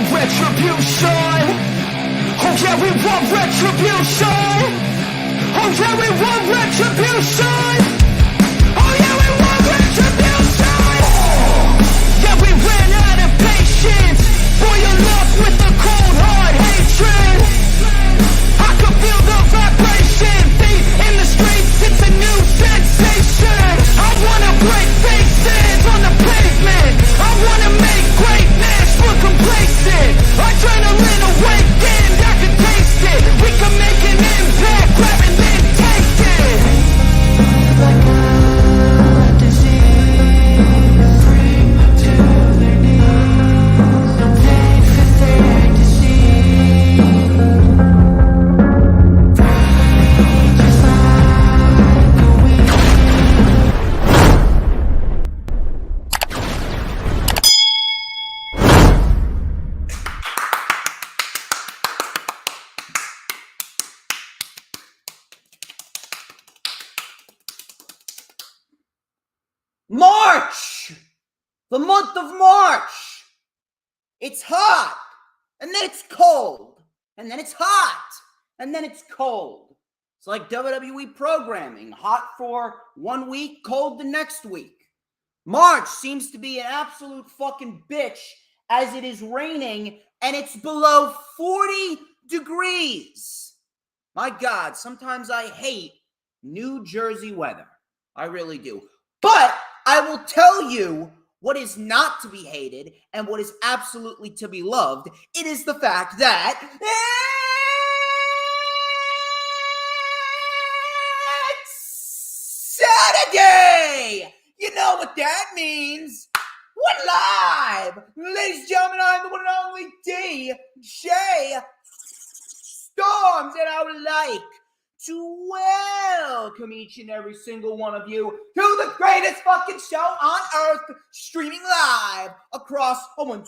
want retribution. Oh yeah, we want retribution. Oh yeah, we want retribution. Oh yeah, we want retribution. Yeah, we ran out of patience. Boil up with the cold hard hatred. I can feel the vibration. Feet in the streets, it's a new sensation. I wanna break faces on the pavement. I wanna make greatness look complacent. Adrenaline awakened, I can taste it. We can make an impact, grab and then take it. Like a disease, bring to their knees. They fit their disease. Just like a weed. March! The month of March! It's hot, and then it's cold, and then it's hot, and then it's cold. It's like WWE programming, hot for 1 week, cold the next week. March seems to be an absolute fucking bitch as it is raining, and it's below 40 degrees. My God, sometimes I hate New Jersey weather. I really do. But I will tell you what is not to be hated and what is absolutely to be loved. It is the fact that it's Saturday! You know what that means. We're live! Ladies and gentlemen, I'm the one and only DJ Storms, and I would like to welcome each and every single one of you to the greatest fucking show on earth, streaming live across 4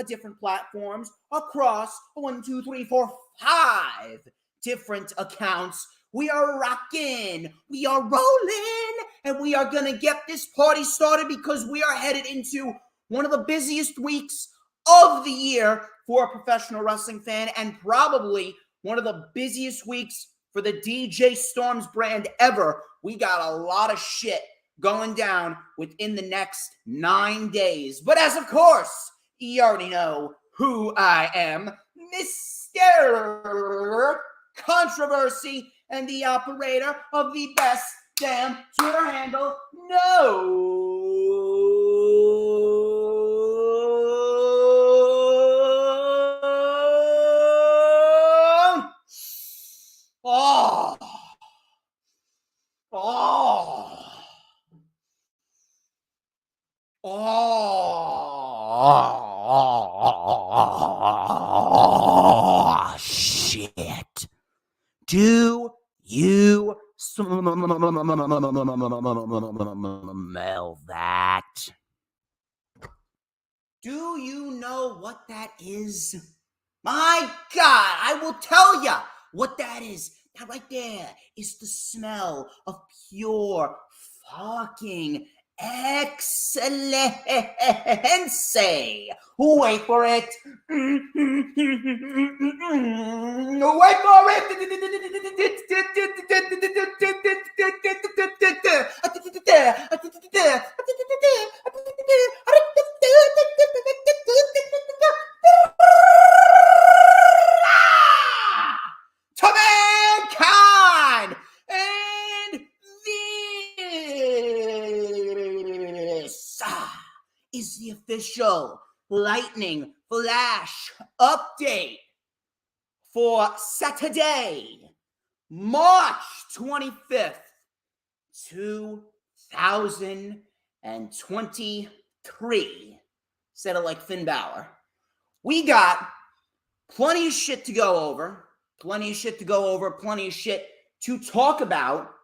different platforms, across 5 different accounts. We are rocking, we are rolling, and we are gonna get this party started because we are headed into one of the busiest weeks of the year for a professional wrestling fan, and probably one of the busiest weeks for the DJ Storms brand ever. We got a lot of shit going down within the next 9 days. But as of course, you already know who I am, Mr. Controversy, and the operator of the best damn Twitter handle, shit. Do you smell that? Do you know what that is? My God, I will tell you what that is. That right there is the smell of pure fucking excellency. Wait for it. Wait for it. To mankind, and this is the official Lightning Flash update for Saturday, March 25th, 2023. Said it like Finn Balor. We got plenty of shit to go over. Plenty of shit to talk about.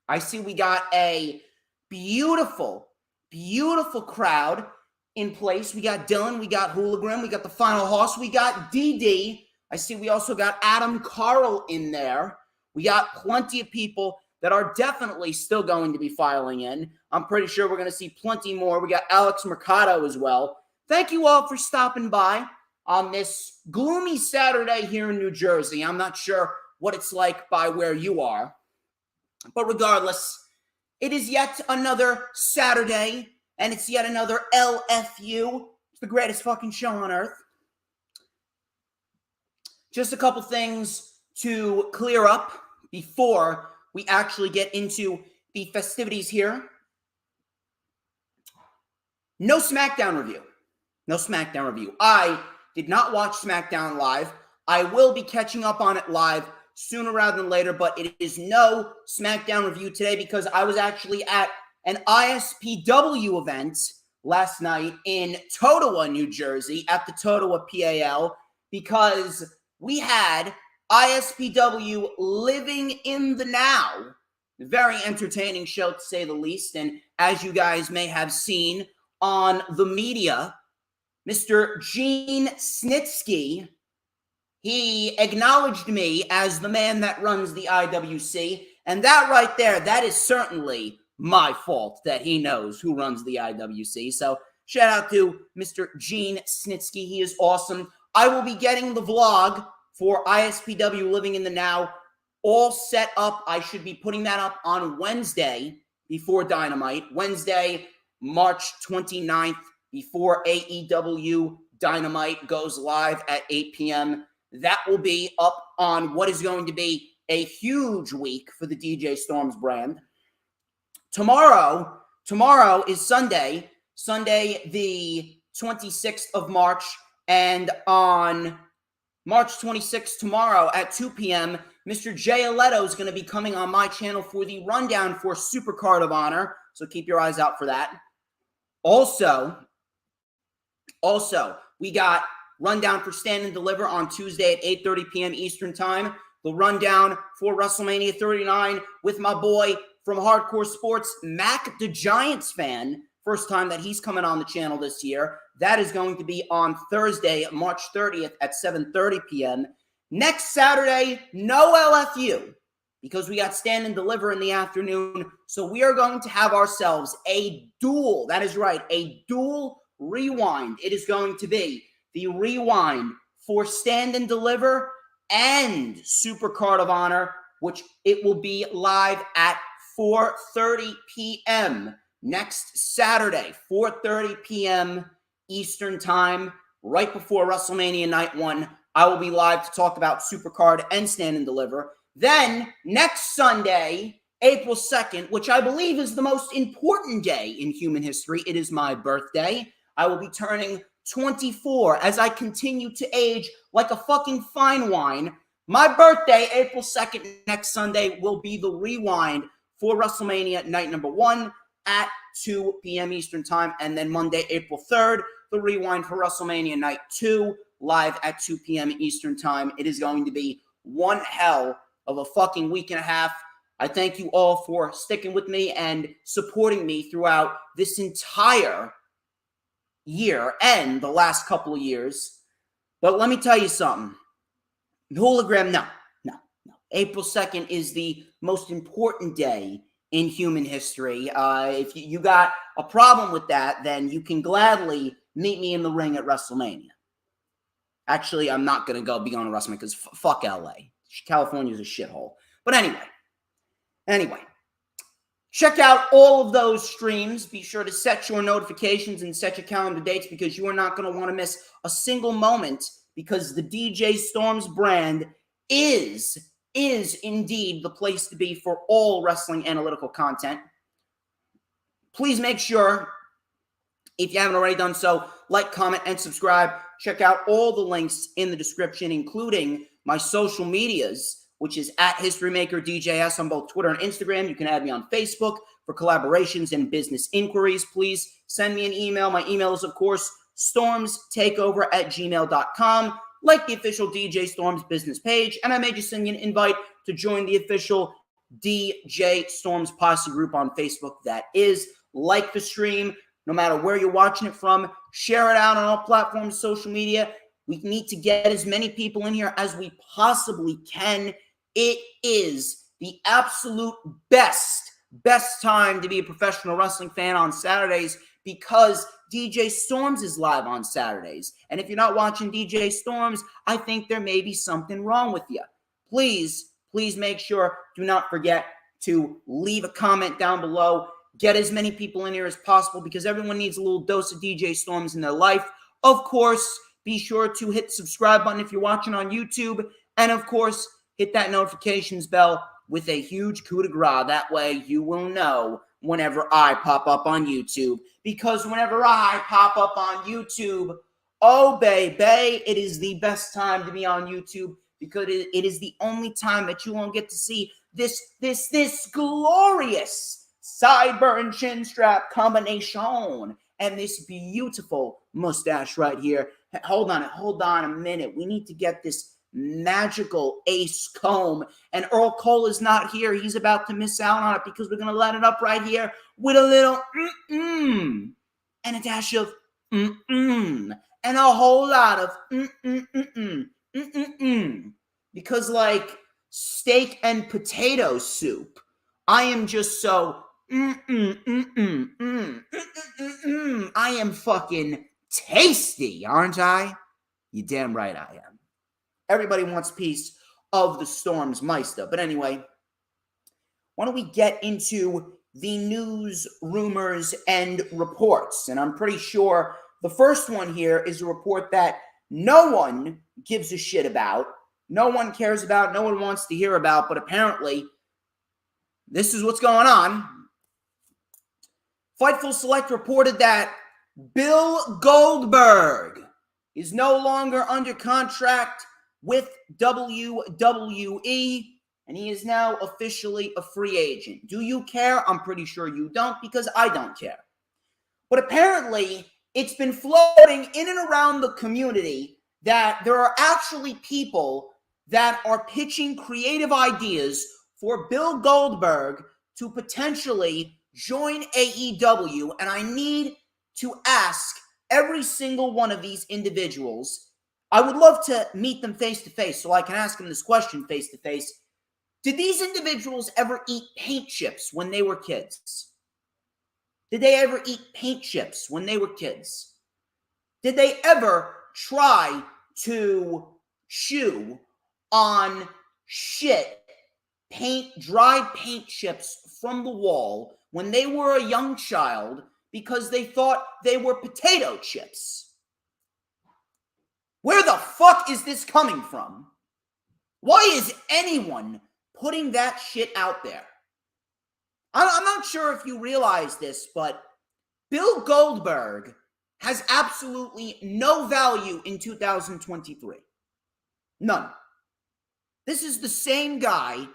I see we got a beautiful, beautiful crowd in place. We got Dylan, we got Hooligan, we got the Final Horse, we got DD. I see we also got Adam Carl in there. We got plenty of people that are definitely still going to be filing in. I'm pretty sure we're going to see plenty more. We got Alex Mercado as well. thank you all for stopping by on this gloomy Saturday here in New Jersey. I'm not sure what it's like by where you are, but regardless, it is yet another Saturday, and it's yet another LFU. It's the greatest fucking show on earth. Just a couple things to clear up before we actually get into the festivities here. No SmackDown review. No SmackDown review. I did not watch SmackDown live. I will be catching up on it live sooner rather than later, but it is no SmackDown review today because I was actually at an ISPW event last night in Totowa, New Jersey, at the Totowa PAL, because we had ISPW Living in the Now. Very entertaining show, to say the least, and as you guys may have seen on the media, Mr. Gene Snitsky, he acknowledged me as the man that runs the IWC, and that right there, that is certainly my fault that he knows who runs the IWC. So shout out to Mr. Gene Snitsky. He is awesome. I will be getting the vlog for ISPW Living in the Now all set up. I should be putting that up on Wednesday before Dynamite. Wednesday, March 29th, before AEW Dynamite goes live at 8 p.m. That will be up on what is going to be a huge week for the DJ Storms brand. Tomorrow is Sunday the 26th of March, and on March 26th, tomorrow at 2 p.m., Mr. Jay Aletto is going to be coming on my channel for the rundown for Supercard of Honor, so keep your eyes out for that. Also, we got rundown for Stand and Deliver on Tuesday at 8:30 p.m. Eastern Time. The rundown for WrestleMania 39 with my boy from Hardcore Sports, Mac the Giants fan. First time that he's coming on the channel this year. That is going to be on Thursday, March 30th at 7:30 p.m. Next Saturday, no LFU because we got Stand and Deliver in the afternoon. So we are going to have ourselves a dual, that is right, a dual rewind. It is going to be the rewind for Stand and Deliver and Supercard of Honor, which it will be live at 4:30 p.m. next Saturday, 4:30 p.m. Eastern Time, right before WrestleMania Night 1. I will be live to talk about Supercard and Stand and Deliver. Then, next Sunday, April 2nd, which I believe is the most important day in human history, it is my birthday. I will be turning 24 as I continue to age like a fucking fine wine. My birthday, April 2nd, next Sunday, will be the rewind for WrestleMania Night number 1 at 2 p.m. Eastern Time. And then Monday, April 3rd, the rewind for WrestleMania Night 2, live at 2 p.m. Eastern Time. It is going to be one hell of a fucking week and a half. I thank you all for sticking with me and supporting me throughout this entire year and the last couple of years. But let me tell you something. The hologram, no. April 2nd is the most important day in human history. If you got a problem with that, then you can gladly meet me in the ring at WrestleMania. Actually, I'm not going to go be on a WrestleMania because fuck LA. California's a shithole. But anyway, check out all of those streams. Be sure to set your notifications and set your calendar dates because you are not going to want to miss a single moment because the DJ Storms brand is indeed the place to be for all wrestling analytical content. Please make sure, if you haven't already done so, like, comment, and subscribe. Check out all the links in the description, including my social medias, which is at HistoryMakerDJS on both Twitter and Instagram. You can add me on Facebook for collaborations and business inquiries. Please send me an email. My email is, of course, StormsTakeOver@gmail.com. Like the official DJ Storms business page, and I may just send you an invite to join the official DJ Storms Posse group on Facebook. That is, like the stream, no matter where you're watching it from, share it out on all platforms, social media. We need to get as many people in here as we possibly can. It is the absolute best time to be a professional wrestling fan on Saturdays because DJ Storms is live on Saturdays. And if you're not watching DJ Storms, I think there may be something wrong with you. Please make sure, do not forget to leave a comment down below. Get as many people in here as possible because everyone needs a little dose of DJ Storms in their life. Of course, be sure to hit the subscribe button if you're watching on YouTube. And of course, hit that notifications bell with a huge coup de grace. That way you will know whenever I pop up on YouTube. Because whenever I pop up on YouTube, oh baby, it is the best time to be on YouTube because it is the only time that you won't get to see this glorious sideburn chin strap combination and this beautiful mustache right here. Hold on a minute. We need to get this magical ace comb, and Earl Cole is not here. He's about to miss out on it because we're gonna let it up right here with a little and a dash of and a whole lot of because like steak and potato soup, I am just so I am fucking tasty, aren't I? You damn right I am. Everybody wants a piece of the Storms Meister. But anyway, why don't we get into the news, rumors, and reports? And I'm pretty sure the first one here is a report that no one gives a shit about, no one cares about, no one wants to hear about, but apparently this is what's going on. Fightful Select reported that Bill Goldberg is no longer under contract with WWE, and he is now officially a free agent. Do you care? I'm pretty sure you don't, because I don't care. But apparently, it's been floating in and around the community that there are actually people that are pitching creative ideas for Bill Goldberg to potentially join AEW, and I need to ask every single one of these individuals. I would love to meet them face to face so I can ask them this question face to face. Did these individuals ever eat paint chips when they were kids? Did they ever eat paint chips when they were kids? Did they ever try to chew on dry paint chips from the wall when they were a young child because they thought they were potato chips? Where the fuck is this coming from? Why is anyone putting that shit out there? I'm not sure if you realize this, but Bill Goldberg has absolutely no value in 2023. None. This is the same guy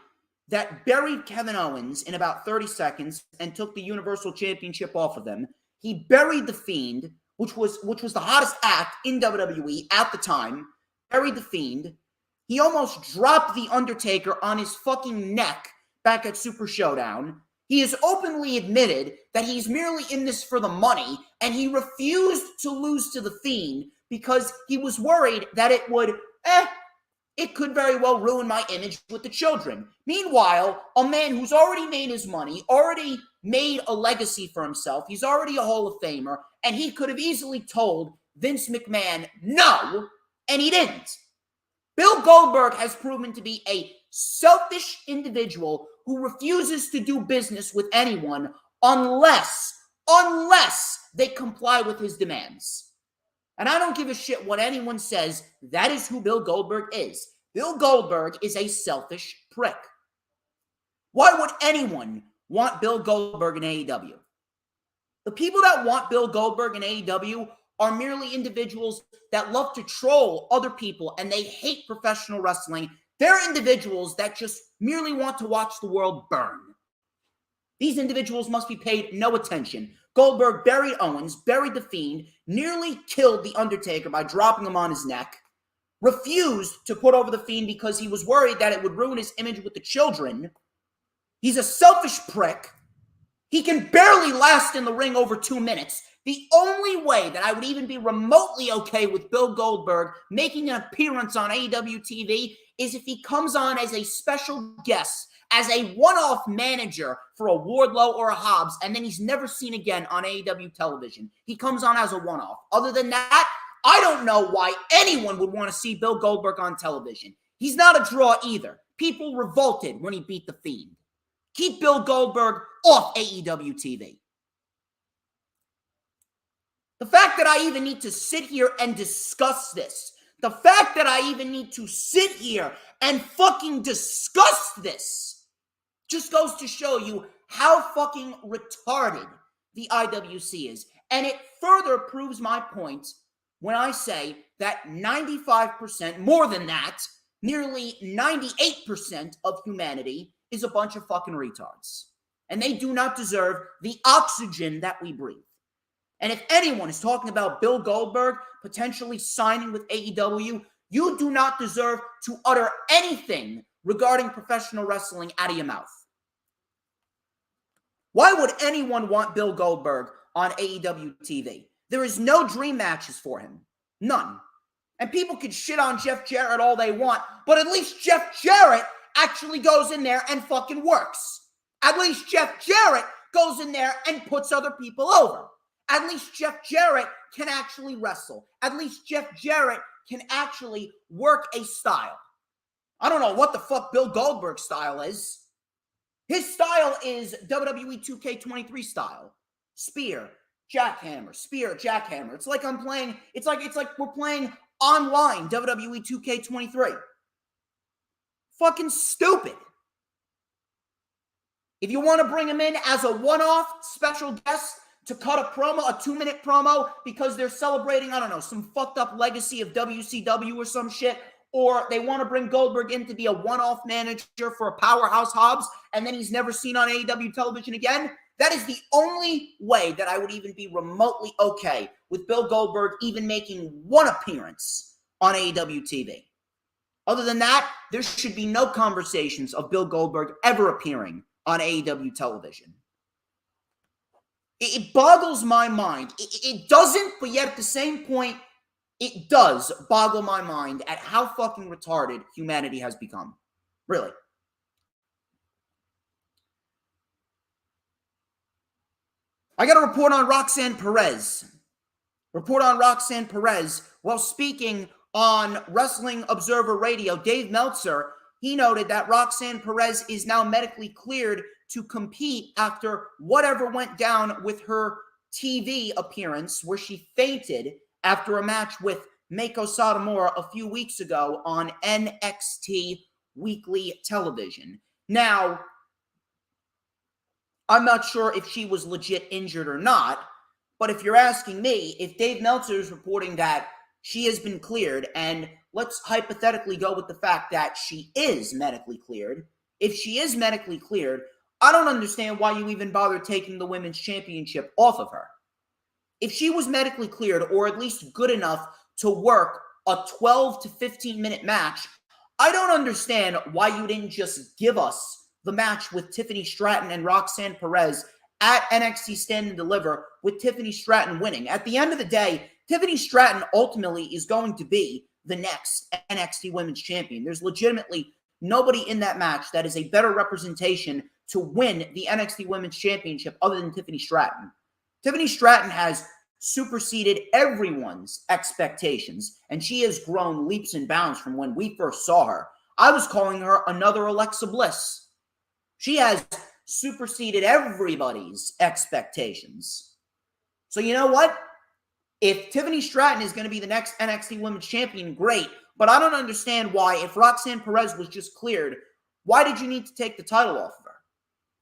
that buried Kevin Owens in about 30 seconds and took the Universal Championship off of them. He buried The Fiend, which was the hottest act in WWE at the time, buried The Fiend. He almost dropped The Undertaker on his fucking neck back at Super Showdown. He has openly admitted that he's merely in this for the money, and he refused to lose to The Fiend because he was worried that it could very well ruin my image with the children. Meanwhile, a man who's already made his money, already made a legacy for himself, he's already a Hall of Famer, and he could have easily told Vince McMahon no, and he didn't. Bill Goldberg has proven to be a selfish individual who refuses to do business with anyone unless they comply with his demands. And I don't give a shit what anyone says. That is who Bill Goldberg is. Bill Goldberg is a selfish prick. Why would anyone want Bill Goldberg in AEW? The people that want Bill Goldberg in AEW are merely individuals that love to troll other people and they hate professional wrestling. They're individuals that just merely want to watch the world burn. These individuals must be paid no attention. Goldberg buried Owens, buried The Fiend, nearly killed The Undertaker by dropping him on his neck, refused to put over The Fiend because he was worried that it would ruin his image with the children. He's a selfish prick. He can barely last in the ring over 2 minutes. The only way that I would even be remotely okay with Bill Goldberg making an appearance on AEW TV is if he comes on as a special guest as a one-off manager for a Wardlow or a Hobbs, and then he's never seen again on AEW television. He comes on as a one-off. Other than that, I don't know why anyone would want to see Bill Goldberg on television. He's not a draw either. People revolted when he beat The Fiend. Keep Bill Goldberg off AEW TV. The fact that I even need to sit here and discuss this, the fact that I even need to sit here and fucking discuss this just goes to show you how fucking retarded the IWC is. And it further proves my point when I say that 95%, more than that, nearly 98% of humanity is a bunch of fucking retards. And they do not deserve the oxygen that we breathe. And if anyone is talking about Bill Goldberg potentially signing with AEW, you do not deserve to utter anything regarding professional wrestling out of your mouth. Why would anyone want Bill Goldberg on AEW TV? There is no dream matches for him. None. And people can shit on Jeff Jarrett all they want, but at least Jeff Jarrett actually goes in there and fucking works. At least Jeff Jarrett goes in there and puts other people over. At least Jeff Jarrett can actually wrestle. At least Jeff Jarrett can actually work a style. I don't know what the fuck Bill Goldberg's style is. His style is WWE 2K23 style. Spear, jackhammer, spear, jackhammer. It's like I'm playing, it's like we're playing online WWE 2K23. Fucking stupid. If you want to bring him in as a one-off special guest to cut a promo, a 2-minute promo, because they're celebrating, I don't know, some fucked up legacy of WCW or some shit, or they want to bring Goldberg in to be a one-off manager for a powerhouse Hobbs, and then he's never seen on AEW television again, that is the only way that I would even be remotely okay with Bill Goldberg even making one appearance on AEW TV. Other than that, there should be no conversations of Bill Goldberg ever appearing on AEW television. It boggles my mind. It doesn't, but yet at the same point, it does boggle my mind at how fucking retarded humanity has become. Really. I got a report on Roxanne Perez. While speaking on Wrestling Observer Radio, Dave Meltzer, he noted that Roxanne Perez is now medically cleared to compete after whatever went down with her TV appearance where she fainted after a match with Meiko Satomura a few weeks ago on NXT Weekly Television. Now, I'm not sure if she was legit injured or not, but if you're asking me, if Dave Meltzer is reporting that she has been cleared, and let's hypothetically go with the fact that she is medically cleared, if she is medically cleared, I don't understand why you even bother taking the women's championship off of her. If she was medically cleared, or at least good enough to work a 12 to 15-minute match, I don't understand why you didn't just give us the match with Tiffany Stratton and Roxanne Perez at NXT Stand and Deliver, with Tiffany Stratton winning. At the end of the day, Tiffany Stratton ultimately is going to be the next NXT Women's Champion. There's legitimately nobody in that match that is a better representation to win the NXT Women's Championship other than Tiffany Stratton. Tiffany Stratton has superseded everyone's expectations, and she has grown leaps and bounds from when we first saw her. I was calling her another Alexa Bliss. She has superseded everybody's expectations. So you know what? If Tiffany Stratton is going to be the next NXT Women's Champion, great. But I don't understand why, if Roxanne Perez was just cleared, why did you need to take the title off of her?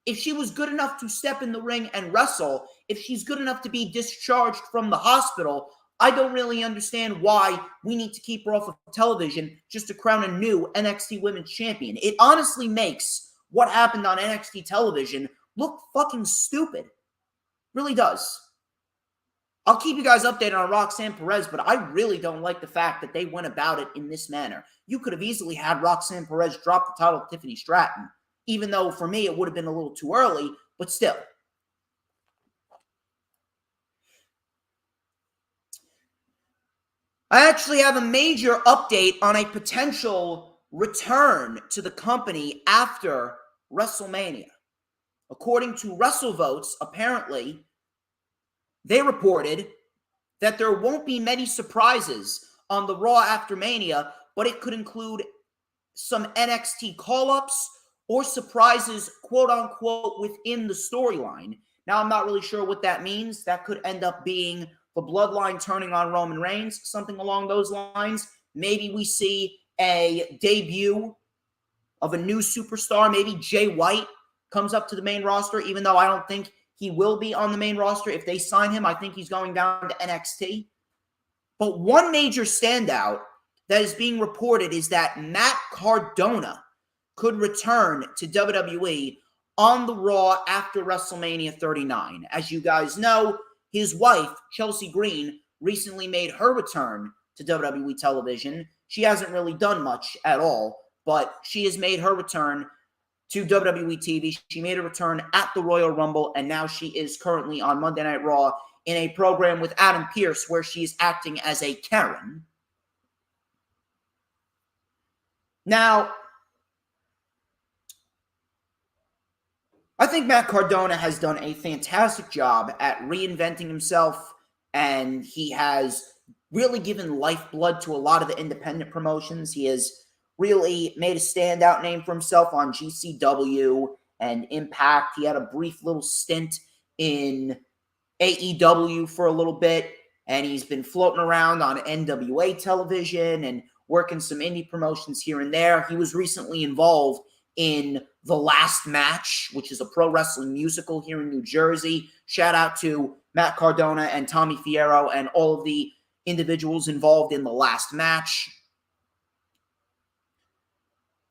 If she was good enough to step in the ring and wrestle, if she's good enough to be discharged from the hospital, I don't really understand why we need to keep her off of television just to crown a new NXT Women's Champion. It honestly makes what happened on NXT television look fucking stupid. Really does. I'll keep you guys updated on Roxanne Perez, but I really don't like the fact that they went about it in this manner. You could have easily had Roxanne Perez drop the title to Tiffany Stratton, even though for me it would have been a little too early, but still. I actually have a major update on a potential return to the company after WrestleMania. According to WrestleVotes, apparently, they reported that there won't be many surprises on the Raw after Mania, but it could include some NXT call-ups or surprises, quote-unquote, within the storyline. Now, I'm not really sure what that means. That could end up being the Bloodline turning on Roman Reigns, something along those lines. Maybe we see a debut of a new superstar. Maybe Jay White comes up to the main roster, even though I don't think he will be on the main roster. If they sign him, I think he's going down to NXT. But one major standout that is being reported is that Matt Cardona could return to WWE on the Raw after WrestleMania 39. As you guys know, his wife, Chelsea Green, recently made her return to WWE television. She hasn't really done much at all, but she has made her return to WWE TV. She made a return at the Royal Rumble, and now she is currently on Monday Night Raw in a program with Adam Pearce where she is acting as a Karen. Now, I think Matt Cardona has done a fantastic job at reinventing himself, and he has really given lifeblood to a lot of the independent promotions. He has really made a standout name for himself on GCW and Impact. He had a brief little stint in AEW for a little bit, and he's been floating around on NWA television and working some indie promotions here and there. He was recently involved in The Last Match, which is a pro wrestling musical here in New Jersey. Shout out to Matt Cardona and Tommy Fierro and all of the individuals involved in The Last Match.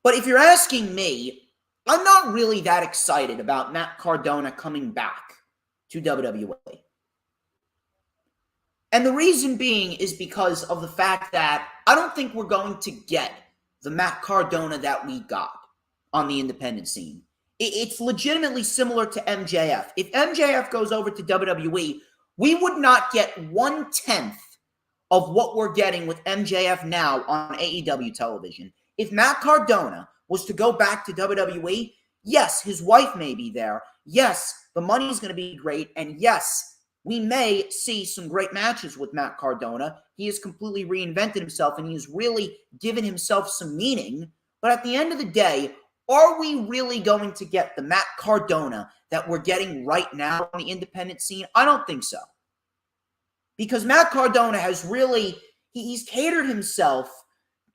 But if you're asking me, I'm not really that excited about Matt Cardona coming back to WWE. And the reason being is because of the fact that I don't think we're going to get the Matt Cardona that we got on the independent scene. It's legitimately similar to MJF. If MJF goes over to WWE, we would not get 1/10 of what we're getting with MJF now on AEW television. If Matt Cardona was to go back to WWE, yes, his wife may be there. Yes, the money's going to be great. And yes, we may see some great matches with Matt Cardona. He has completely reinvented himself, and he's really given himself some meaning. But at the end of the day, are we really going to get the Matt Cardona that we're getting right now on the independent scene? I don't think so. Because Matt Cardona has really, he's catered himself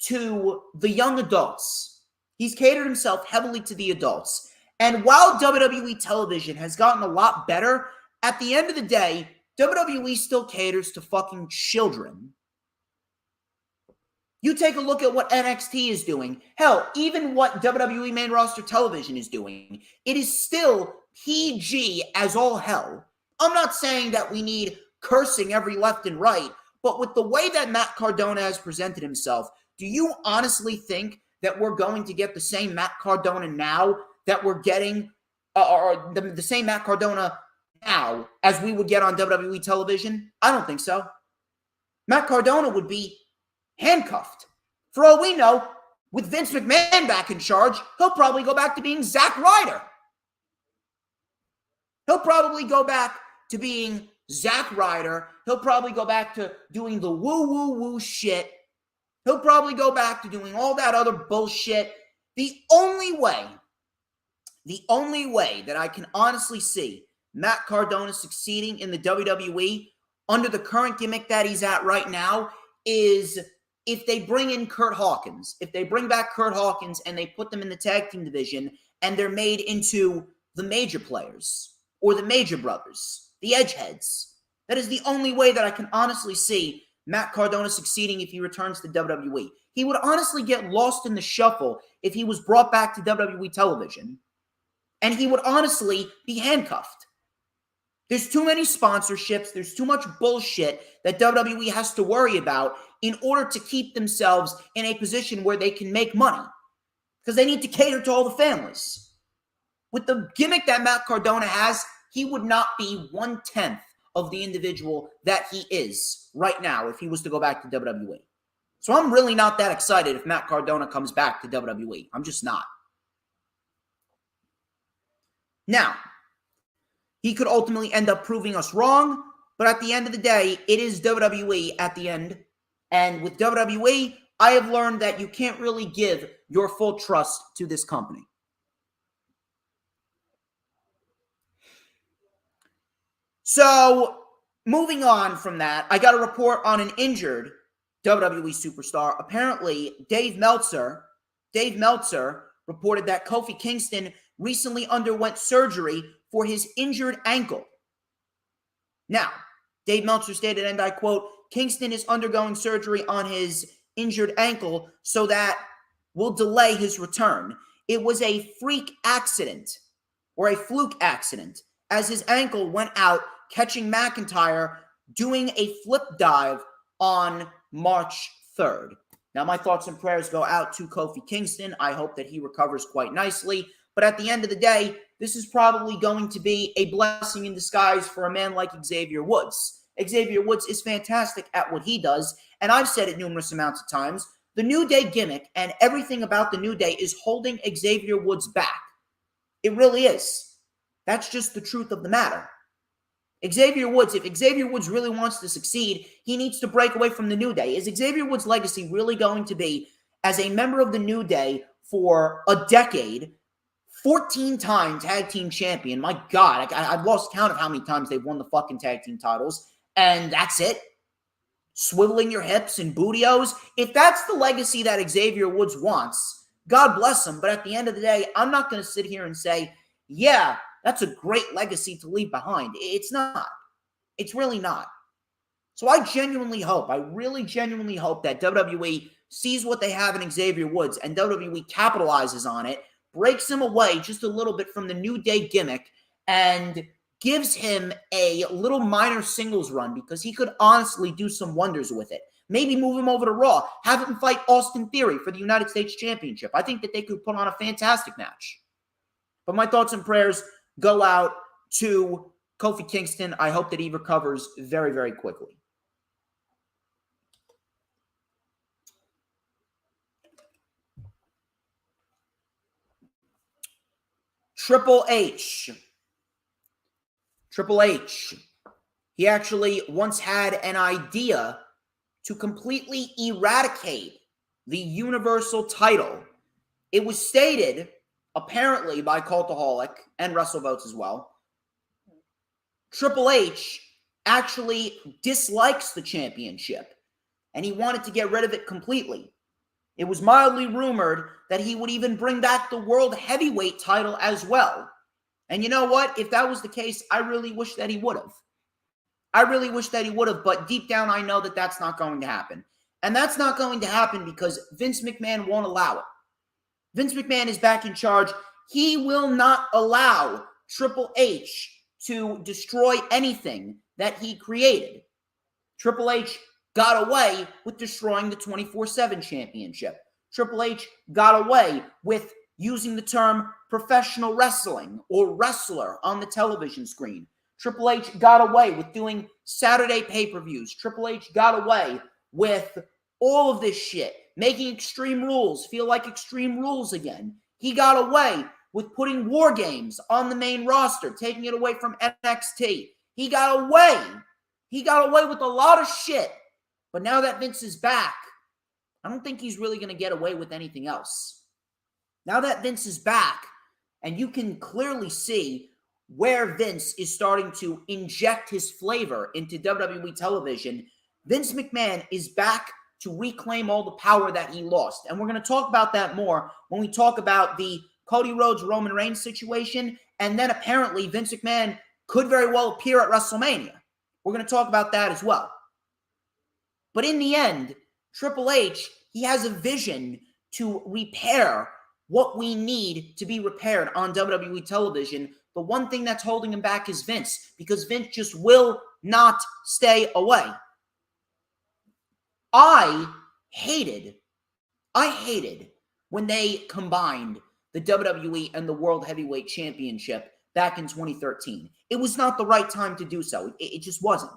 to the young adults. He's catered himself heavily to the adults. And while WWE television has gotten a lot better, at the end of the day, WWE still caters to fucking children. You take a look at what NXT is doing. Hell, even what WWE main roster television is doing. It is still PG as all hell. I'm not saying that we need cursing every left and right, but with the way that Matt Cardona has presented himself, do you honestly think that we're going to get the same Matt Cardona now that we're getting, or the same Matt Cardona now as we would get on WWE television? I don't think so. Matt Cardona would be handcuffed. For all we know, with Vince McMahon back in charge, he'll probably go back to being Zack Ryder. He'll probably go back to being Zack Ryder. He'll probably go back to doing the woo-woo-woo shit. He'll probably go back to doing all that other bullshit. The only way that I can honestly see Matt Cardona succeeding in the WWE under the current gimmick that he's at right now is if they bring in Kurt Hawkins. If they bring back Kurt Hawkins and they put them in the tag team division and they're made into the major players or the major brothers, the edgeheads. That is the only way that I can honestly see Matt Cardona succeeding if he returns to WWE. He would honestly get lost in the shuffle if he was brought back to WWE television. And he would honestly be handcuffed. There's too many sponsorships. There's too much bullshit that WWE has to worry about in order to keep themselves in a position where they can make money. Because they need to cater to all the families. With the gimmick that Matt Cardona has, he would not be 1/10 of the individual that he is right now if he was to go back to WWE. So I'm really not that excited if Matt Cardona comes back to WWE. I'm just not. Now, he could ultimately end up proving us wrong, but at the end of the day, it is WWE at the end. And with WWE, I have learned that you can't really give your full trust to this company. So, moving on from that, I got a report on an injured WWE superstar. Apparently, Dave Meltzer reported that Kofi Kingston recently underwent surgery for his injured ankle. Now, Dave Meltzer stated, and I quote, "Kingston is undergoing surgery on his injured ankle, so that will delay his return. It was a freak accident, or a fluke accident, as his ankle went out catching McIntyre doing a flip dive on March 3rd. Now, my thoughts and prayers go out to Kofi Kingston. I hope that he recovers quite nicely. But at the end of the day, this is probably going to be a blessing in disguise for a man like Xavier Woods. Xavier Woods is fantastic at what he does, and I've said it numerous amounts of times. The New Day gimmick and everything about the New Day is holding Xavier Woods back. It really is. That's just the truth of the matter. Xavier Woods, if Xavier Woods really wants to succeed, he needs to break away from the New Day. Is Xavier Woods' legacy really going to be as a member of the New Day for a decade, 14-time tag team champion? My God, I've lost count of how many times they've won the fucking tag team titles, and that's it? Swiveling your hips and bootios? If that's the legacy that Xavier Woods wants, God bless him. But at the end of the day, I'm not going to sit here and say, yeah, that's a great legacy to leave behind. It's not. It's really not. So I really genuinely hope that WWE sees what they have in Xavier Woods and WWE capitalizes on it, breaks him away just a little bit from the New Day gimmick, and gives him a little minor singles run, because he could honestly do some wonders with it. Maybe move him over to Raw, have him fight Austin Theory for the United States Championship. I think that they could put on a fantastic match. But my thoughts and prayers go out to Kofi Kingston. I hope that he recovers very, very quickly. Triple H. He actually once had an idea to completely eradicate the Universal title. It was stated, apparently by Cultaholic and WrestleVotes as well, Triple H actually dislikes the championship, and he wanted to get rid of it completely. It was mildly rumored that he would even bring back the World Heavyweight title as well. And you know what? If that was the case, I really wish that he would have. But deep down, I know that that's not going to happen. And that's not going to happen because Vince McMahon won't allow it. Vince McMahon is back in charge. He will not allow Triple H to destroy anything that he created. Triple H got away with destroying the 24/7 championship. Triple H got away with using the term professional wrestling or wrestler on the television screen. Triple H got away with doing Saturday pay-per-views. Triple H got away with all of this shit, making Extreme Rules feel like Extreme Rules again. He got away with putting War Games on the main roster, taking it away from NXT. He got away with a lot of shit. But now that Vince is back, I don't think he's really going to get away with anything else. Now that Vince is back, and you can clearly see where Vince is starting to inject his flavor into WWE television, Vince McMahon is back to reclaim all the power that he lost. And we're going to talk about that more when we talk about the Cody Rhodes-Roman Reigns situation. And then apparently Vince McMahon could very well appear at WrestleMania. We're going to talk about that as well. But in the end, Triple H, he has a vision to repair what we need to be repaired on WWE television. The one thing that's holding him back is Vince, because Vince just will not stay away. I hated when they combined the WWE and the World Heavyweight Championship back in 2013. It was not the right time to do so. It just wasn't.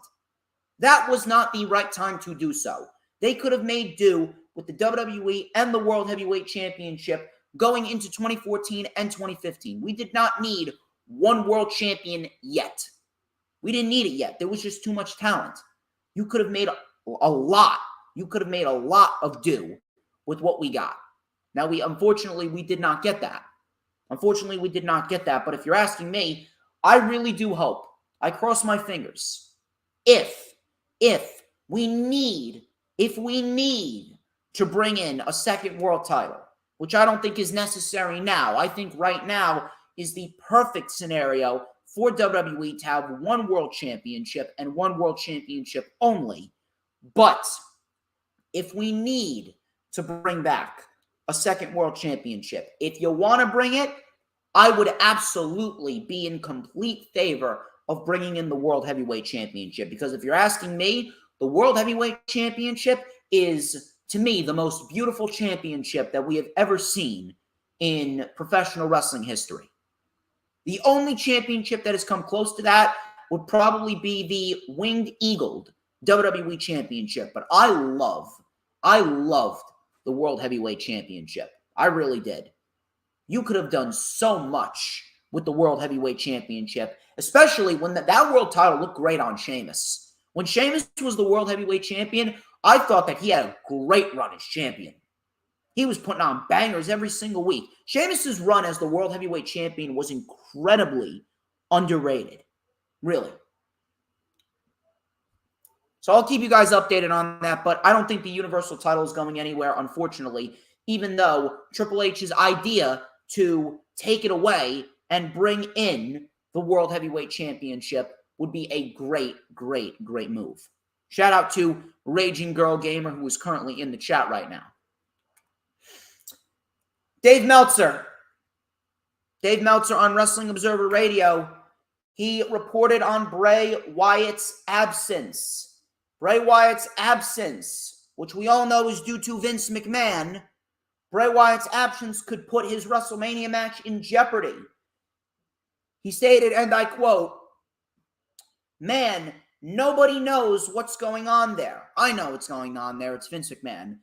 That was not the right time to do so. They could have made do with the WWE and the World Heavyweight Championship going into 2014 and 2015. We did not need one world champion yet. We didn't need it yet. There was just too much talent. You could have made a lot. You could have made a lot of do with what we got. Now, unfortunately, we did not get that. Unfortunately, we did not get that. But if you're asking me, I really do hope, I cross my fingers, if we need to bring in a second world title, which I don't think is necessary now. I think right now is the perfect scenario for WWE to have one world championship and one world championship only. But if we need to bring back a second world championship, if you want to bring it, I would absolutely be in complete favor of bringing in the World Heavyweight Championship. Because if you're asking me, the World Heavyweight Championship is, to me, the most beautiful championship that we have ever seen in professional wrestling history. The only championship that has come close to that would probably be the Winged Eagled WWE Championship. But I loved the World Heavyweight Championship. I really did. You could have done so much with the World Heavyweight Championship, especially when that world title looked great on Sheamus. When Sheamus was the World Heavyweight Champion, I thought that he had a great run as champion. He was putting on bangers every single week. Sheamus's run as the World Heavyweight Champion was incredibly underrated. Really. So I'll keep you guys updated on that, but I don't think the Universal title is going anywhere, unfortunately, even though Triple H's idea to take it away and bring in the World Heavyweight Championship would be a great, great, great move. Shout out to Raging Girl Gamer, who is currently in the chat right now. Dave Meltzer on Wrestling Observer Radio, he reported on Bray Wyatt's absence. Bray Wyatt's absence, which we all know is due to Vince McMahon. Bray Wyatt's absence could put his WrestleMania match in jeopardy. He stated, and I quote, "Man, nobody knows what's going on there. I know what's going on there. It's Vince McMahon."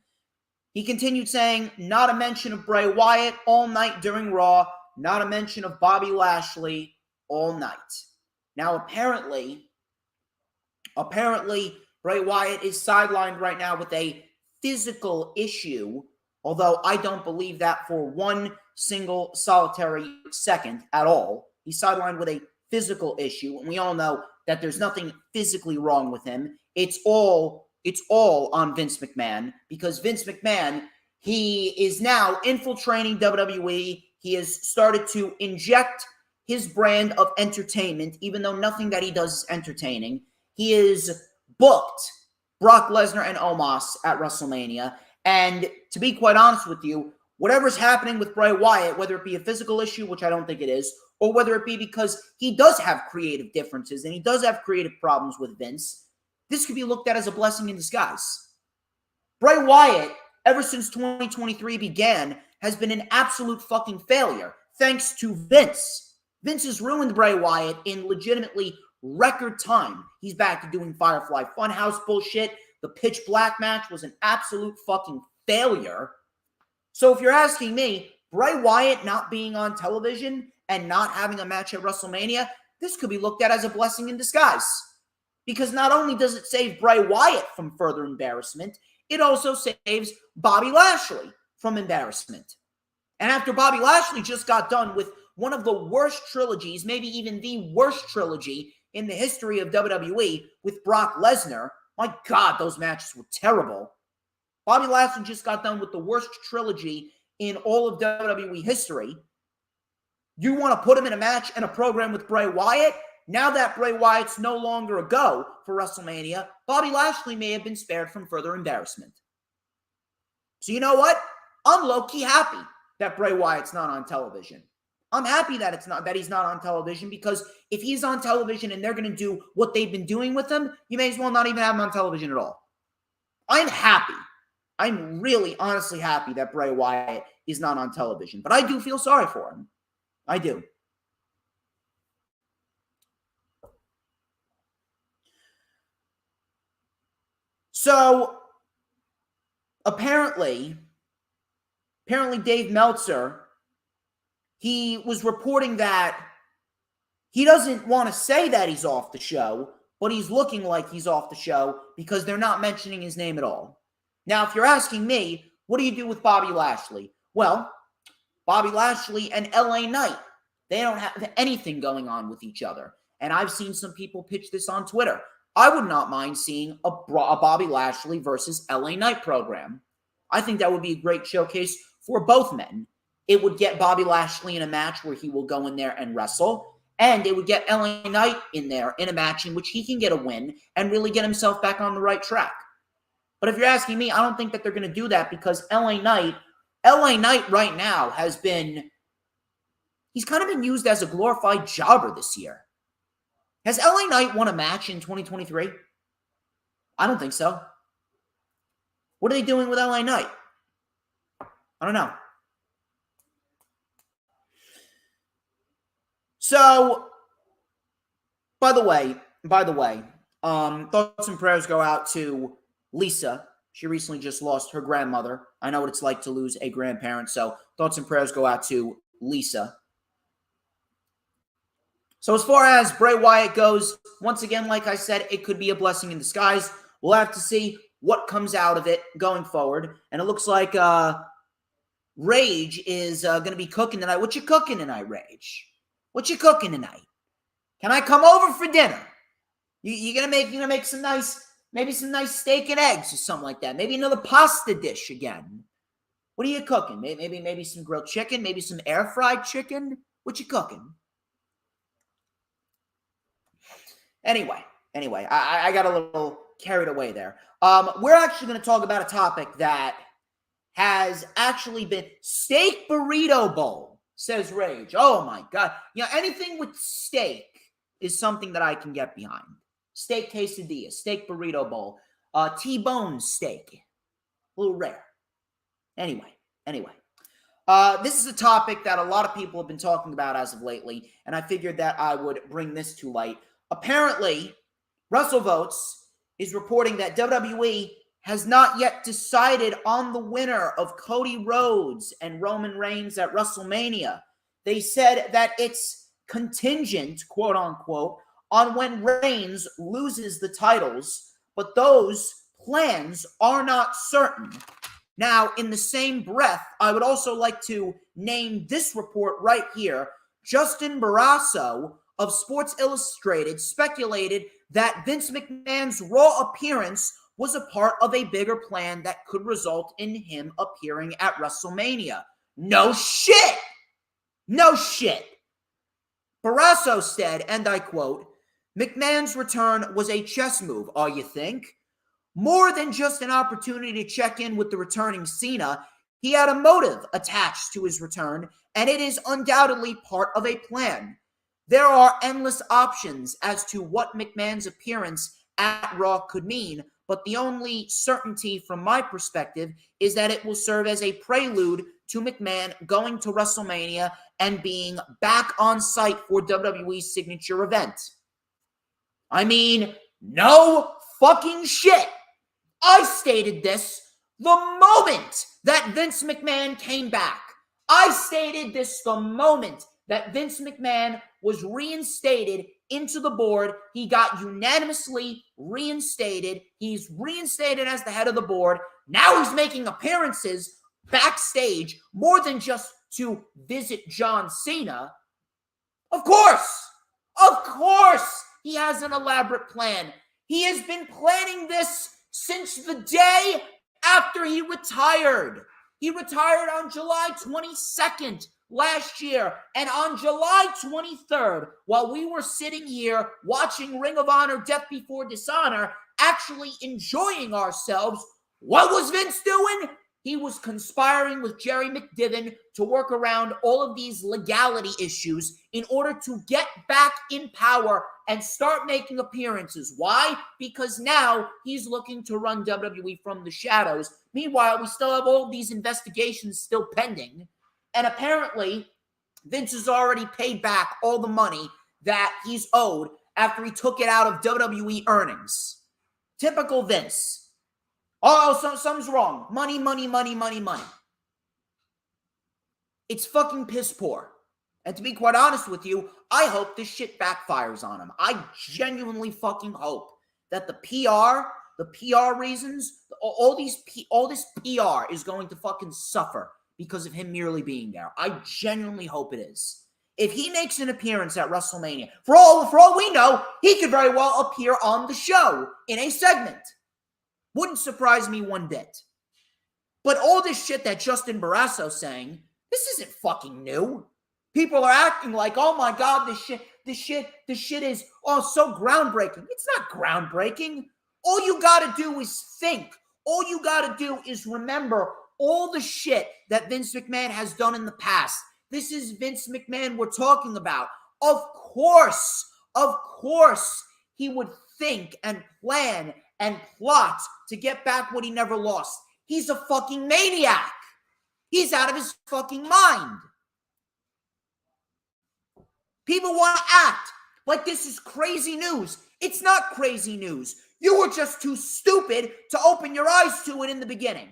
He continued saying, "Not a mention of Bray Wyatt all night during Raw. Not a mention of Bobby Lashley all night." Now, apparently, Bray Wyatt is sidelined right now with a physical issue, although I don't believe that for one single solitary second at all. He's sidelined with a physical issue, and we all know that there's nothing physically wrong with him. It's all on Vince McMahon, because Vince McMahon, he is now infiltrating WWE. He has started to inject his brand of entertainment, even though nothing that he does is entertaining. He is booked Brock Lesnar and Omos at WrestleMania. And to be quite honest with you, whatever's happening with Bray Wyatt, whether it be a physical issue, which I don't think it is, or whether it be because he does have creative differences and he does have creative problems with Vince, this could be looked at as a blessing in disguise. Bray Wyatt, ever since 2023 began, has been an absolute fucking failure, thanks to Vince. Vince has ruined Bray Wyatt in legitimately record time. He's back to doing Firefly Funhouse bullshit. The Pitch Black match was an absolute fucking failure. So if you're asking me, Bray Wyatt not being on television and not having a match at WrestleMania, this could be looked at as a blessing in disguise. Because not only does it save Bray Wyatt from further embarrassment, it also saves Bobby Lashley from embarrassment. And after Bobby Lashley just got done with one of the worst trilogies, maybe even the worst trilogy in the history of WWE with Brock Lesnar, my God, those matches were terrible. Bobby Lashley just got done with the worst trilogy in all of WWE history. You want to put him in a match and a program with Bray Wyatt? Now that Bray Wyatt's no longer a go for WrestleMania, Bobby Lashley may have been spared from further embarrassment. So you know what? I'm low-key happy that Bray Wyatt's not on television. I'm happy that he's not on television, because if he's on television and they're going to do what they've been doing with him, you may as well not even have him on television at all. I'm happy. I'm really honestly happy that Bray Wyatt is not on television, but I do feel sorry for him. I do. So apparently Dave Meltzer, he was reporting that He doesn't want to say that he's off the show, but he's looking like he's off the show because they're not mentioning his name at all. Now, if you're asking me, what do you do with Bobby Lashley? Well, Bobby Lashley and LA Knight, they don't have anything going on with each other. And I've seen some people pitch this on Twitter. I would not mind seeing a Bobby Lashley versus LA Knight program. I think that would be a great showcase for both men. It would get Bobby Lashley in a match where he will go in there and wrestle, and it would get LA Knight in there in a match in which he can get a win and really get himself back on the right track. But if you're asking me, I don't think that they're going to do that because LA Knight right now he's kind of been used as a glorified jobber this year. Has LA Knight won a match in 2023? I don't think so. What are they doing with LA Knight? I don't know. So, by the way, thoughts and prayers go out to Lisa. She recently just lost her grandmother. I know what it's like to lose a grandparent, so thoughts and prayers go out to Lisa. So as far as Bray Wyatt goes, once again, like I said, it could be a blessing in disguise. We'll have to see what comes out of it going forward. And it looks like Rage is going to be cooking tonight. What you cooking tonight, Rage? What you cooking tonight? Can I come over for dinner? You gonna make some nice, maybe some nice steak and eggs or something like that. Maybe another pasta dish again. What are you cooking? Maybe some grilled chicken. Maybe some air fried chicken. What you cooking? Anyway, I got a little carried away there. We're actually going to talk about a topic that has actually been steak burrito bowl, says Rage. Oh my God. Anything with steak is something that I can get behind. Steak quesadilla, steak burrito bowl, T-bone steak. A little rare. Anyway. This is a topic that a lot of people have been talking about as of lately, and I figured that I would bring this to light. Apparently, WrestleVotes is reporting that WWE has not yet decided on the winner of Cody Rhodes and Roman Reigns at WrestleMania. They said that it's contingent, quote unquote, on when Reigns loses the titles, but those plans are not certain. Now, in the same breath, I would also like to name this report right here. Justin Barrasso of Sports Illustrated speculated that Vince McMahon's Raw appearance was a part of a bigger plan that could result in him appearing at WrestleMania. No shit! Barrasso said, and I quote, "McMahon's return was a chess move, you think? More than just an opportunity to check in with the returning Cena, he had a motive attached to his return, and it is undoubtedly part of a plan. There are endless options as to what McMahon's appearance at Raw could mean, but the only certainty from my perspective is that it will serve as a prelude to McMahon going to WrestleMania and being back on site for WWE's signature event." I mean, no fucking shit. I stated this the moment that Vince McMahon came back. I stated this the moment that Vince McMahon was reinstated into the board. He got unanimously reinstated. He's reinstated as the head of the board. Now he's making appearances backstage more than just to visit John Cena. Of course, he has an elaborate plan. He has been planning this since the day after he retired. He retired on July 22nd last year. And on July 23rd, while we were sitting here watching Ring of Honor Death Before Dishonor, actually enjoying ourselves, what was Vince doing? He was conspiring with Jerry McDivitt to work around all of these legality issues in order to get back in power and start making appearances. Why? Because now he's looking to run WWE from the shadows. Meanwhile, we still have all these investigations still pending. And apparently, Vince has already paid back all the money that he's owed after he took it out of WWE earnings. Typical Vince. Something's wrong. Money. It's fucking piss poor. And to be quite honest with you, I hope this shit backfires on him. I genuinely fucking hope that the PR reasons, all this PR is going to fucking suffer because of him merely being there. I genuinely hope it is. If he makes an appearance at WrestleMania, for all we know, he could very well appear on the show in a segment. Wouldn't surprise me one bit. But all this shit that Justin Barrasso's saying, this isn't fucking new. People are acting like, oh my God, this shit is so groundbreaking. It's not groundbreaking. All you gotta do is think. All you gotta do is remember all the shit that Vince McMahon has done in the past. This is Vince McMahon we're talking about. Of course, he would think and plan and plot to get back what he never lost. He's a fucking maniac. He's out of his fucking mind. People want to act like this is crazy news. It's not crazy news. You were just too stupid to open your eyes to it in the beginning.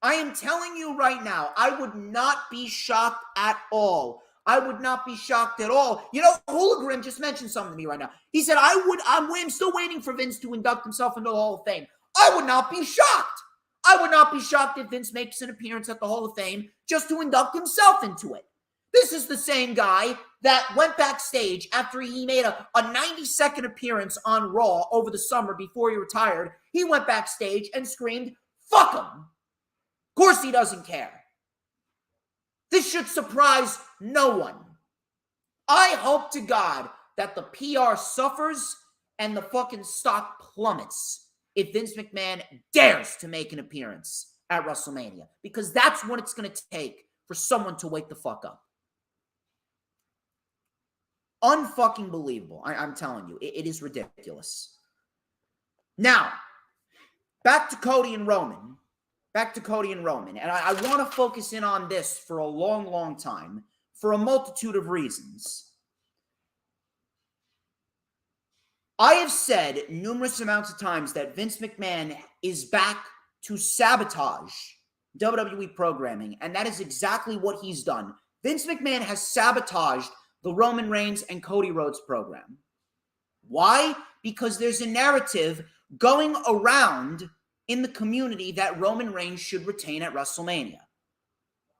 I am telling you right now, I would not be shocked at all. I would not be shocked at all. You know, Hologram just mentioned something to me right now. He said, I'm still waiting for Vince to induct himself into the Hall of Fame. I would not be shocked. I would not be shocked if Vince makes an appearance at the Hall of Fame just to induct himself into it. This is the same guy that went backstage after he made a 90-second appearance on Raw over the summer before he retired. He went backstage and screamed, fuck him. Of course he doesn't care. This should surprise no one. I hope to God that the PR suffers and the fucking stock plummets if Vince McMahon dares to make an appearance at WrestleMania, because that's what it's going to take for someone to wake the fuck up. Unfucking believable. I'm telling you, it is ridiculous. Now, back to Cody and Roman. And I want to focus in on this for a long, long time for a multitude of reasons. I have said numerous amounts of times that Vince McMahon is back to sabotage WWE programming, and that is exactly what he's done. Vince McMahon has sabotaged the Roman Reigns and Cody Rhodes program. Why? Because there's a narrative going around in the community that Roman Reigns should retain at WrestleMania.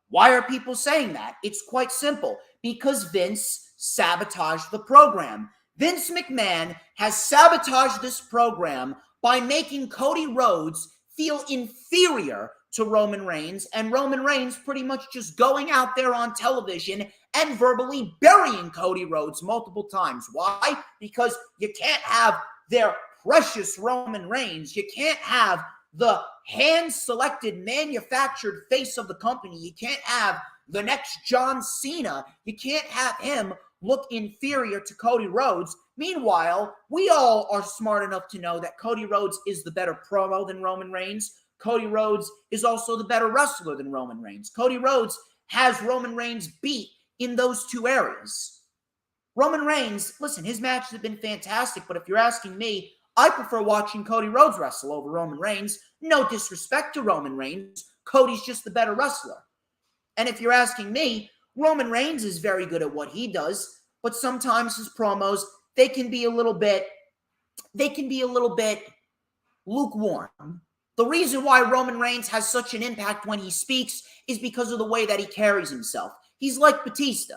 Why are people saying that? It's quite simple. Because Vince sabotaged the program. Vince McMahon has sabotaged this program by making Cody Rhodes feel inferior to Roman Reigns, and Roman Reigns pretty much just going out there on television and verbally burying Cody Rhodes multiple times. Why? Because you can't have their precious Roman Reigns. You can't have the hand-selected, manufactured face of the company. You can't have the next John Cena. You can't have him look inferior to Cody Rhodes. Meanwhile, we all are smart enough to know that Cody Rhodes is the better promo than Roman Reigns. Cody Rhodes is also the better wrestler than Roman Reigns. Cody Rhodes has Roman Reigns beat in those two areas. Roman Reigns, listen, his matches have been fantastic, but if you're asking me, I prefer watching Cody Rhodes wrestle over Roman Reigns. No disrespect to Roman Reigns. Cody's just the better wrestler. And if you're asking me, Roman Reigns is very good at what he does, but sometimes his promos, they can be a little bit lukewarm. The reason why Roman Reigns has such an impact when he speaks is because of the way that he carries himself. He's like Batista.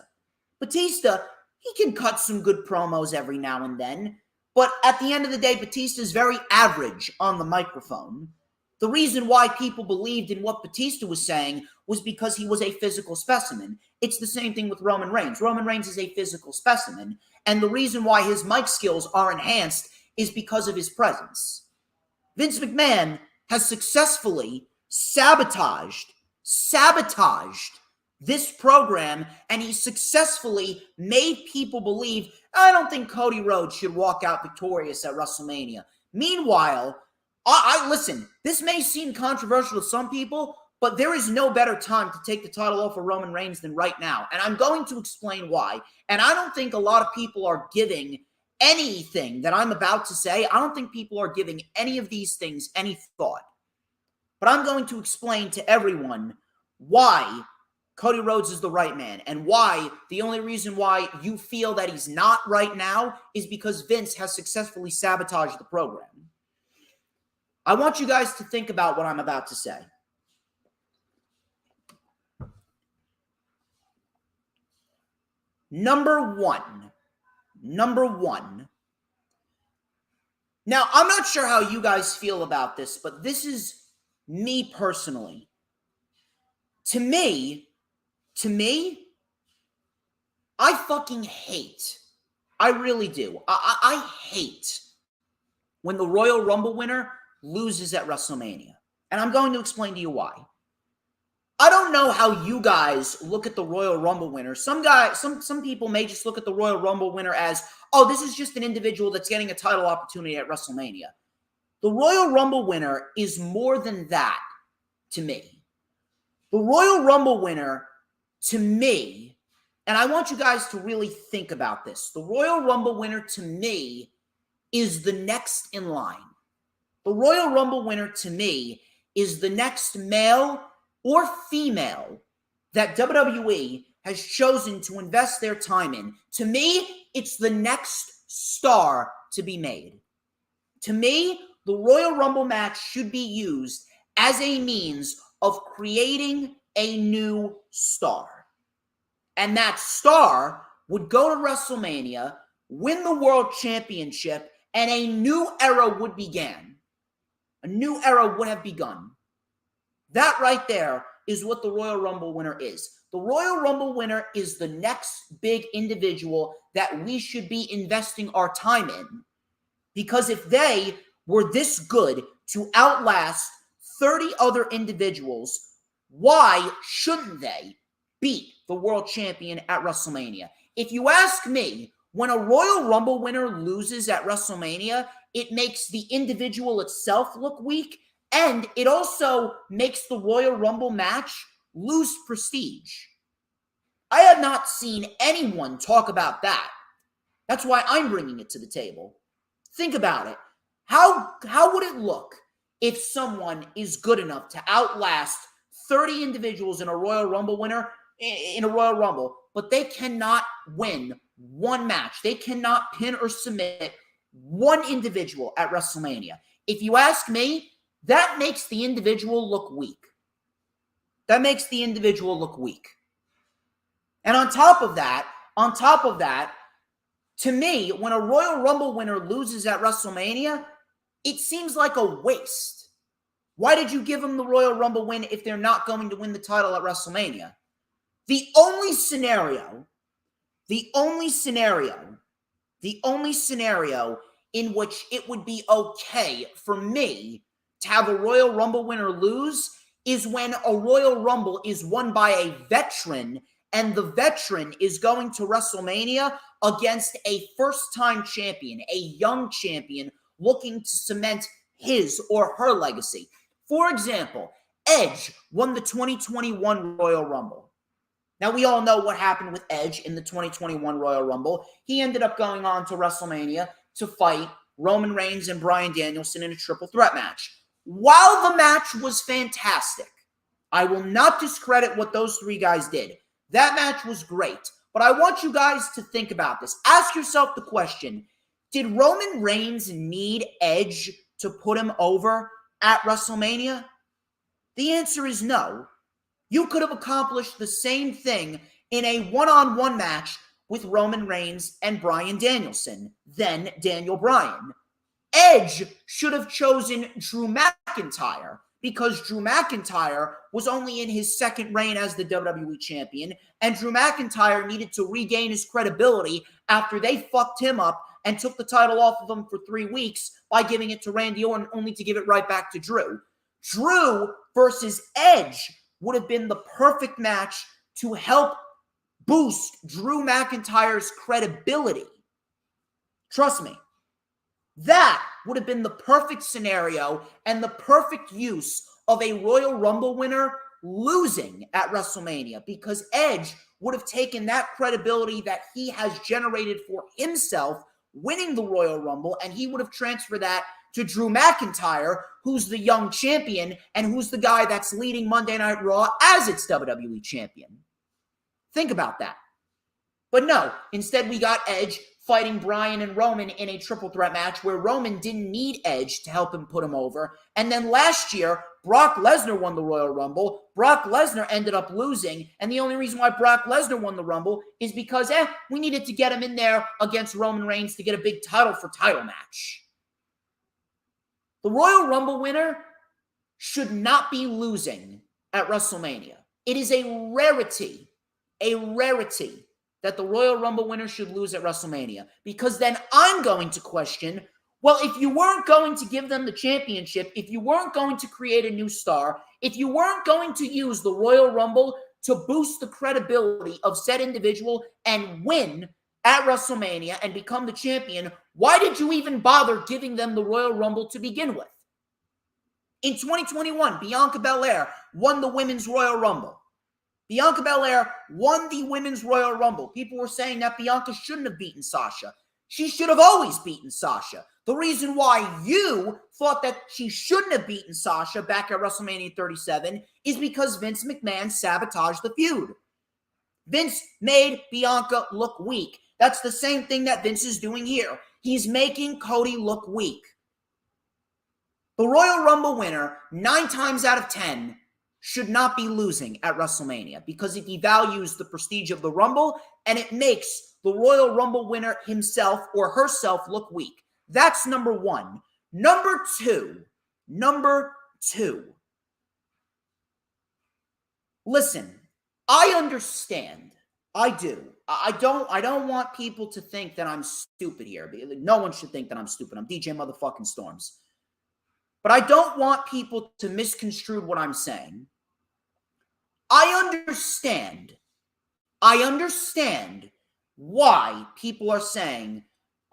Batista, he can cut some good promos every now and then, but at the end of the day, Batista is very average on the microphone. The reason why people believed in what Batista was saying was because he was a physical specimen. It's the same thing with Roman Reigns. Roman Reigns is a physical specimen, and the reason why his mic skills are enhanced is because of his presence. Vince McMahon has successfully sabotaged this program, and he successfully made people believe, I don't think Cody Rhodes should walk out victorious at WrestleMania. Meanwhile, listen, this may seem controversial to some people, but there is no better time to take the title off of Roman Reigns than right now. And I'm going to explain why. And I don't think a lot of people are giving anything that I'm about to say. I don't think people are giving any of these things any thought. But I'm going to explain to everyone why Cody Rhodes is the right man. And why, the only reason why you feel that he's not right now is because Vince has successfully sabotaged the program. I want you guys to think about what I'm about to say. Number one. Now, I'm not sure how you guys feel about this, but this is me personally. To me, I fucking hate. I really do. I hate when the Royal Rumble winner loses at WrestleMania. And I'm going to explain to you why. I don't know how you guys look at the Royal Rumble winner. Some people may just look at the Royal Rumble winner as, oh, this is just an individual that's getting a title opportunity at WrestleMania. The Royal Rumble winner is more than that to me. The Royal Rumble winner, to me, and I want you guys to really think about this. The Royal Rumble winner, to me, is the next in line. The Royal Rumble winner, to me, is the next male or female that WWE has chosen to invest their time in. To me, it's the next star to be made. To me, the Royal Rumble match should be used as a means of creating a new star. And that star would go to WrestleMania, win the World Championship, and a new era would begin. A new era would have begun. That right there is what the Royal Rumble winner is. The Royal Rumble winner is the next big individual that we should be investing our time in. Because if they were this good to outlast 30 other individuals, why shouldn't they beat the world champion at WrestleMania? If you ask me, when a Royal Rumble winner loses at WrestleMania, it makes the individual itself look weak, and it also makes the Royal Rumble match lose prestige. I have not seen anyone talk about that. That's why I'm bringing it to the table. Think about it. How would it look if someone is good enough to outlast 30 individuals in a Royal Rumble winner in a Royal Rumble, but they cannot win one match? They cannot pin or submit one individual at WrestleMania. If you ask me, that makes the individual look weak. That makes the individual look weak. And on top of that, to me, when a Royal Rumble winner loses at WrestleMania, it seems like a waste. Why did you give them the Royal Rumble win if they're not going to win the title at WrestleMania? The only scenario in which it would be okay for me to have a Royal Rumble winner lose is when a Royal Rumble is won by a veteran, and the veteran is going to WrestleMania against a first-time champion, a young champion looking to cement his or her legacy. For example, Edge won the 2021 Royal Rumble. Now, we all know what happened with Edge in the 2021 Royal Rumble. He ended up going on to WrestleMania to fight Roman Reigns and Bryan Danielson in a triple threat match. While the match was fantastic, I will not discredit what those three guys did. That match was great. But I want you guys to think about this. Ask yourself the question, did Roman Reigns need Edge to put him over at WrestleMania? The answer is no. You could have accomplished the same thing in a one-on-one match with Roman Reigns and Bryan Danielson, then Daniel Bryan. Edge should have chosen Drew McIntyre because Drew McIntyre was only in his second reign as the WWE champion, and Drew McIntyre needed to regain his credibility after they fucked him up and took the title off of him for 3 weeks by giving it to Randy Orton, only to give it right back to Drew. Drew versus Edge would have been the perfect match to help boost Drew McIntyre's credibility. Trust me. That would have been the perfect scenario and the perfect use of a Royal Rumble winner losing at WrestleMania, because Edge would have taken that credibility that he has generated for himself winning the Royal Rumble, and he would have transferred that to Drew McIntyre, who's the young champion and who's the guy that's leading Monday Night Raw as its WWE champion. Think about that. But no, instead we got Edge fighting Bryan and Roman in a triple threat match where Roman didn't need Edge to help him put him over. And then last year, Brock Lesnar won the Royal Rumble. Brock Lesnar ended up losing. And the only reason why Brock Lesnar won the Rumble is because, we needed to get him in there against Roman Reigns to get a big title for title match. The Royal Rumble winner should not be losing at WrestleMania. It is a rarity that the Royal Rumble winner should lose at WrestleMania, because then I'm going to question, well, if you weren't going to give them the championship, if you weren't going to create a new star, if you weren't going to use the Royal Rumble to boost the credibility of said individual and win at WrestleMania and become the champion, why did you even bother giving them the Royal Rumble to begin with? In 2021, Bianca Belair won the Women's Royal Rumble. Bianca Belair won the Women's Royal Rumble. People were saying that Bianca shouldn't have beaten Sasha. She should have always beaten Sasha. The reason why you thought that she shouldn't have beaten Sasha back at WrestleMania 37 is because Vince McMahon sabotaged the feud. Vince made Bianca look weak. That's the same thing that Vince is doing here. He's making Cody look weak. The Royal Rumble winner, 9 times out of 10, should not be losing at WrestleMania because it devalues the prestige of the Rumble and it makes the Royal Rumble winner himself or herself look weak. That's number one. Number two. Listen, I understand. I do. I don't want people to think that I'm stupid here. No one should think that I'm stupid. I'm DJ motherfucking Storms. But I don't want people to misconstrue what I'm saying. I understand why people are saying,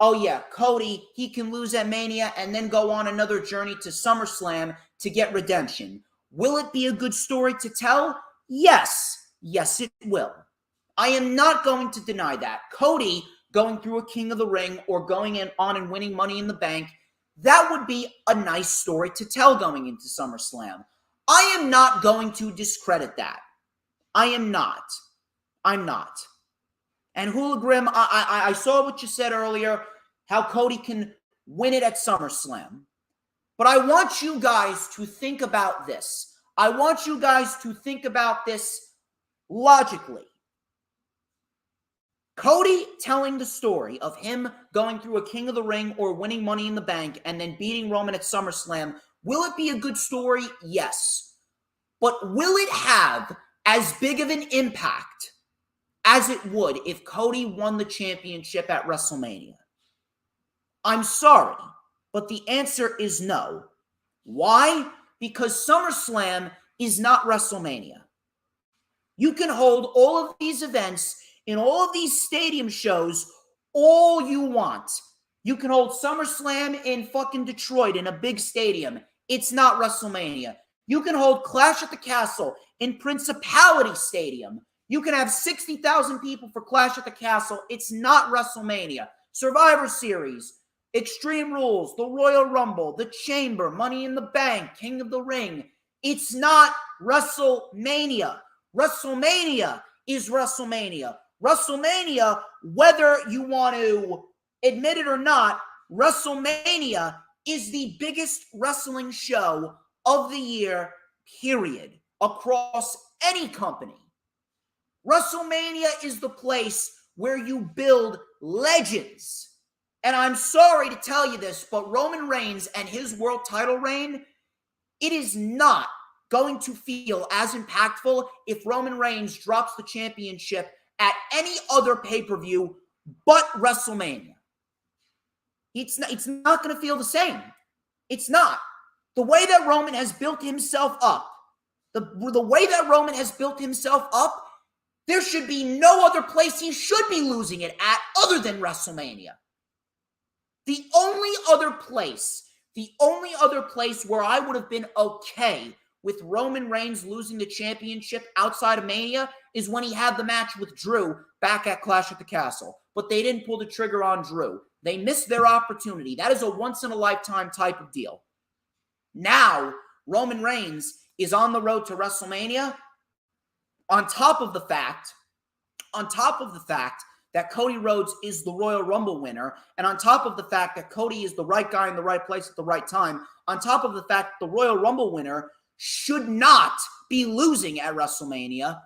oh yeah, Cody, he can lose at Mania and then go on another journey to SummerSlam to get redemption. Will it be a good story to tell? Yes. Yes, it will. I am not going to deny that. Cody going through a King of the Ring or going on and winning Money in the Bank, that would be a nice story to tell going into SummerSlam. I am not going to discredit that. I'm not. And Hula Grim, I saw what you said earlier, how Cody can win it at SummerSlam. But I want you guys to think about this. I want you guys to think about this logically. Cody telling the story of him going through a King of the Ring or winning Money in the Bank and then beating Roman at SummerSlam, will it be a good story? Yes. But will it have as big of an impact as it would if Cody won the championship at WrestleMania? I'm sorry, but the answer is no. Why? Because SummerSlam is not WrestleMania. You can hold all of these events in all of these stadium shows all you want. You can hold SummerSlam in fucking Detroit in a big stadium. It's not WrestleMania. You can hold Clash at the Castle in Principality Stadium. You can have 60,000 people for Clash at the Castle. It's not WrestleMania. Survivor Series, Extreme Rules, the Royal Rumble, the Chamber, Money in the Bank, King of the Ring. It's not WrestleMania. WrestleMania is WrestleMania. WrestleMania, whether you want to admit it or not, WrestleMania is the biggest wrestling show of the year, period, across any company. WrestleMania is the place where you build legends. And I'm sorry to tell you this, but Roman Reigns and his world title reign, it is not going to feel as impactful if Roman Reigns drops the championship at any other pay-per-view but WrestleMania. It's not going to feel the same. It's not. The way that Roman has built himself up, there should be no other place he should be losing it at other than WrestleMania. The only other place where I would have been okay with Roman Reigns losing the championship outside of Mania is when he had the match with Drew back at Clash at the Castle. But they didn't pull the trigger on Drew. They missed their opportunity. That is a once-in-a-lifetime type of deal. Now, Roman Reigns is on the road to WrestleMania on top of the fact on top of the fact that Cody Rhodes is the Royal Rumble winner, and on top of the fact that Cody is the right guy in the right place at the right time, on top of the fact that the Royal Rumble winner should not be losing at WrestleMania,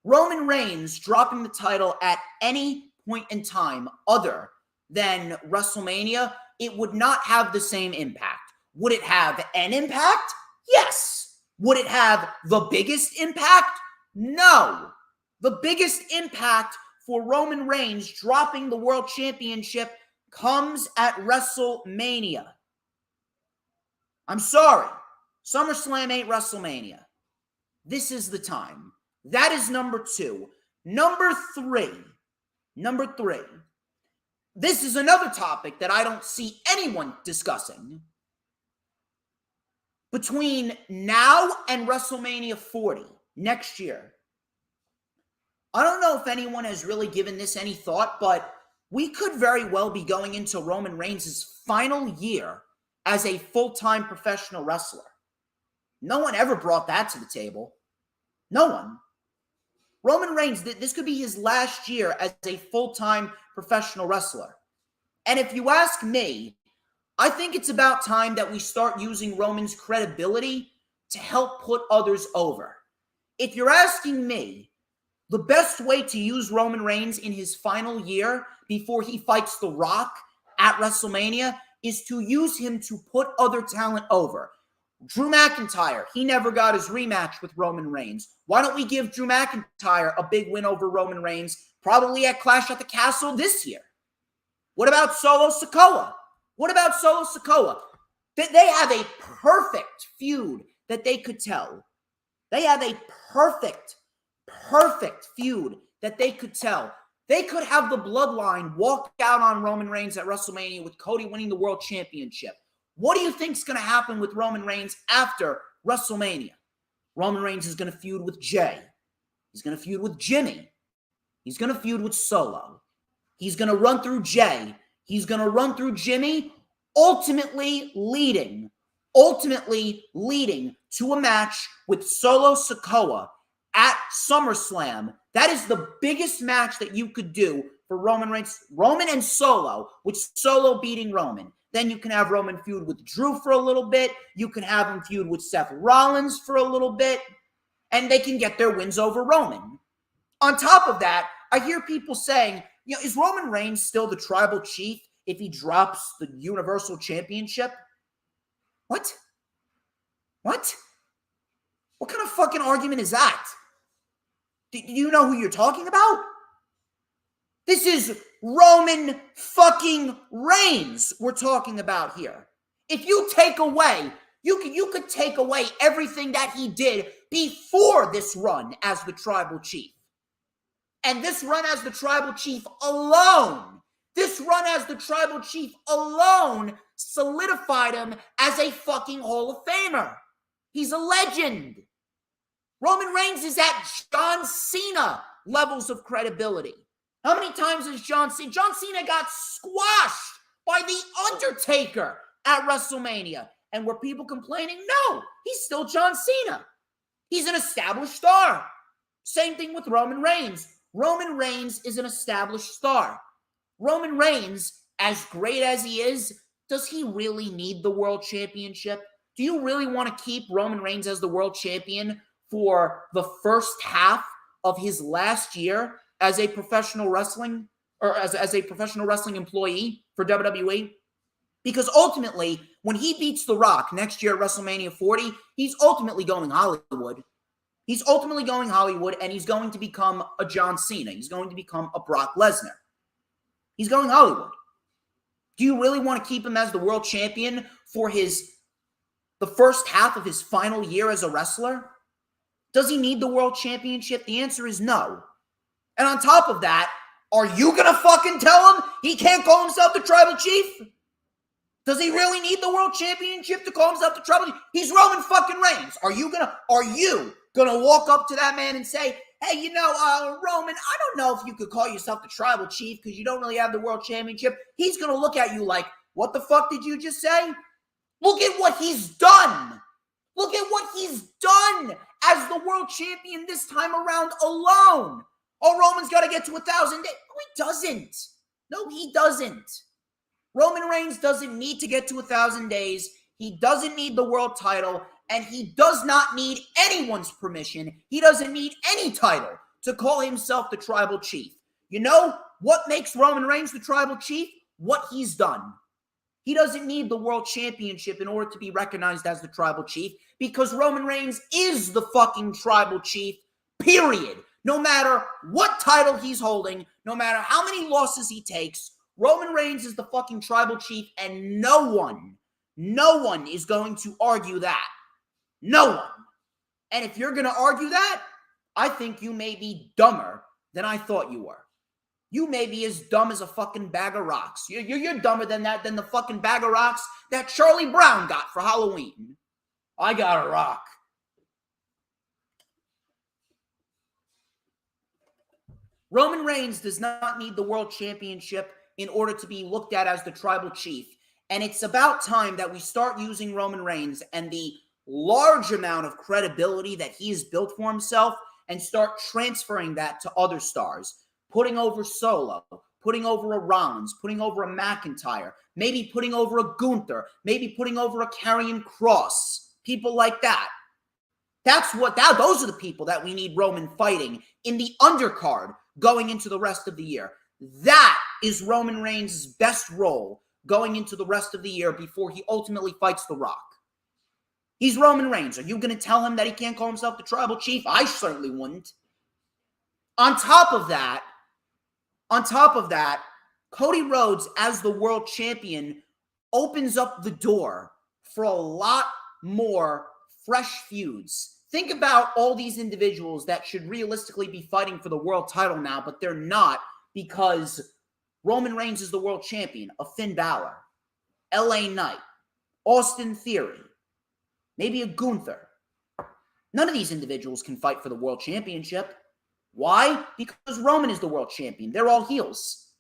Roman Reigns dropping the title at any point in time other than WrestleMania, it would not have the same impact. Would it have an impact? Yes. Would it have the biggest impact? No. The biggest impact for Roman Reigns dropping the World Championship comes at WrestleMania. I'm sorry. SummerSlam ain't WrestleMania. This is the time. That is number 2. Number three. This is another topic that I don't see anyone discussing. Between now and WrestleMania 40 next year, I don't know if anyone has really given this any thought, but we could very well be going into Roman Reigns' final year as a full-time professional wrestler. No one ever brought that to the table. No one. Roman Reigns, this could be his last year as a full-time professional wrestler. And if you ask me, I think it's about time that we start using Roman's credibility to help put others over. If you're asking me, the best way to use Roman Reigns in his final year before he fights The Rock at WrestleMania is to use him to put other talent over. Drew McIntyre, he never got his rematch with Roman Reigns. Why don't we give Drew McIntyre a big win over Roman Reigns, probably at Clash at the Castle this year? What about Solo Sikoa? They have a perfect feud that they could tell. They have a perfect feud that they could tell. They could have the Bloodline walk out on Roman Reigns at WrestleMania with Cody winning the World Championship. What do you think is going to happen with Roman Reigns after WrestleMania? Roman Reigns is going to feud with Jay. He's going to feud with Jimmy. He's going to feud with Solo. He's going to run through Jay. He's going to run through Jimmy, ultimately leading to a match with Solo Sikoa at SummerSlam. That is the biggest match that you could do for Roman Reigns. Roman and Solo, with Solo beating Roman. Then you can have Roman feud with Drew for a little bit. You can have him feud with Seth Rollins for a little bit. And they can get their wins over Roman. On top of that, I hear people saying, is Roman Reigns still the tribal chief if he drops the Universal Championship? What? What kind of fucking argument is that? Do you know who you're talking about? This is Roman fucking Reigns we're talking about here. If you take away, you could take away everything that he did before this run as the tribal chief. And this run as the tribal chief alone solidified him as a fucking Hall of Famer. He's a legend. Roman Reigns is at John Cena levels of credibility. How many times has John Cena got squashed by The Undertaker at WrestleMania? And were people complaining? No, he's still John Cena. He's an established star. Same thing with Roman Reigns. Roman Reigns is an established star. Roman Reigns, as great as he is, does he really need the world championship? Do you really want to keep Roman Reigns as the world champion for the first half of his last year as a professional wrestling or as a professional wrestling employee for WWE? Because ultimately, when he beats The Rock next year at WrestleMania 40, he's ultimately going Hollywood. He's ultimately going Hollywood, and he's going to become a John Cena. He's going to become a Brock Lesnar. He's going Hollywood. Do you really want to keep him as the world champion for the first half of his final year as a wrestler? Does he need the world championship? The answer is no. And on top of that, are you going to fucking tell him he can't call himself the tribal chief? Does he really need the world championship to call himself the tribal chief? He's Roman fucking Reigns. Are you gonna walk up to that man and say, hey, Roman, I don't know if you could call yourself the tribal chief because you don't really have the world championship? He's gonna look at you like, what the fuck did you just say? Look at what he's done. Look at what he's done as the world champion this time around alone. Oh, Roman's got to get to 1,000 days. No, he doesn't. No, he doesn't. Roman Reigns doesn't need to get to 1,000 days. He doesn't need the world title, and he does not need anyone's permission. He doesn't need any title to call himself the tribal chief. You know what makes Roman Reigns the tribal chief? What he's done. He doesn't need the world championship in order to be recognized as the tribal chief, because Roman Reigns is the fucking tribal chief, period. No matter what title he's holding, no matter how many losses he takes, Roman Reigns is the fucking tribal chief, and no one is going to argue that. No one. And if you're going to argue that, I think you may be dumber than I thought you were. You may be as dumb as a fucking bag of rocks. You're dumber than that, than the fucking bag of rocks that Charlie Brown got for Halloween. I got a rock. Roman Reigns does not need the world championship in order to be looked at as the tribal chief. And it's about time that we start using Roman Reigns and the large amount of credibility that he has built for himself and start transferring that to other stars. Putting over Solo, putting over a Rollins, putting over a McIntyre, maybe putting over a Gunther, maybe putting over a Karrion Kross, people like that. Those are the people that we need Roman fighting in the undercard going into the rest of the year. That is Roman Reigns' best role going into the rest of the year before he ultimately fights The Rock. He's Roman Reigns. Are you going to tell him that he can't call himself the tribal chief? I certainly wouldn't. On top of that, Cody Rhodes as the world champion opens up the door for a lot more fresh feuds. Think about all these individuals that should realistically be fighting for the world title now, but they're not because Roman Reigns is the world champion. A Finn Balor, LA Knight, Austin Theory, maybe a Gunther. None of these individuals can fight for the world championship. Why? Because Roman is the world champion. They're all heels.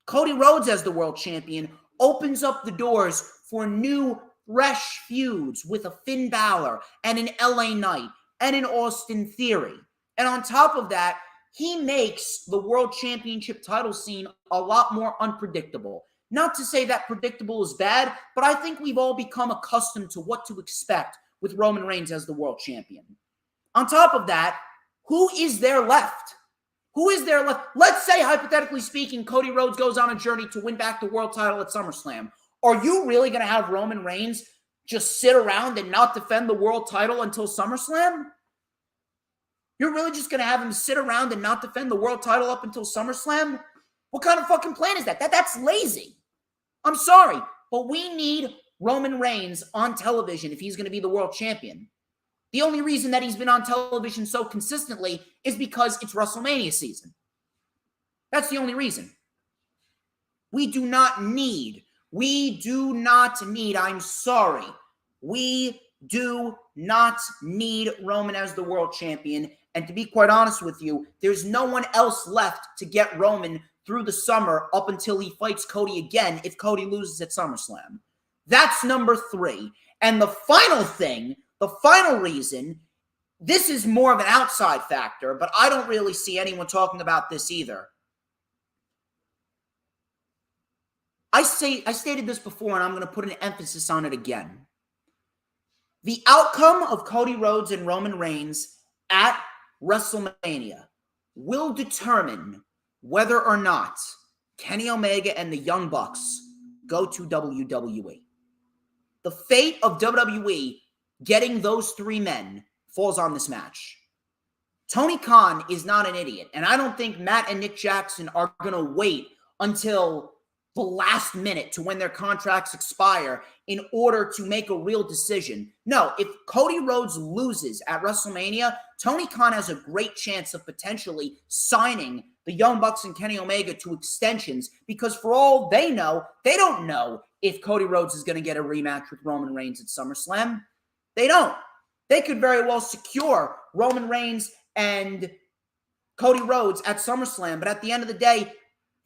Cody Rhodes as the world champion opens up the doors for new, fresh feuds with a Finn Balor and an LA Knight and an Austin Theory. And on top of that, he makes the world championship title scene a lot more unpredictable. Not to say that predictable is bad, but I think we've all become accustomed to what to expect with Roman Reigns as the world champion. On top of that, who is there left? Who is there left? Let's say, hypothetically speaking, Cody Rhodes goes on a journey to win back the world title at SummerSlam. Are you really going to have Roman Reigns just sit around and not defend the world title until SummerSlam? You're really just going to have him sit around and not defend the world title up until SummerSlam? What kind of fucking plan is that? That's lazy. I'm sorry, but we need Roman Reigns on television if he's going to be the world champion. The only reason that he's been on television so consistently is because it's WrestleMania season. That's the only reason. We do not need, I'm sorry, we do not need Roman as the world champion. And to be quite honest with you, there's no one else left to get Roman through the summer up until he fights Cody again if Cody loses at SummerSlam. That's number 3. And the final thing, the final reason, this is more of an outside factor, but I don't really see anyone talking about this either. I stated this before, and I'm going to put an emphasis on it again. The outcome of Cody Rhodes and Roman Reigns at WrestleMania will determine whether or not Kenny Omega and the Young Bucks go to WWE. The fate of WWE getting those 3 men falls on this match. Tony Khan is not an idiot, and I don't think Matt and Nick Jackson are going to wait until the last minute to when their contracts expire in order to make a real decision. No, if Cody Rhodes loses at WrestleMania, Tony Khan has a great chance of potentially signing the Young Bucks and Kenny Omega to extensions, because for all they know, they don't know if Cody Rhodes is going to get a rematch with Roman Reigns at SummerSlam. They don't. They could very well secure Roman Reigns and Cody Rhodes at SummerSlam, but at the end of the day,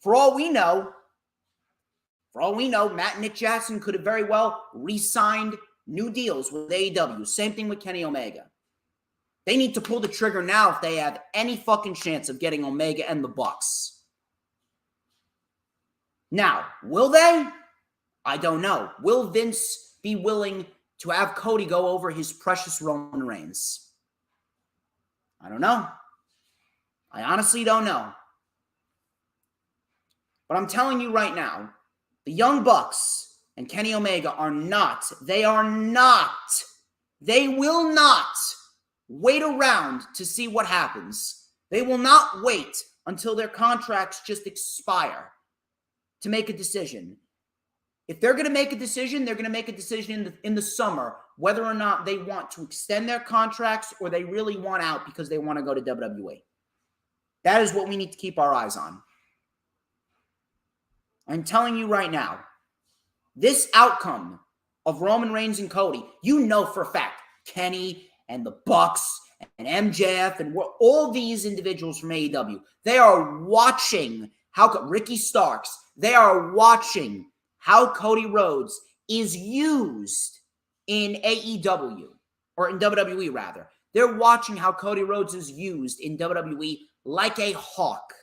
for all we know, Matt and Nick Jackson could have very well re-signed new deals with AEW. Same thing with Kenny Omega. They need to pull the trigger now if they have any fucking chance of getting Omega and the Bucks. Now, will they? I don't know. Will Vince be willing to have Cody go over his precious Roman Reigns? I don't know. I honestly don't know. But I'm telling you right now, the Young Bucks and Kenny Omega are not, they will not wait around to see what happens. They will not wait until their contracts just expire to make a decision. If they're going to make a decision, they're going to make a decision in the summer, whether or not they want to extend their contracts or they really want out because they want to go to WWE. That is what we need to keep our eyes on. I'm telling you right now, this outcome of Roman Reigns and Cody, you know for a fact, Kenny and the Bucks and MJF and all these individuals from AEW, they are watching how Ricky Starks, they are watching how Cody Rhodes is used in AEW, or in WWE rather. They're watching how Cody Rhodes is used in WWE like a hawk.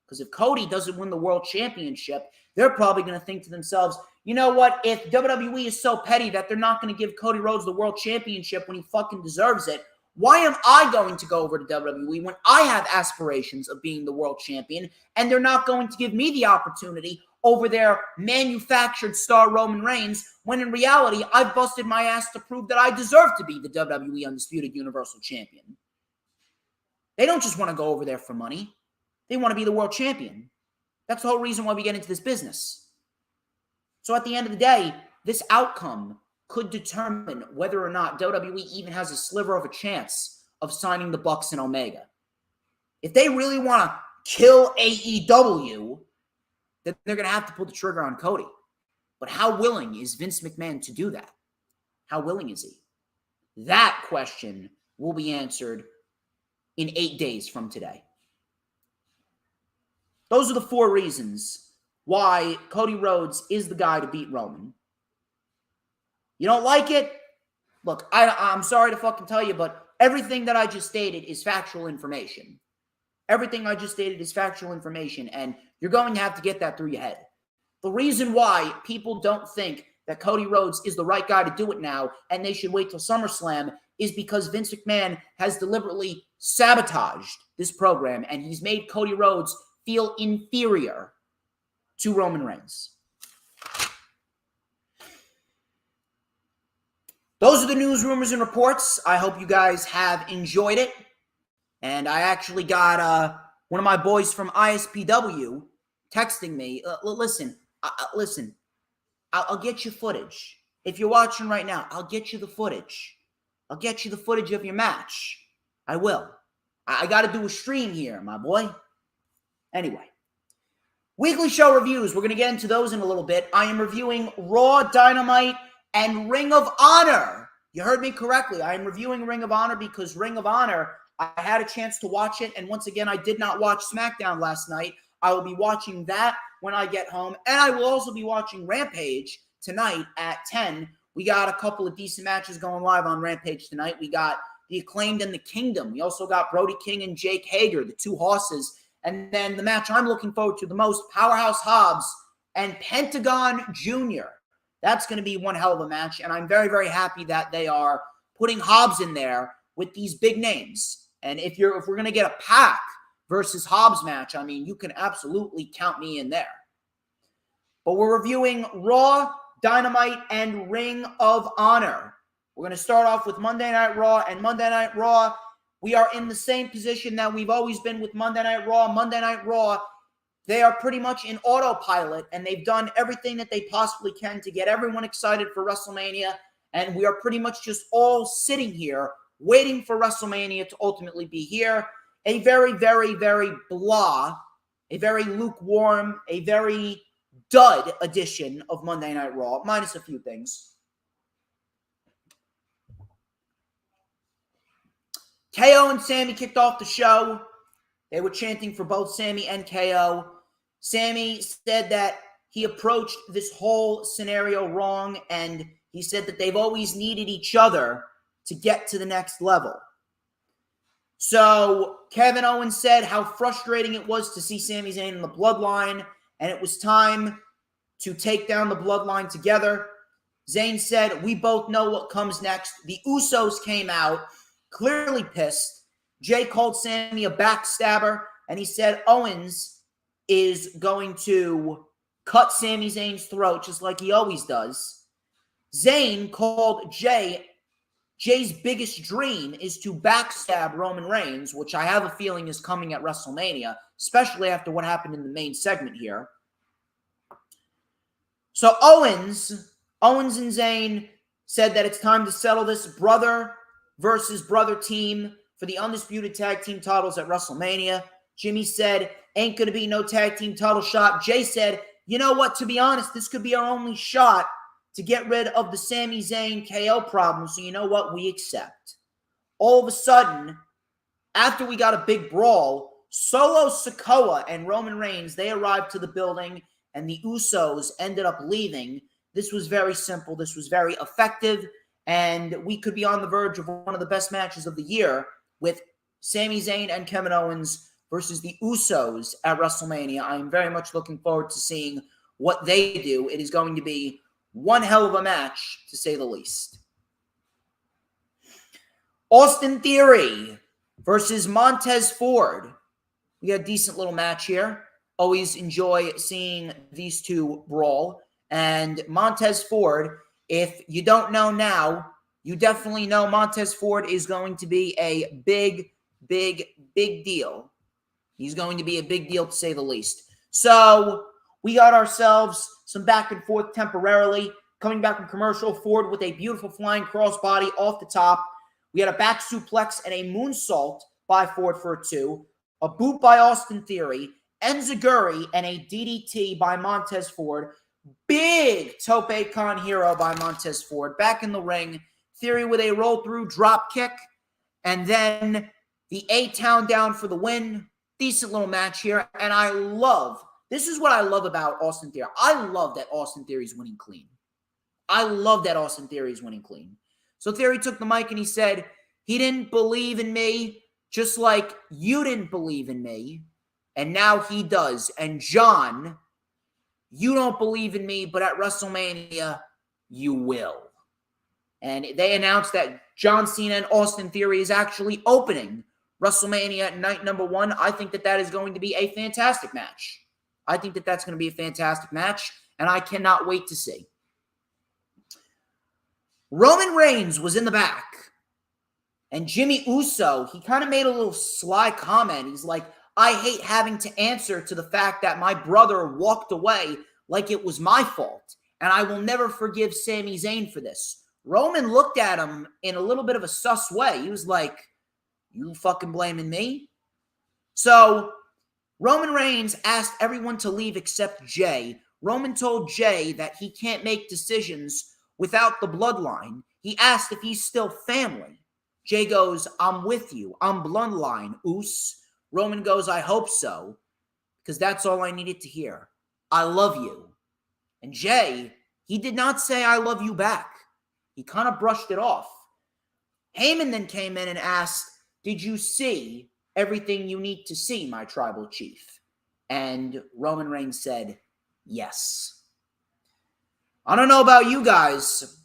Because if Cody doesn't win the World Championship, they're probably going to think to themselves, you know what, if WWE is so petty that they're not going to give Cody Rhodes the World Championship when he fucking deserves it, why am I going to go over to WWE when I have aspirations of being the world champion and they're not going to give me the opportunity over their manufactured star Roman Reigns when in reality I've busted my ass to prove that I deserve to be the WWE Undisputed Universal Champion? They don't just want to go over there for money. They want to be the world champion. That's the whole reason why we get into this business. So at the end of the day, this outcome could determine whether or not WWE even has a sliver of a chance of signing the Bucks and Omega. If they really want to kill AEW, then they're going to have to pull the trigger on Cody. But how willing is Vince McMahon to do that? How willing is he? That question will be answered in 8 days from today. Those are the 4 reasons why Cody Rhodes is the guy to beat Roman. You don't like it? Look, I'm sorry to fucking tell you, but everything that I just stated is factual information. Everything I just stated is factual information, and you're going to have to get that through your head. The reason why people don't think that Cody Rhodes is the right guy to do it now and they should wait till SummerSlam is because Vince McMahon has deliberately sabotaged this program, and he's made Cody Rhodes feel inferior to Roman Reigns. Those are the news, rumors, and reports. I hope you guys have enjoyed it. And I actually got one of my boys from ISPW texting me. Listen, I'll get you footage. If you're watching right now, I'll get you the footage. I'll get you the footage of your match. I will. I got to do a stream here, my boy. Anyway, weekly show reviews. We're going to get into those in a little bit. I am reviewing Raw, Dynamite, and Ring of Honor. You heard me correctly. I am reviewing Ring of Honor because Ring of Honor, I had a chance to watch it. And once again, I did not watch SmackDown last night. I will be watching that when I get home. And I will also be watching Rampage tonight at 10. We got a couple of decent matches going live on Rampage tonight. We got The Acclaimed and The Kingdom. We also got Brody King and Jake Hager, the 2 horses. And then the match I'm looking forward to the most, Powerhouse Hobbs and Pentagon Jr. That's going to be one hell of a match. And I'm very, very happy that they are putting Hobbs in there with these big names. And if we're going to get a Pac versus Hobbs match, I mean, you can absolutely count me in there. But we're reviewing Raw, Dynamite, and Ring of Honor. We're going to start off with Monday Night Raw. And Monday Night Raw, we are in the same position that we've always been with Monday Night Raw. Monday Night Raw, they are pretty much in autopilot, and they've done everything that they possibly can to get everyone excited for WrestleMania, and we are pretty much just all sitting here waiting for WrestleMania to ultimately be here. A very, very, very blah, a very lukewarm, a very dud edition of Monday Night Raw, minus a few things. KO and Sammy kicked off the show. They were chanting for both Sammy and KO. Sammy said that he approached this whole scenario wrong, and he said that they've always needed each other to get to the next level. So Kevin Owens said how frustrating it was to see Sami Zayn in the Bloodline, and it was time to take down the Bloodline together. Zayn said, we both know what comes next. The Usos came out, clearly pissed. Jay called Sami a backstabber, and he said Owens is going to cut Sami Zayn's throat just like he always does. Zayn called Jay's biggest dream is to backstab Roman Reigns, which I have a feeling is coming at WrestleMania, especially after what happened in the main segment here. So Owens and Zayn said that it's time to settle this brother versus brother team for the undisputed tag team titles at WrestleMania. Jimmy said, ain't going to be no tag team title shot. Jay said, you know what, to be honest, this could be our only shot to get rid of the Sami Zayn KO problem. So you know what, we accept. All of a sudden, after we got a big brawl, Solo Sikoa and Roman Reigns, they arrived to the building, and the Usos ended up leaving. This was very simple. This was very effective, and we could be on the verge of one of the best matches of the year with Sami Zayn and Kevin Owens versus the Usos at WrestleMania. I am very much looking forward to seeing what they do. It is going to be one hell of a match, to say the least. Austin Theory versus Montez Ford. We got a decent little match here. Always enjoy seeing these two brawl. And Montez Ford, if you don't know now, you definitely know Montez Ford is going to be a big deal. He's going to be a big deal, to say the least. So we got ourselves some back and forth temporarily. Coming back from commercial, Ford with a beautiful flying crossbody off the top. We had a back suplex and a moonsault by Ford for a 2. A boot by Austin Theory. Enziguri and a DDT by Montez Ford. Big Tope Con Hero by Montez Ford. Back in the ring. Theory with a roll-through drop kick. And then the A-Town down for the win. Decent little match here. And this is what I love about Austin Theory. I love that Austin Theory's winning clean. So Theory took the mic and he said, he didn't believe in me, just like you didn't believe in me. And now he does. And John, you don't believe in me, but at WrestleMania, you will. And they announced that John Cena and Austin Theory is actually opening WrestleMania night number 1. I think that is going to be a fantastic match. And I cannot wait to see. Roman Reigns was in the back. And Jimmy Uso, he kind of made a little sly comment. He's like, I hate having to answer to the fact that my brother walked away like it was my fault. And I will never forgive Sami Zayn for this. Roman looked at him in a little bit of a sus way. He was like, you fucking blaming me? So Roman Reigns asked everyone to leave except Jay. Roman told Jay that he can't make decisions without the bloodline. He asked if he's still family. Jay goes, I'm with you. I'm bloodline, Us. Roman goes, I hope so, because that's all I needed to hear. I love you. And Jay, he did not say I love you back. He kind of brushed it off. Heyman then came in and asked, did you see everything you need to see, my tribal chief? And Roman Reigns said, yes. I don't know about you guys.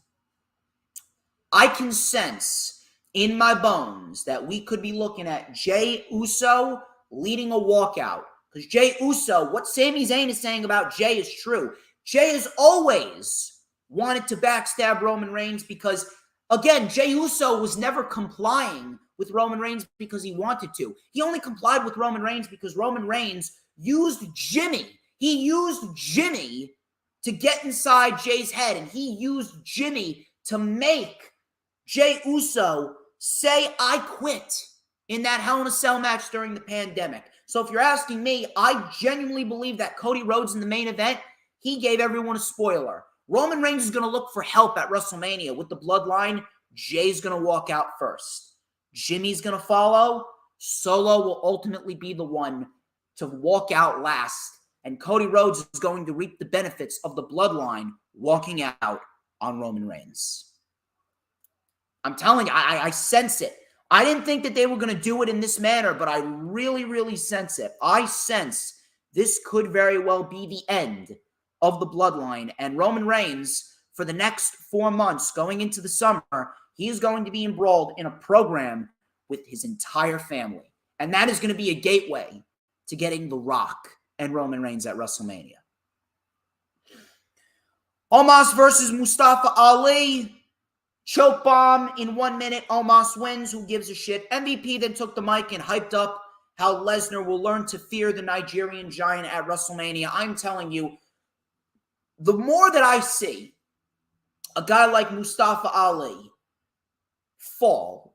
I can sense in my bones that we could be looking at Jay Uso leading a walkout. Because Jay Uso, what Sami Zayn is saying about Jay is true. Jay has always wanted to backstab Roman Reigns because, again, Jay Uso was never complying with Roman Reigns because he wanted to. He only complied with Roman Reigns because Roman Reigns used Jimmy. He used Jimmy to get inside Jay's head, and he used Jimmy to make Jay Uso say, I quit in that Hell in a Cell match during the pandemic. So if you're asking me, I genuinely believe that Cody Rhodes in the main event, he gave everyone a spoiler. Roman Reigns is going to look for help at WrestleMania with the bloodline. Jay's going to walk out first. Jimmy's going to follow. Solo will ultimately be the one to walk out last. And Cody Rhodes is going to reap the benefits of the bloodline walking out on Roman Reigns. I'm telling you, I sense it. I didn't think that they were going to do it in this manner, but I really, really sense it. I sense this could very well be the end of the bloodline. And Roman Reigns, for the next 4 months going into the summer, he is going to be embroiled in a program with his entire family. And that is going to be a gateway to getting The Rock and Roman Reigns at WrestleMania. Omos versus Mustafa Ali. Choke bomb in 1 minute. Omos wins. Who gives a shit? MVP then took the mic and hyped up how Lesnar will learn to fear the Nigerian giant at WrestleMania. I'm telling you, the more that I see a guy like Mustafa Ali fall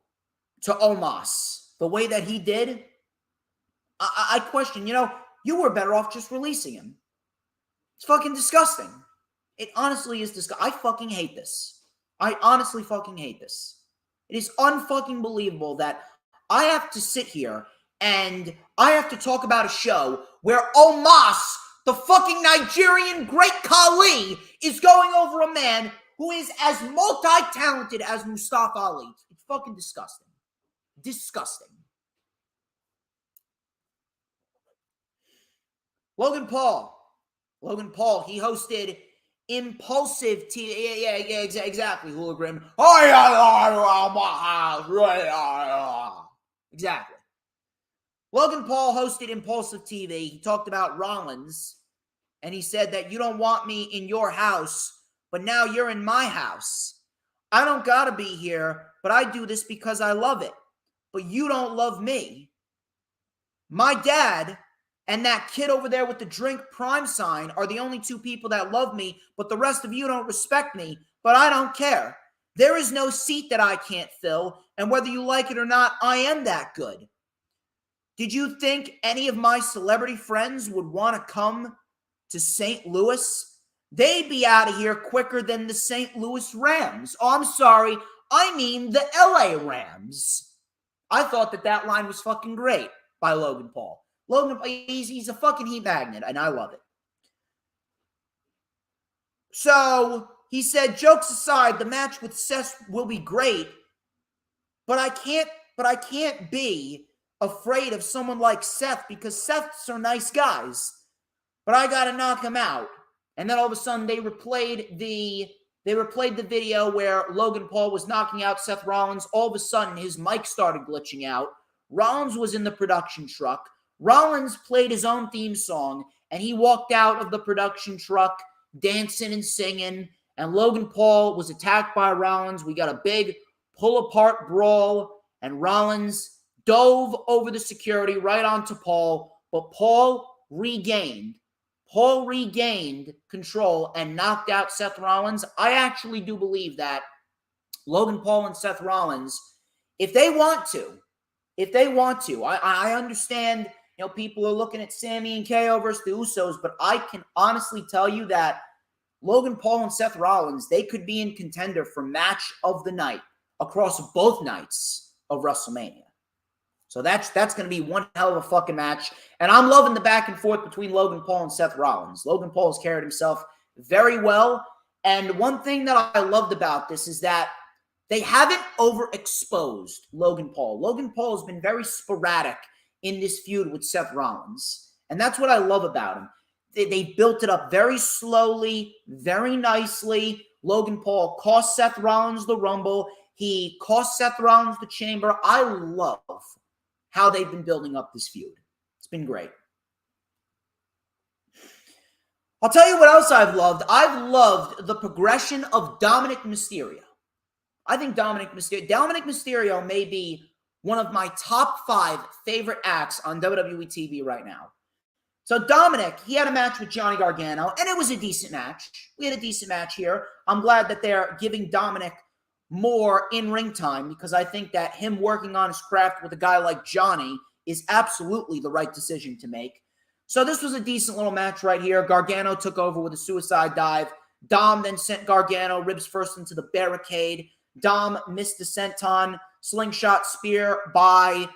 to Omos the way that he did, I question, you were better off just releasing him. It's fucking disgusting. It honestly is disgusting. I fucking hate this. I honestly fucking hate this. It is unfucking believable that I have to sit here and I have to talk about a show where Omos, the fucking Nigerian great Khali, is going over a man who is as multi-talented as Mustafa Ali. It's fucking disgusting. Disgusting. Logan Paul, he hosted Impulsive TV. Yeah, exactly, Hooligan. Exactly. Logan Paul hosted Impulsive TV. He talked about Rollins, and he said that you don't want me in your house, but now you're in my house. I don't gotta be here, but I do this because I love it. But you don't love me. My dad and that kid over there with the drink prime sign are the only two people that love me, but the rest of you don't respect me, but I don't care. There is no seat that I can't fill, and whether you like it or not, I am that good. Did you think any of my celebrity friends would want to come to St. Louis? They'd be out of here quicker than the St. Louis Rams. Oh, I'm sorry. I mean the LA Rams. I thought that line was fucking great by Logan Paul. Logan, he's a fucking heat magnet, and I love it. So he said, jokes aside, the match with Seth will be great, but I can't be afraid of someone like Seth because Seth's are nice guys, but I gotta knock him out. And then all of a sudden they replayed the video where Logan Paul was knocking out Seth Rollins. All of a sudden his mic started glitching out. Rollins was in the production truck. Rollins played his own theme song, and he walked out of the production truck dancing and singing, and Logan Paul was attacked by Rollins. We got a big pull-apart brawl, and Rollins dove over the security right onto Paul, but Paul regained control and knocked out Seth Rollins. I actually do believe that Logan Paul and Seth Rollins, if they want to, I understand, people are looking at Sami and KO versus the Usos, but I can honestly tell you that Logan Paul and Seth Rollins, they could be in contender for match of the night across both nights of WrestleMania. So that's going to be one hell of a fucking match. And I'm loving the back and forth between Logan Paul and Seth Rollins. Logan Paul has carried himself very well. And one thing that I loved about this is that they haven't overexposed Logan Paul. Logan Paul has been very sporadic in this feud with Seth Rollins. And that's what I love about him. They built it up very slowly, very nicely. Logan Paul cost Seth Rollins the Rumble. He cost Seth Rollins the Chamber. I love how they've been building up this feud. It's been great. I'll tell you what else I've loved. I've loved the progression of Dominic Mysterio. I think Dominic Mysterio may be one of my top 5 favorite acts on WWE TV right now. So Dominic, he had a match with Johnny Gargano, and it was a decent match. We had a decent match here. I'm glad that they're giving Dominic more in-ring time because I think that him working on his craft with a guy like Johnny is absolutely the right decision to make. So this was a decent little match right here. Gargano took over with a suicide dive. Dom then sent Gargano ribs first into the barricade. Dom missed the senton. Slingshot spear by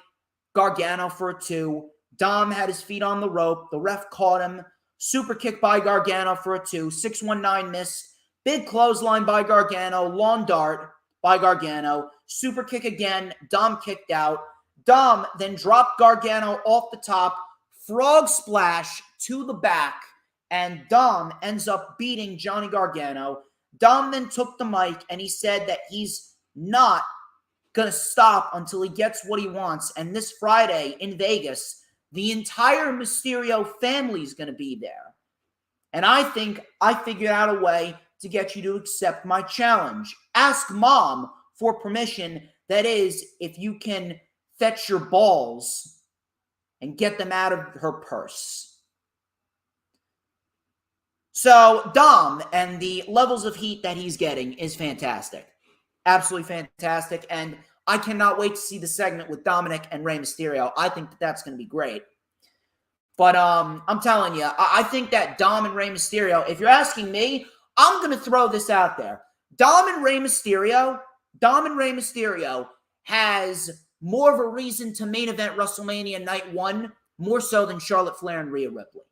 Gargano for a 2. Dom had his feet on the rope. The ref caught him. Super kick by Gargano for a 2. 619 miss. Big clothesline by Gargano. Lawn dart. by Gargano. Super kick again. Dom kicked out. Dom then dropped Gargano off the top. Frog splash to the back. And Dom ends up beating Johnny Gargano. Dom then took the mic and he said that he's not going to stop until he gets what he wants. And this Friday in Vegas, the entire Mysterio family is going to be there. And I think I figured out a way to get you to accept my challenge. Ask Mom for permission. That is, if you can fetch your balls and get them out of her purse. So Dom and the levels of heat that he's getting is fantastic. Absolutely fantastic. And I cannot wait to see the segment with Dominic and Rey Mysterio. I think that that's going to be great. But I'm telling you, I think that Dom and Rey Mysterio, if you're asking me, I'm going to throw this out there. Dom and Rey Mysterio has more of a reason to main event WrestleMania Night 1, more so than Charlotte Flair and Rhea Ripley.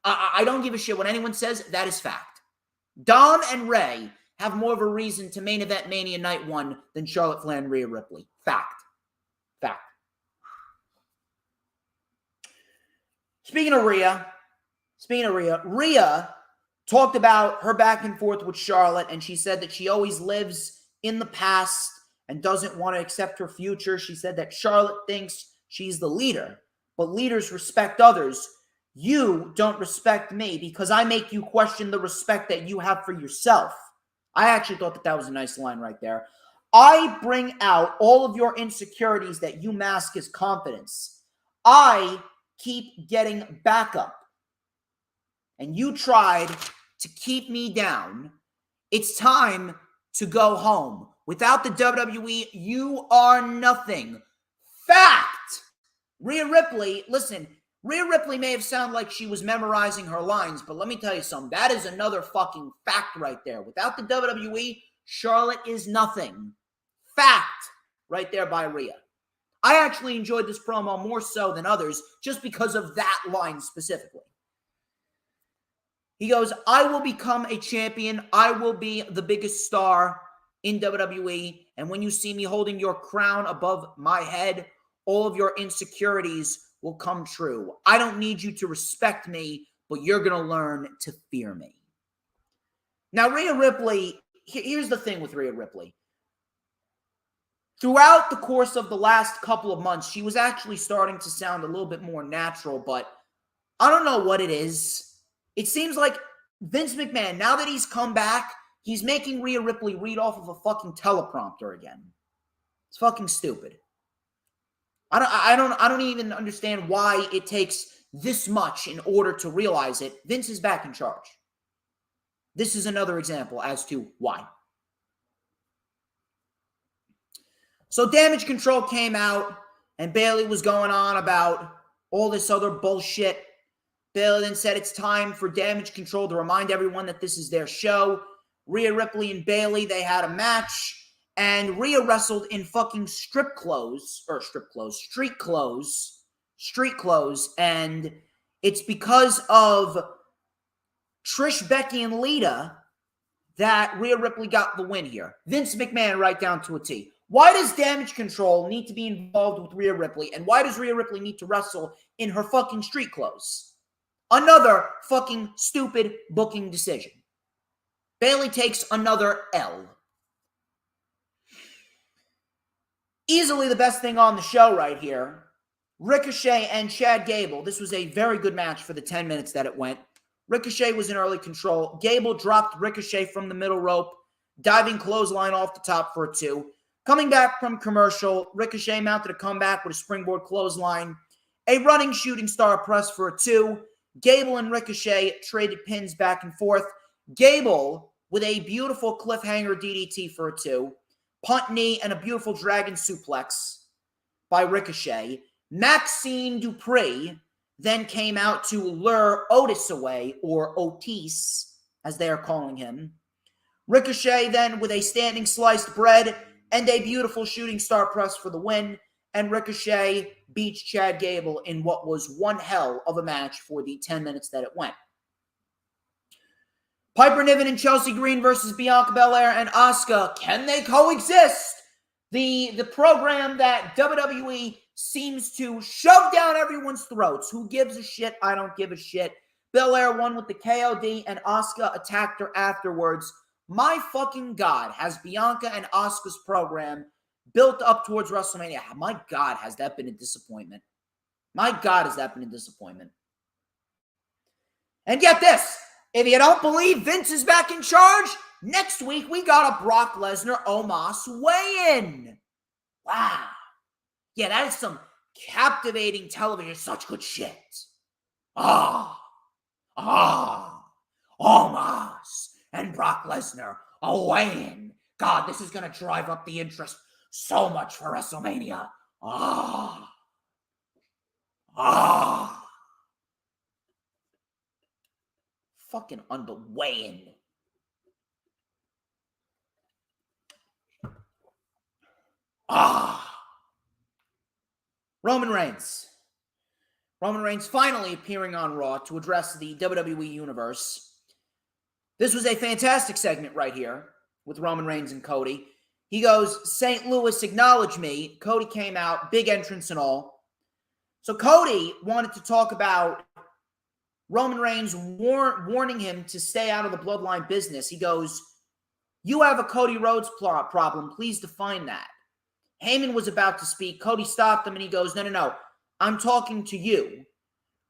I don't give a shit what anyone says. That is fact. Dom and Rey have more of a reason to main event Mania Night 1 than Charlotte Flair and Rhea Ripley. Fact. Fact. Speaking of Rhea, Rhea talked about her back and forth with Charlotte, and she said that she always lives in the past and doesn't want to accept her future. She said that Charlotte thinks she's the leader, but leaders respect others. You don't respect me because I make you question the respect that you have for yourself. I actually thought that that was a nice line right there. I bring out all of your insecurities that you mask as confidence. I keep getting backup. And you tried to keep me down. It's time to go home. Without the WWE, you are nothing. Fact! Rhea Ripley, listen, Rhea Ripley may have sounded like she was memorizing her lines, but let me tell you something. That is another fucking fact right there. Without the WWE, Charlotte is nothing. Fact right there by Rhea. I actually enjoyed this promo more so than others just because of that line specifically. He goes, I will become a champion. I will be the biggest star in WWE. And when you see me holding your crown above my head, all of your insecurities will come true. I don't need you to respect me, but you're going to learn to fear me. Now, Rhea Ripley, here's the thing with Rhea Ripley. Throughout the course of the last couple of months, she was actually starting to sound a little bit more natural, but I don't know what it is. It seems like Vince McMahon, now that he's come back, he's making Rhea Ripley read off of a fucking teleprompter again. It's fucking stupid. I don't even understand why it takes this much in order to realize it. Vince is back in charge. This is another example as to why. So Damage Control came out, and Bayley was going on about all this other bullshit. Bayley then said it's time for Damage Control to remind everyone that this is their show. Rhea Ripley and Bayley, they had a match, and Rhea wrestled in fucking street clothes, and it's because of Trish, Becky, and Lita that Rhea Ripley got the win here. Vince McMahon right down to a T. Why does Damage Control need to be involved with Rhea Ripley? And why does Rhea Ripley need to wrestle in her fucking street clothes? Another fucking stupid booking decision. Bayley takes another L. Easily the best thing on the show right here. Ricochet and Chad Gable. This was a very good match for the 10 minutes that it went. Ricochet was in early control. Gable dropped Ricochet from the middle rope. Diving clothesline off the top for a 2. Coming back from commercial, Ricochet mounted a comeback with a springboard clothesline. A running shooting star press for a 2. Gable and Ricochet traded pins back and forth. Gable with a beautiful cliffhanger DDT for a 2. Punt knee and a beautiful dragon suplex by Ricochet. Maxine Dupree then came out to lure Otis away, or Otis, as they are calling him. Ricochet then with a standing sliced bread and a beautiful shooting star press for the win. And Ricochet beats Chad Gable in what was one hell of a match for the 10 minutes that it went. Piper Niven and Chelsea Green versus Bianca Belair and Asuka. Can they coexist? The program that WWE seems to shove down everyone's throats. Who gives a shit? I don't give a shit. Belair won with the KOD and Asuka attacked her afterwards. My fucking God, has Bianca and Asuka's program built up towards WrestleMania? My God, has that been a disappointment? My God, has that been a disappointment? And get this, if you don't believe Vince is back in charge, next week we got a Brock Lesnar Omos weigh-in. Wow. Yeah, that is some captivating television. Such good shit. Omos and Brock Lesnar a weigh-in. God, this is going to drive up the interest so much for WrestleMania. Fucking weigh-in. Roman Reigns. Roman Reigns finally appearing on Raw to address the WWE Universe. This was a fantastic segment right here with Roman Reigns and Cody. He goes, St. Louis, acknowledge me. Cody came out, big entrance and all. So Cody wanted to talk about Roman Reigns warning him to stay out of the bloodline business. He goes, you have a Cody Rhodes problem. Please define that. Heyman was about to speak. Cody stopped him and he goes, no. I'm talking to you.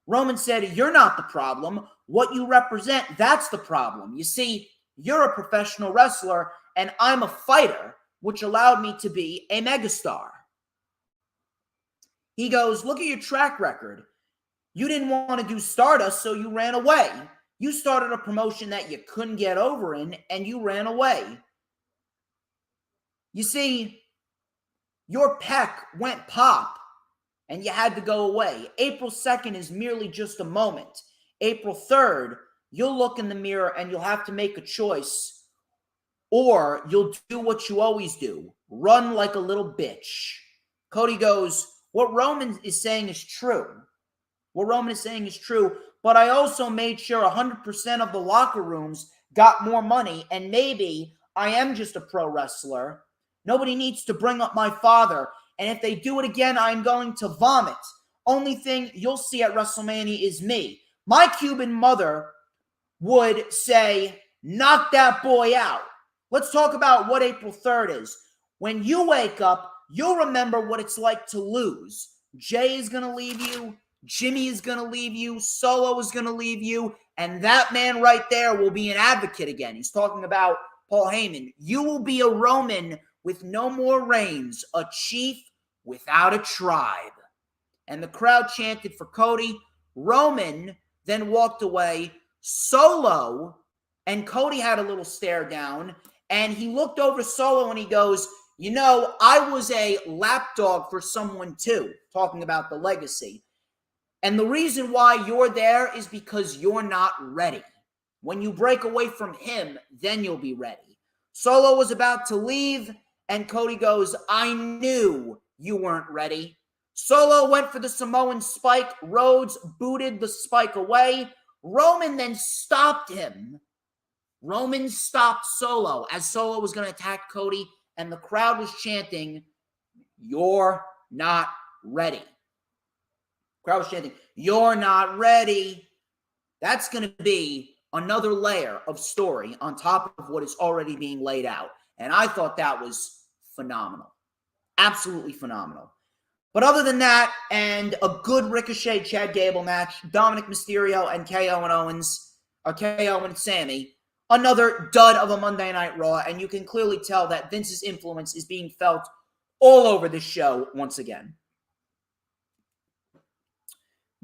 Roman said, you're not the problem. What you represent, that's the problem. You see, you're a professional wrestler and I'm a fighter, which allowed me to be a megastar. He goes, look at your track record. You didn't want to do Stardust, so you ran away. You started a promotion that you couldn't get over in, and you ran away. You see, your pec went pop, and you had to go away. April 2nd is merely just a moment. April 3rd, you'll look in the mirror, and you'll have to make a choice, or you'll do what you always do, run like a little bitch. Cody goes, what Roman is saying is true. What Roman is saying is true, but I also made sure 100% of the locker rooms got more money, and maybe I am just a pro wrestler. Nobody needs to bring up my father, and if they do it again, I'm going to vomit. Only thing you'll see at WrestleMania is me. My Cuban mother would say, knock that boy out. Let's talk about what April 3rd is. When you wake up, you'll remember what it's like to lose. Jay is going to leave you. Jimmy is going to leave you. Solo is going to leave you. And that man right there will be an advocate again. He's talking about Paul Heyman. You will be a Roman with no more reigns, a chief without a tribe. And the crowd chanted for Cody. Roman then walked away. Solo and Cody had a little stare down. And he looked over Solo and he goes, you know, I was a lapdog for someone too. Talking about the legacy. And the reason why you're there is because you're not ready. When you break away from him, then you'll be ready. Solo was about to leave, and Cody goes, I knew you weren't ready. Solo went for the Samoan spike. Rhodes booted the spike away. Roman then stopped him. Roman stopped Solo as Solo was going to attack Cody, and the crowd was chanting, you're not ready. Crowd was chanting, you're not ready. That's going to be another layer of story on top of what is already being laid out. And I thought that was phenomenal. Absolutely phenomenal. But other than that, and a good Ricochet Chad Gable match, Dominic Mysterio and KO and Owens, or KO and Sammy, another dud of a Monday Night Raw. And you can clearly tell that Vince's influence is being felt all over this show once again.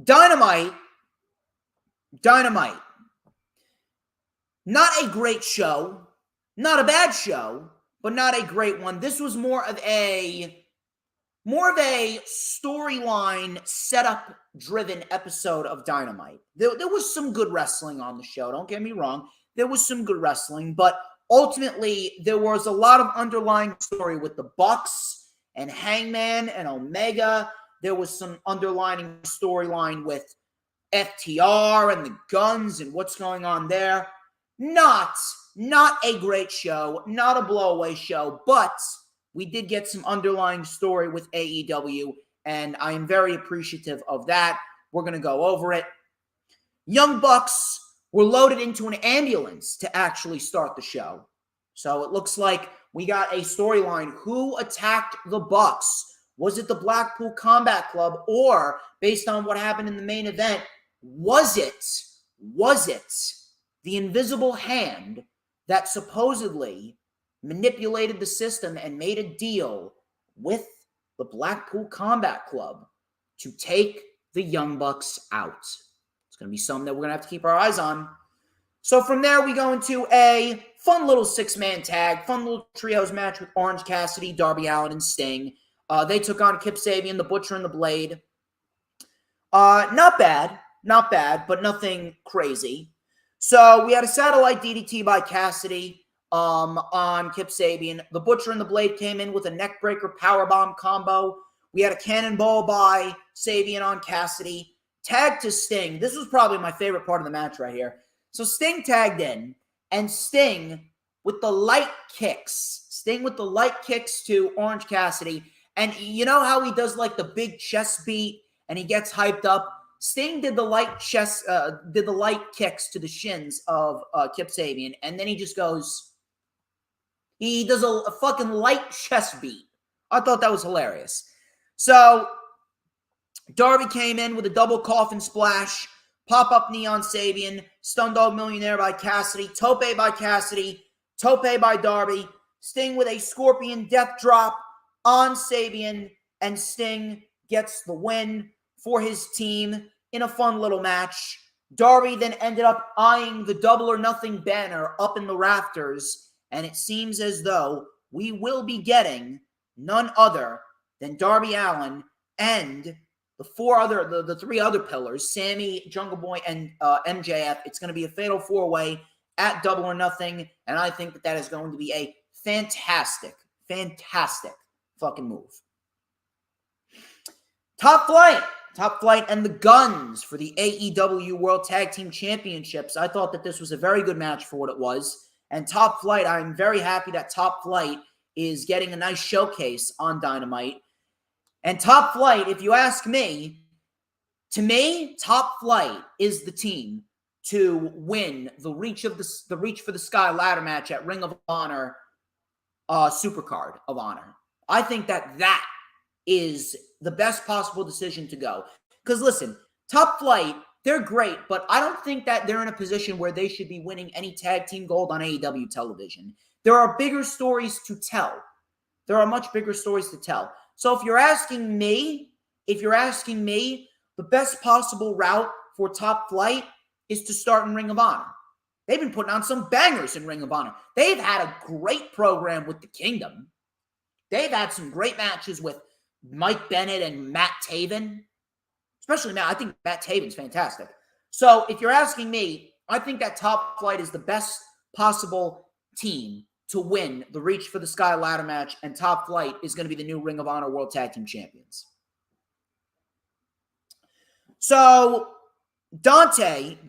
Dynamite. Not a great show. Not a bad show, but not a great one. This was more of a storyline setup driven episode of Dynamite. There was some good wrestling on the show. Don't get me wrong. There was some good wrestling, but ultimately there was a lot of underlying story with the Bucks and Hangman and Omega. There was some underlying storyline with FTR and the Guns and what's going on there. Not a great show, not a blowaway show, but we did get some underlying story with AEW, and I am very appreciative of that. We're going to go over it. Young Bucks were loaded into an ambulance to actually start the show. So it looks like we got a storyline. Who attacked the Bucks? Was it the Blackpool Combat Club, or based on what happened in the main event, was it the invisible hand that supposedly manipulated the system and made a deal with the Blackpool Combat Club to take the Young Bucks out? It's going to be something that we're going to have to keep our eyes on. So from there, we go into a fun little six-man tag, fun little trios match with Orange Cassidy, Darby Allin, and Sting. They took on Kip Sabian, the Butcher, and the Blade. Not bad, but nothing crazy. So we had a satellite DDT by Cassidy on Kip Sabian. The Butcher and the Blade came in with a neckbreaker powerbomb combo. We had a cannonball by Sabian on Cassidy. Tag to Sting. This was probably my favorite part of the match right here. So Sting tagged in, and Sting with the light kicks. Sting with the light kicks to Orange Cassidy. And you know how he does like the big chest beat and he gets hyped up? Sting did the light kicks to the shins of Kip Sabian, and then he just goes, he does a fucking light chest beat. I thought that was hilarious. So Darby came in with a double coffin splash, pop-up knee on Sabian, Stun Dog Millionaire by Cassidy, tope by Cassidy, tope by Darby, Sting with a Scorpion Death Drop on Sabian, and Sting gets the win for his team in a fun little match. Darby then ended up eyeing the Double or Nothing banner up in the rafters, and it seems as though we will be getting none other than Darby Allin and the three other pillars, Sammy, Jungle Boy, and MJF. It's going to be a fatal four-way at Double or Nothing, and I think that is going to be a fantastic fucking move. Top Flight and the Guns for the AEW World Tag Team Championships. I thought that this was a very good match for what it was. And Top Flight, I'm very happy that Top Flight is getting a nice showcase on Dynamite. And Top Flight, if you ask me, to me, Top Flight is the team to win the Reach for the Sky ladder match at Ring of Honor Supercard of Honor. I think that is the best possible decision to go. Because listen, Top Flight, they're great, but I don't think that they're in a position where they should be winning any tag team gold on AEW television. There are bigger stories to tell. There are much bigger stories to tell. So if you're asking me, the best possible route for Top Flight is to start in Ring of Honor. They've been putting on some bangers in Ring of Honor. They've had a great program with the Kingdom. They've had some great matches with Mike Bennett and Matt Taven. Especially Matt. I think Matt Taven's fantastic. So if you're asking me, I think that Top Flight is the best possible team to win the Reach for the Sky ladder match, and Top Flight is going to be the new Ring of Honor World Tag Team Champions. So Dante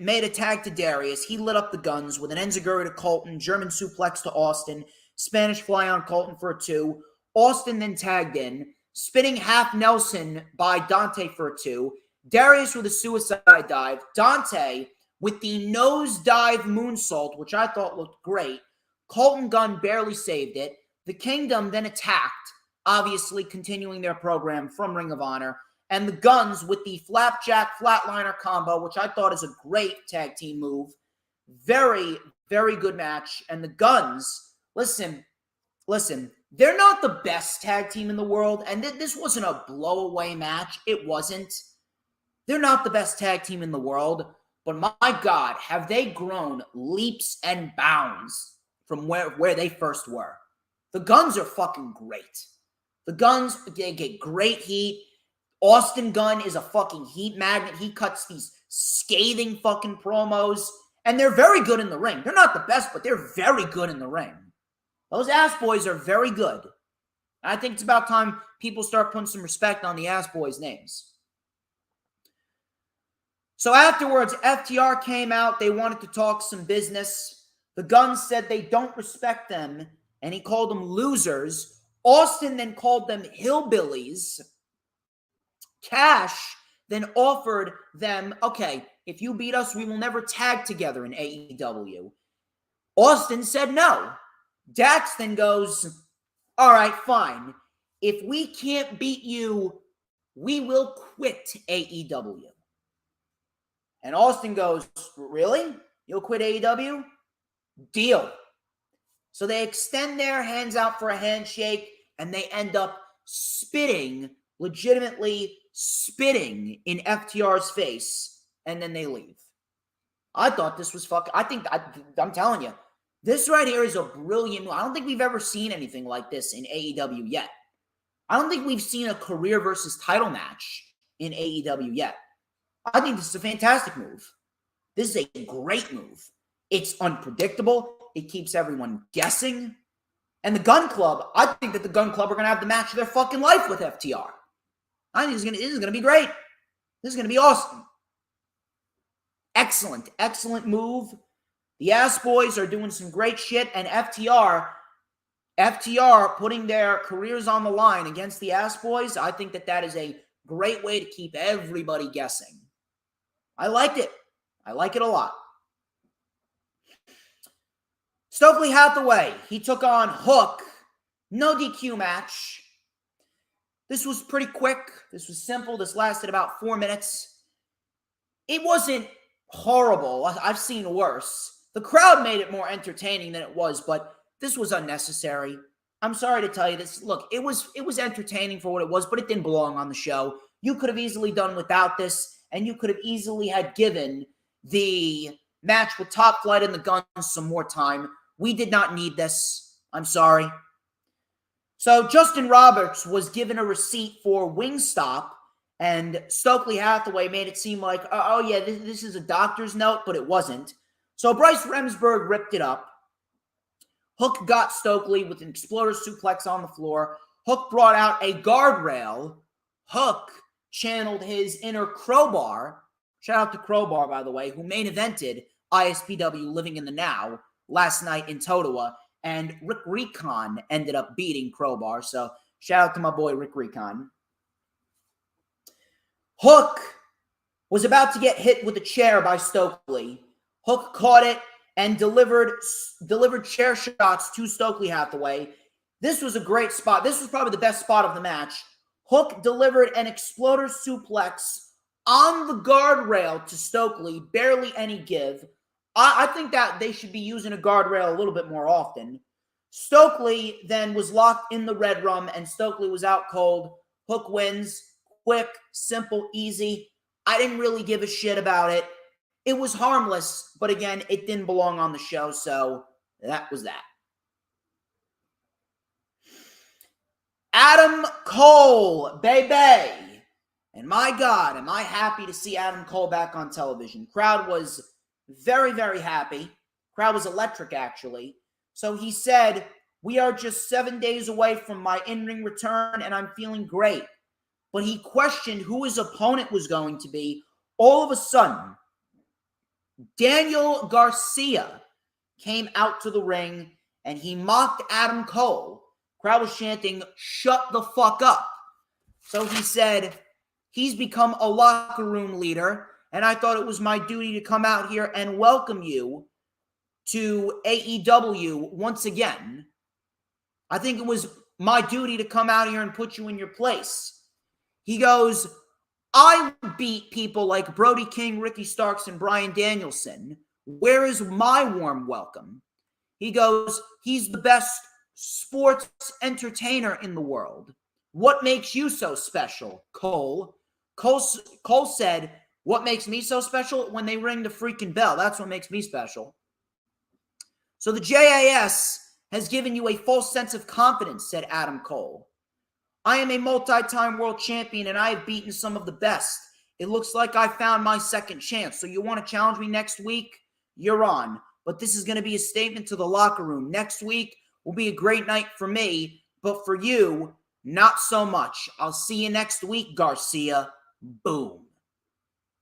made a tag to Darius. He lit up the Guns with an enziguri to Colton, German suplex to Austin, Spanish fly on Colton for a 2. Austin then tagged in, spinning half Nelson by Dante for a 2. Darius with a suicide dive. Dante with the nosedive moonsault, which I thought looked great. Colton Gunn barely saved it. The Kingdom then attacked, obviously continuing their program from Ring of Honor. And the Guns with the Flapjack Flatliner combo, which I thought is a great tag team move. Very, very good match. And the Guns, listen, they're not the best tag team in the world. And this wasn't a blowaway match. It wasn't. They're not the best tag team in the world. But my God, have they grown leaps and bounds from where they first were. The Guns are fucking great. The Guns, they get great heat. Austin Gunn is a fucking heat magnet. He cuts these scathing fucking promos. And they're very good in the ring. They're not the best, but they're very good in the ring. Those ass boys are very good. I think it's about time people start putting some respect on the ass boys' names. So afterwards, FTR came out. They wanted to talk some business. The Guns said they don't respect them, and he called them losers. Austin then called them hillbillies. Cash then offered them, okay, if you beat us, we will never tag together in AEW. Austin said no. Dax then goes, all right, fine. If we can't beat you, we will quit AEW. And Austin goes, really? You'll quit AEW? Deal. So they extend their hands out for a handshake, and they end up spitting, legitimately spitting in FTR's face, and then they leave. I thought this was I'm telling you, this right here is a brilliant move. I don't think we've ever seen anything like this in AEW yet. I don't think we've seen a career versus title match in AEW yet. I think this is a fantastic move. This is a great move. It's unpredictable. It keeps everyone guessing. And the Gun Club, I think that the Gun Club are going to have the match of their fucking life with FTR. I think this is going to be great. This is going to be awesome. Excellent, excellent move. The Ass Boys are doing some great shit, and FTR putting their careers on the line against the Ass Boys, I think that is a great way to keep everybody guessing. I liked it. I like it a lot. Stokely Hathaway, he took on Hook. No DQ match. This was pretty quick. This was simple. This lasted about 4 minutes. It wasn't horrible. I've seen worse. The crowd made it more entertaining than it was, but this was unnecessary. I'm sorry to tell you this. Look, it was entertaining for what it was, but it didn't belong on the show. You could have easily done without this, and you could have easily had given the match with Top Flight and the Guns some more time. We did not need this. I'm sorry. So Justin Roberts was given a receipt for Wingstop, and Stokely Hathaway made it seem like, oh yeah, this is a doctor's note, but it wasn't. So Bryce Remsburg ripped it up. Hook got Stokely with an exploder suplex on the floor. Hook brought out a guardrail. Hook channeled his inner Crowbar. Shout out to Crowbar, by the way, who main evented ISPW Living in the Now last night in Totowa. And Rick Recon ended up beating Crowbar. So shout out to my boy Rick Recon. Hook was about to get hit with a chair by Stokely. Hook caught it and delivered chair shots to Stokely Hathaway. This was a great spot. This was probably the best spot of the match. Hook delivered an exploder suplex on the guardrail to Stokely. Barely any give. I think that they should be using a guardrail a little bit more often. Stokely then was locked in the Red Room, and Stokely was out cold. Hook wins. Quick, simple, easy. I didn't really give a shit about it. It was harmless, but again, it didn't belong on the show, so that was that. Adam Cole, baby. And my God, am I happy to see Adam Cole back on television. Crowd was very, very happy. Crowd was electric, actually. So he said, we are just 7 days away from my in-ring return, and I'm feeling great. But he questioned who his opponent was going to be. All of a sudden, Daniel Garcia came out to the ring, and he mocked Adam Cole. Crowd was chanting, shut the fuck up. So he said, he's become a locker room leader, and I thought it was my duty to come out here and welcome you to AEW once again. I think it was my duty to come out here and put you in your place. He goes, I beat people like Brody King, Ricky Starks, and Bryan Danielson. Where is my warm welcome? He goes, he's the best sports entertainer in the world. What makes you so special, Cole? Cole said, what makes me so special? When they ring the freaking bell. That's what makes me special. So the JAS has given you a false sense of confidence, said Adam Cole. I am a multi-time world champion, and I have beaten some of the best. It looks like I found my second chance. So you want to challenge me next week? You're on. But this is going to be a statement to the locker room. Next week will be a great night for me, but for you, not so much. I'll see you next week, Garcia. Boom.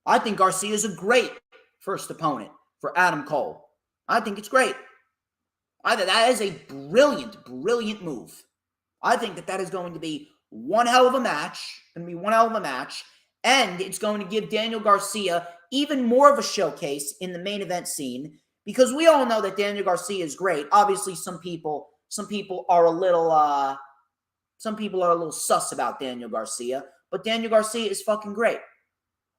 I think Garcia is a great first opponent for Adam Cole. I think it's great. I think that is a brilliant, brilliant move. I think that is going to be one hell of a match. And it's going to give Daniel Garcia even more of a showcase in the main event scene, because we all know that Daniel Garcia is great. Obviously, some people are a little sus about Daniel Garcia, but Daniel Garcia is fucking great.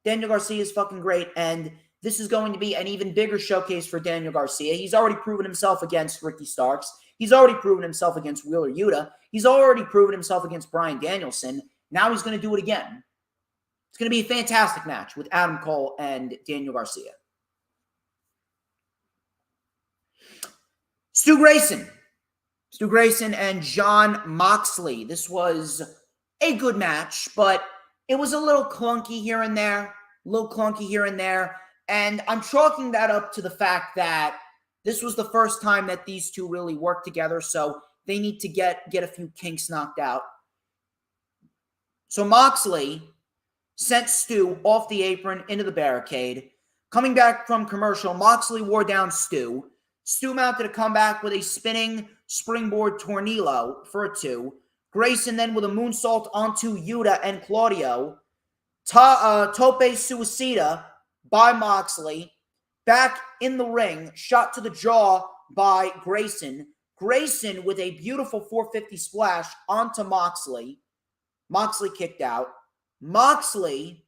Daniel Garcia is fucking great, and this is going to be an even bigger showcase for Daniel Garcia. He's already proven himself against Ricky Starks. He's already proven himself against Wheeler Yuta. He's already proven himself against Bryan Danielson. Now he's going to do it again. It's going to be a fantastic match with Adam Cole and Daniel Garcia. Stu Grayson and Jon Moxley. This was a good match, but it was a little clunky here and there. And I'm chalking that up to the fact that this was the first time that these two really worked together, so they need to get a few kinks knocked out. So Moxley sent Stu off the apron into the barricade. Coming back from commercial, Moxley wore down Stu. Stu mounted a comeback with a spinning springboard tornillo for a 2. Grayson then with a moonsault onto Yuta and Claudio. Tope Suicida by Moxley. Back in the ring, shot to the jaw by Grayson. Grayson with a beautiful 450 splash onto Moxley. Moxley kicked out. Moxley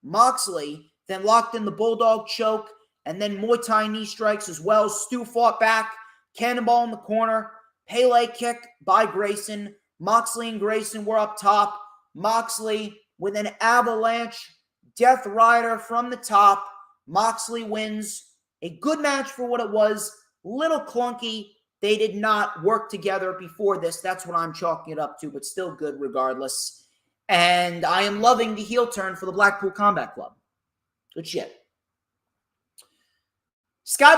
then locked in the Bulldog choke and then Muay Thai knee strikes as well. Stu fought back. Cannonball in the corner. Pele kick by Grayson. Moxley and Grayson were up top. Moxley with an avalanche Death Rider from the top. Moxley wins. A good match for what it was. Little clunky. They did not work together before this. That's what I'm chalking it up to, but still good regardless. And I am loving the heel turn for the Blackpool Combat Club. Good shit. Sky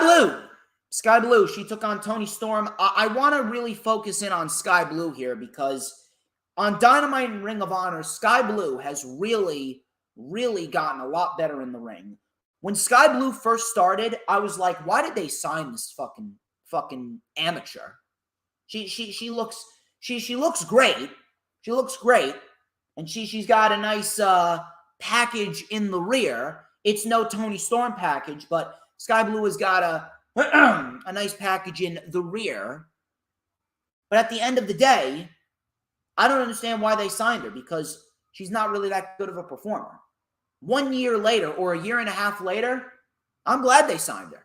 Blue, she took on Toni Storm. I want to really focus in on Sky Blue here because on Dynamite and Ring of Honor, Sky Blue has really, really gotten a lot better in the ring. When Sky Blue first started, I was like, why did they sign this fucking amateur? She looks great. She looks great. And she's got a nice package in the rear. It's no Toni Storm package, but Sky Blue has got a nice package in the rear. But at the end of the day, I don't understand why they signed her because she's not really that good of a performer. 1 year later or a year and a half later, I'm glad they signed her.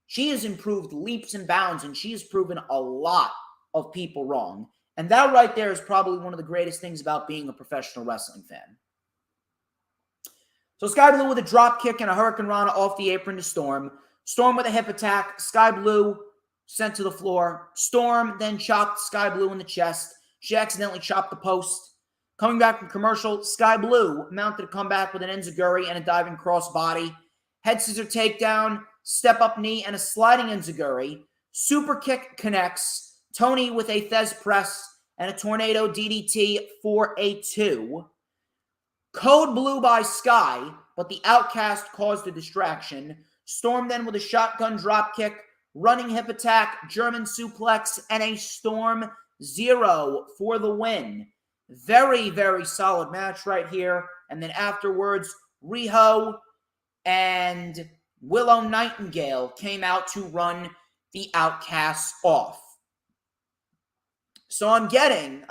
She has improved leaps and bounds, and she has proven a lot of people wrong. And that right there is probably one of the greatest things about being a professional wrestling fan. So Sky Blue with a drop kick and a Hurricane Rana off the apron to Storm. Storm with a hip attack. Sky Blue sent to the floor. Storm then chopped Sky Blue in the chest. She accidentally chopped the post. Coming back from commercial, Sky Blue mounted a comeback with an enziguri and a diving crossbody. Head scissor takedown, step up knee, and a sliding enziguri. Super kick connects. Tony with a Thez press and a tornado DDT for a 2. Code blue by Sky, but the Outcast caused a distraction. Storm then with a shotgun dropkick, running hip attack, German suplex, and a Storm 0 for the win. Very, very solid match right here. And then afterwards, Riho and Willow Nightingale came out to run the Outcasts off. So I'm getting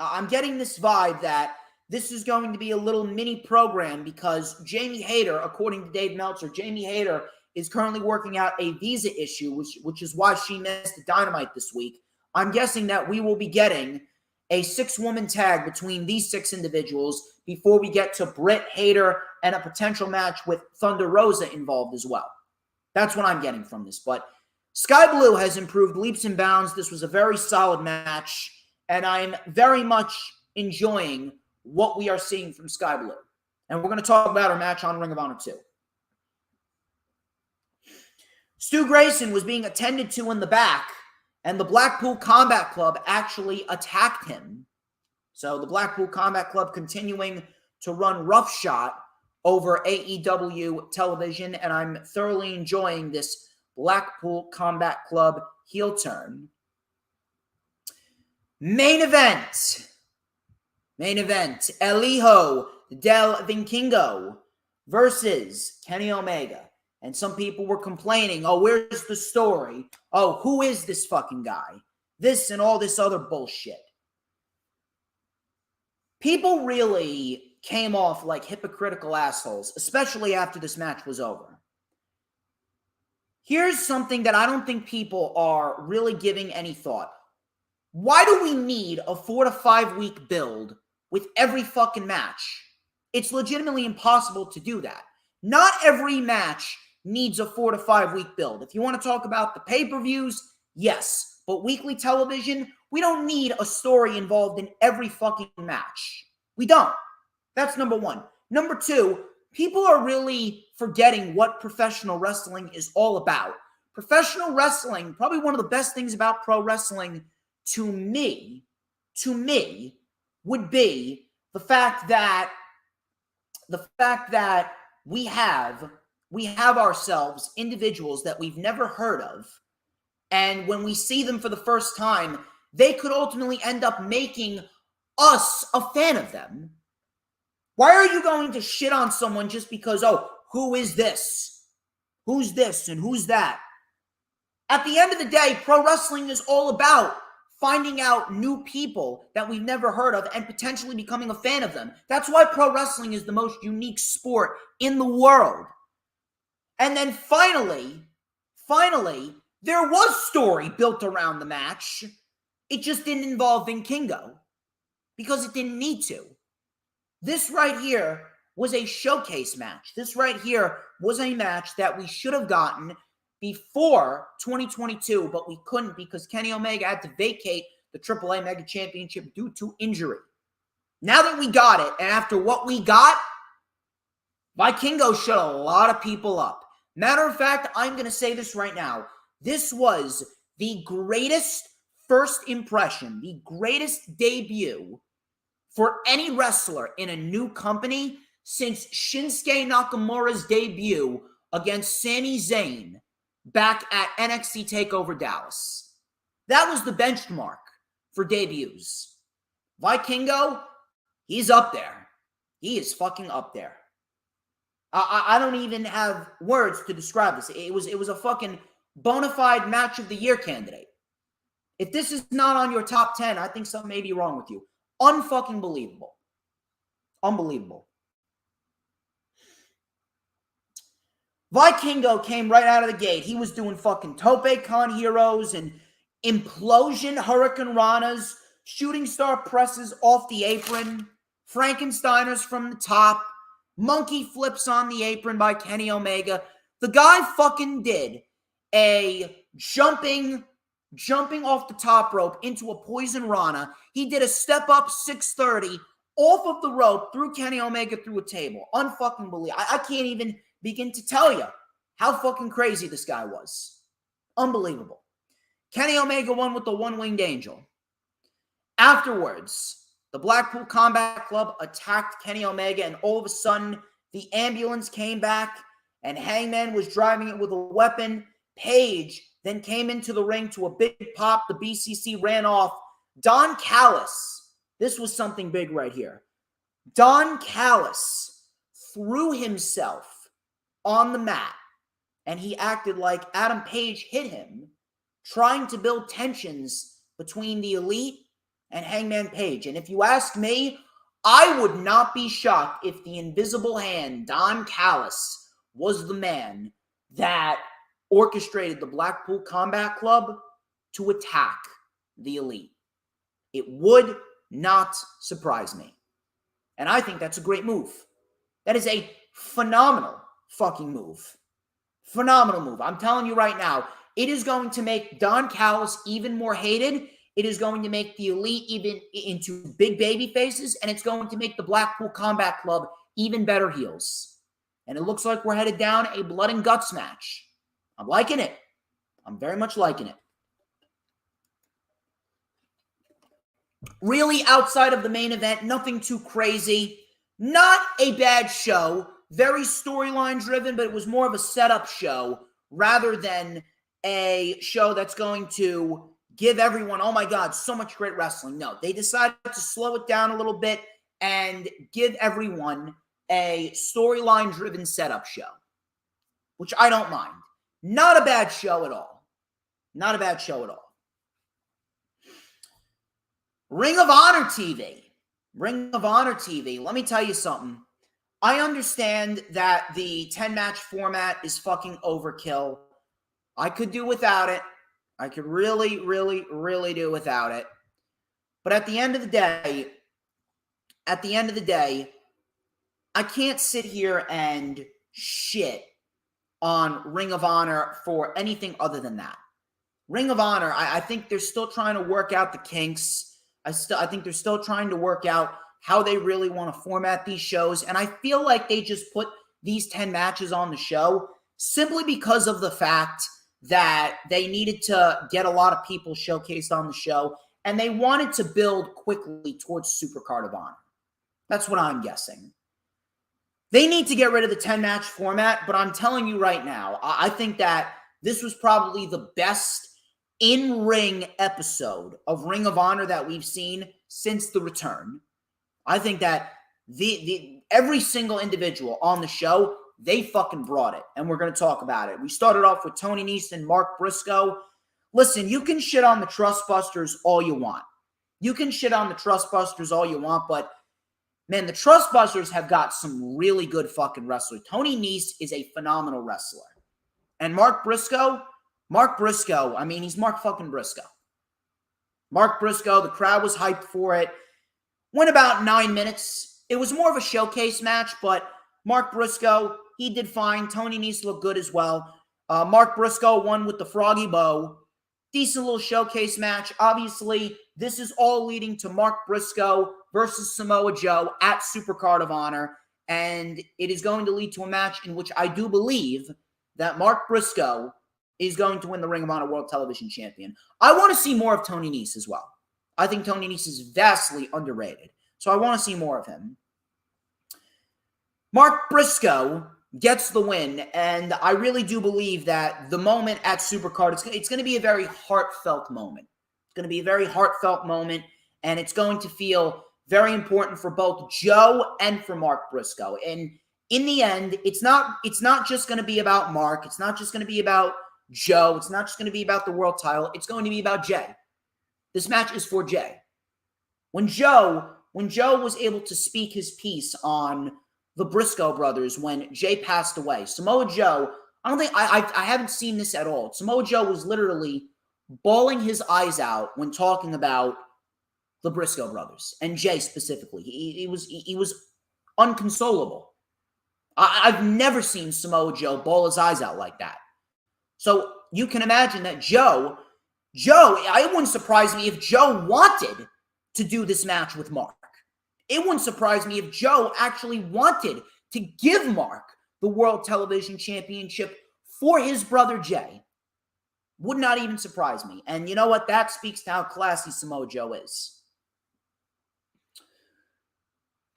this vibe that this is going to be a little mini program because Jamie Hayter, according to Dave Meltzer, Jamie Hayter is currently working out a visa issue, which is why she missed the Dynamite this week. I'm guessing that we will be getting a 6-woman tag between these 6 individuals before we get to Britt, Hayter, and a potential match with Thunder Rosa involved as well. That's what I'm getting from this. But Sky Blue has improved leaps and bounds. This was a very solid match, and I'm very much enjoying what we are seeing from Sky Blue. And we're going to talk about her match on Ring of Honor 2. Stu Grayson was being attended to in the back, and the Blackpool Combat Club actually attacked him. So the Blackpool Combat Club continuing to run roughshod over AEW television, and I'm thoroughly enjoying this Blackpool Combat Club heel turn. Main event. El Hijo del Vikingo versus Kenny Omega. And some people were complaining, oh, where's the story? Oh, who is this fucking guy? This and all this other bullshit. People really came off like hypocritical assholes, especially after this match was over. Here's something that I don't think people are really giving any thought. Why do we need a 4 to 5 week build with every fucking match? It's legitimately impossible to do that. Not every match needs a 4 to 5 week build. If you want to talk about the pay-per-views, yes. But weekly television, we don't need a story involved in every fucking match. We don't. That's number one. Number two, people are really forgetting what professional wrestling is all about. Professional wrestling, probably one of the best things about pro wrestling to me, would be the fact that we have ourselves individuals that we've never heard of, and when we see them for the first time, they could ultimately end up making us a fan of them. Why are you going to shit on someone just because, oh, who is this? Who's this and who's that? At the end of the day, pro wrestling is all about finding out new people that we've never heard of and potentially becoming a fan of them. That's why pro wrestling is the most unique sport in the world. And then finally, there was story built around the match. It just didn't involve Vikingo because it didn't need to. This right here was a showcase match. This right here was a match that we should have gotten before 2022, but we couldn't because Kenny Omega had to vacate the AAA Mega Championship due to injury. Now that we got it, and after what we got, Vikingo shut a lot of people up. Matter of fact, I'm going to say this right now. This was the greatest first impression, the greatest debut for any wrestler in a new company since Shinsuke Nakamura's debut against Sami Zayn back at NXT TakeOver Dallas. That was the benchmark for debuts. Vikingo, he's up there. He is fucking up there. I don't even have words to describe this. It was a fucking bona fide match of the year candidate. If this is not on your top 10, I think something may be wrong with you. Unfucking believable. Unbelievable. Vikingo came right out of the gate. He was doing fucking Tope Con heroes and implosion Hurricane Ranas, shooting star presses off the apron, Frankensteiners from the top, monkey flips on the apron by Kenny Omega. The guy fucking did a jumping off the top rope into a poison Rana. He did a step up 630 off of the rope through Kenny Omega through a table. Unfucking believable. I can't even begin to tell you how fucking crazy this guy was. Unbelievable. Kenny Omega won with the one-winged angel. Afterwards, the Blackpool Combat Club attacked Kenny Omega, and all of a sudden, the ambulance came back, and Hangman was driving it with a weapon. Paige then came into the ring to a big pop. The BCC ran off. Don Callis, this was something big right here. Don Callis threw himself on the mat, and he acted like Adam Page hit him, trying to build tensions between the Elite and Hangman Page. And if you ask me, I would not be shocked if the Invisible Hand, Don Callis, was the man that orchestrated the Blackpool Combat Club to attack the Elite. It would not surprise me. And I think that's a great move. That is a phenomenal fucking move. Phenomenal move. I'm telling you right now, it is going to make Don Callis even more hated. It is going to make the Elite even into big baby faces, and it's going to make the Blackpool Combat Club even better heels. And it looks like we're headed down a blood and guts match. I'm liking it. I'm very much liking it. Really, outside of the main event, nothing too crazy. Not a bad show. very storyline driven, but it was more of a setup show rather than a show that's going to give everyone, oh my God, so much great wrestling. No, they decided to slow it down a little bit and give everyone a storyline driven setup show, which I don't mind. Not a bad show at all. Not a bad show at all. Ring of Honor TV. Ring of Honor TV. Let me tell you something. I understand that the 10-match format is fucking overkill. I could do without it. I could really, really, really do without it. But at the end of the day, I can't sit here and shit on Ring of Honor for anything other than that. Ring of Honor, I think they're still trying to work out the kinks. I think they're still trying to work out how they really want to format these shows. And I feel like they just put these 10 matches on the show simply because of the fact that they needed to get a lot of people showcased on the show, and they wanted to build quickly towards Supercard of Honor. That's what I'm guessing. They need to get rid of the 10-match format, but I'm telling you right now, I think that this was probably the best in-ring episode of Ring of Honor that we've seen since the return. I think that every single individual on the show, they fucking brought it, and we're going to talk about it. We started off with Tony Nese and Mark Briscoe. Listen, you can shit on the Trustbusters all you want. You can shit on the Trustbusters all you want, but man, the Trustbusters have got some really good fucking wrestlers. Tony Nese is a phenomenal wrestler. And Mark Briscoe, I mean, he's Mark fucking Briscoe. Mark Briscoe, the crowd was hyped for it. Went about 9 minutes. It was more of a showcase match, but Mark Briscoe, he did fine. Tony Nese looked good as well. Mark Briscoe won with the Froggy Bow. Decent little showcase match. Obviously, this is all leading to Mark Briscoe versus Samoa Joe at Supercard of Honor. And it is going to lead to a match in which I do believe that Mark Briscoe is going to win the Ring of Honor World Television Champion. I want to see more of Tony Nese as well. I think Tony Nese is vastly underrated. So I want to see more of him. Mark Briscoe gets the win, and I really do believe that the moment at Supercard, it's going to be a very heartfelt moment. It's going to be a very heartfelt moment, and it's going to feel very important for both Joe and for Mark Briscoe. And in the end, it's not just going to be about Mark. It's not just going to be about Joe. It's not just going to be about the world title. It's going to be about Jay. This match is for Jay. When Joe was able to speak his piece on the Briscoe brothers when Jay passed away, Samoa Joe, I haven't seen this at all. Samoa Joe was literally bawling his eyes out when talking about the Briscoe brothers and Jay specifically. He was unconsolable. I've never seen Samoa Joe bawl his eyes out like that. So you can imagine that Joe, it wouldn't surprise me if Joe wanted to do this match with Mark. It wouldn't surprise me if Joe actually wanted to give Mark the World Television Championship for his brother Jay. Would not even surprise me. And you know what? That speaks to how classy Samoa Joe is.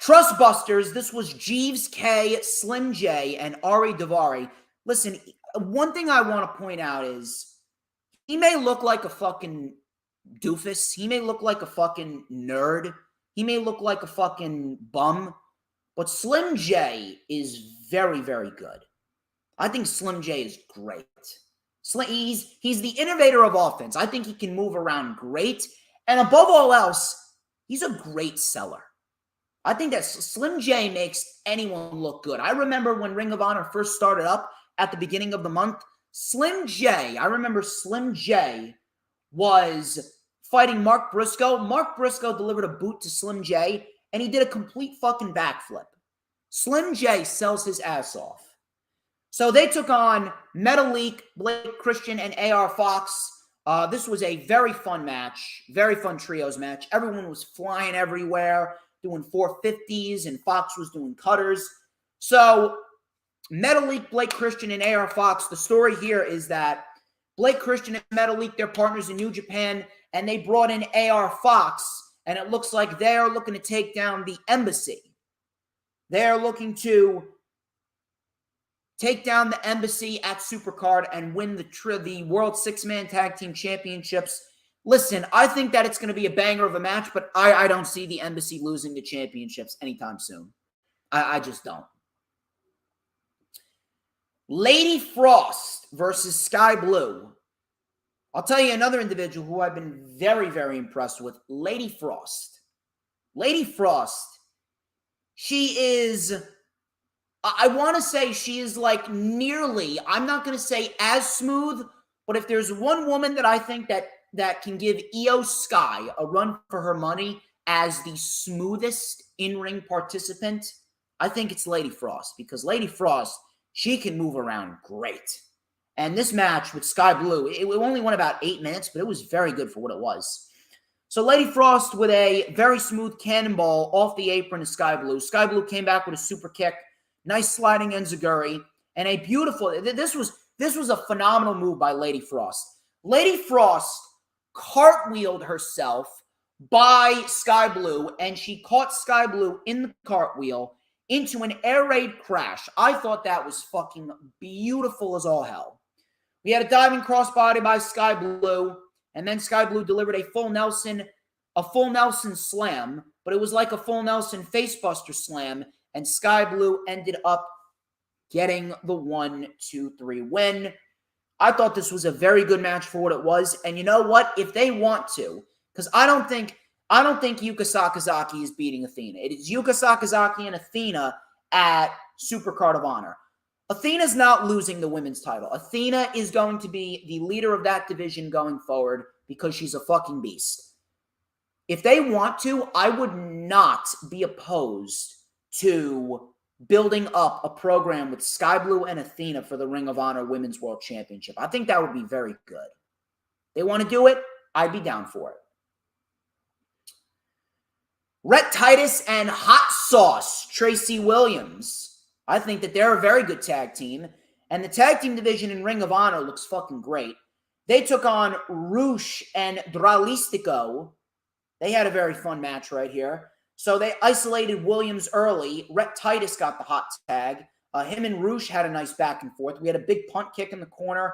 Trustbusters, this was Jeeves K, Slim J, and Ari Daivari. Listen, one thing I want to point out is he may look like a fucking doofus. He may look like a fucking nerd. He may look like a fucking bum. But Slim J is very, very good. I think Slim J is great. He's the innovator of offense. I think he can move around great. And above all else, he's a great seller. I think that Slim J makes anyone look good. I remember when Ring of Honor first started up at the beginning of the month, I remember Slim J was fighting Mark Briscoe. Mark Briscoe delivered a boot to Slim J, and he did a complete fucking backflip. Slim J sells his ass off. So they took on Metalik, Blake Christian, and AR Fox. This was a very fun match, very fun trios match. Everyone was flying everywhere, doing 450s, and Fox was doing cutters. So Metalik, Blake Christian, and AR Fox, the story here is that Blake Christian and Metalik, they're partners in New Japan, and they brought in AR Fox, and it looks like they're looking to take down the Embassy. They're looking to take down the Embassy at Supercard, and win the World Six-Man Tag Team Championships. Listen, I think that it's going to be a banger of a match, but I don't see the Embassy losing the championships anytime soon. I just don't. Lady Frost versus Sky Blue. I'll tell you another individual who I've been very, very impressed with, Lady Frost. Lady Frost, she is, I want to say she is like nearly, I'm not going to say as smooth, but if there's one woman that I think that can give Io Sky a run for her money as the smoothest in-ring participant, I think it's Lady Frost, because Lady Frost, she can move around great. And this match with Sky Blue, it only went about 8 minutes, but it was very good for what it was. So Lady Frost with a very smooth cannonball off the apron of Sky Blue. Sky Blue came back with a super kick, nice sliding enziguri, and a beautiful, this was a phenomenal move by Lady Frost. Lady Frost cartwheeled herself by Sky Blue, and she caught Sky Blue in the cartwheel into an air raid crash. I thought that was fucking beautiful as all hell. We had a diving crossbody by Sky Blue, and then Sky Blue delivered a full Nelson slam, but it was like a full Nelson facebuster slam, and Sky Blue ended up getting the 1-2-3 win. I thought this was a very good match for what it was, and you know what? If they want to, because I don't think Yuka Sakazaki is beating Athena. It is Yuka Sakazaki and Athena at Supercard of Honor. Athena's not losing the women's title. Athena is going to be the leader of that division going forward because she's a fucking beast. If they want to, I would not be opposed to building up a program with Sky Blue and Athena for the Ring of Honor Women's World Championship. I think that would be very good. They want to do it, I'd be down for it. Rhett Titus and Hot Sauce Tracy Williams. I think that they're a very good tag team. And the tag team division in Ring of Honor looks fucking great. They took on Rush and Dralistico. They had a very fun match right here. So they isolated Williams early. Rhett Titus got the hot tag. Him and Rush had a nice back and forth. We had a big punt kick in the corner.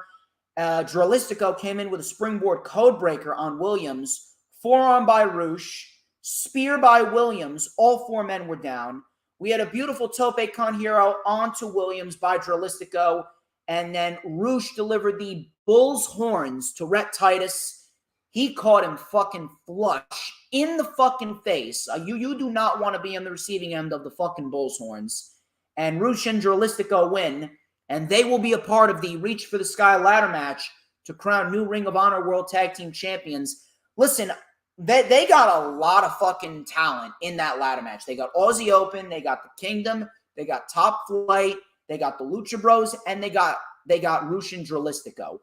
Dralistico came in with a springboard codebreaker on Williams. Forearm by Rush. Spear by Williams. All 4 men were down. We had a beautiful tope con hero onto Williams by Dralistico. And then Rush delivered the bull's horns to Rhett Titus. He caught him fucking flush in the fucking face. You do not want to be on the receiving end of the fucking bull's horns. And Rush and Dralistico win. And they will be a part of the Reach for the Sky ladder match to crown new Ring of Honor World Tag Team Champions. Listen, they got a lot of fucking talent in that ladder match. They got Aussie Open, they got the Kingdom, they got Top Flight, they got the Lucha Bros, and they got Rush and Dralistico.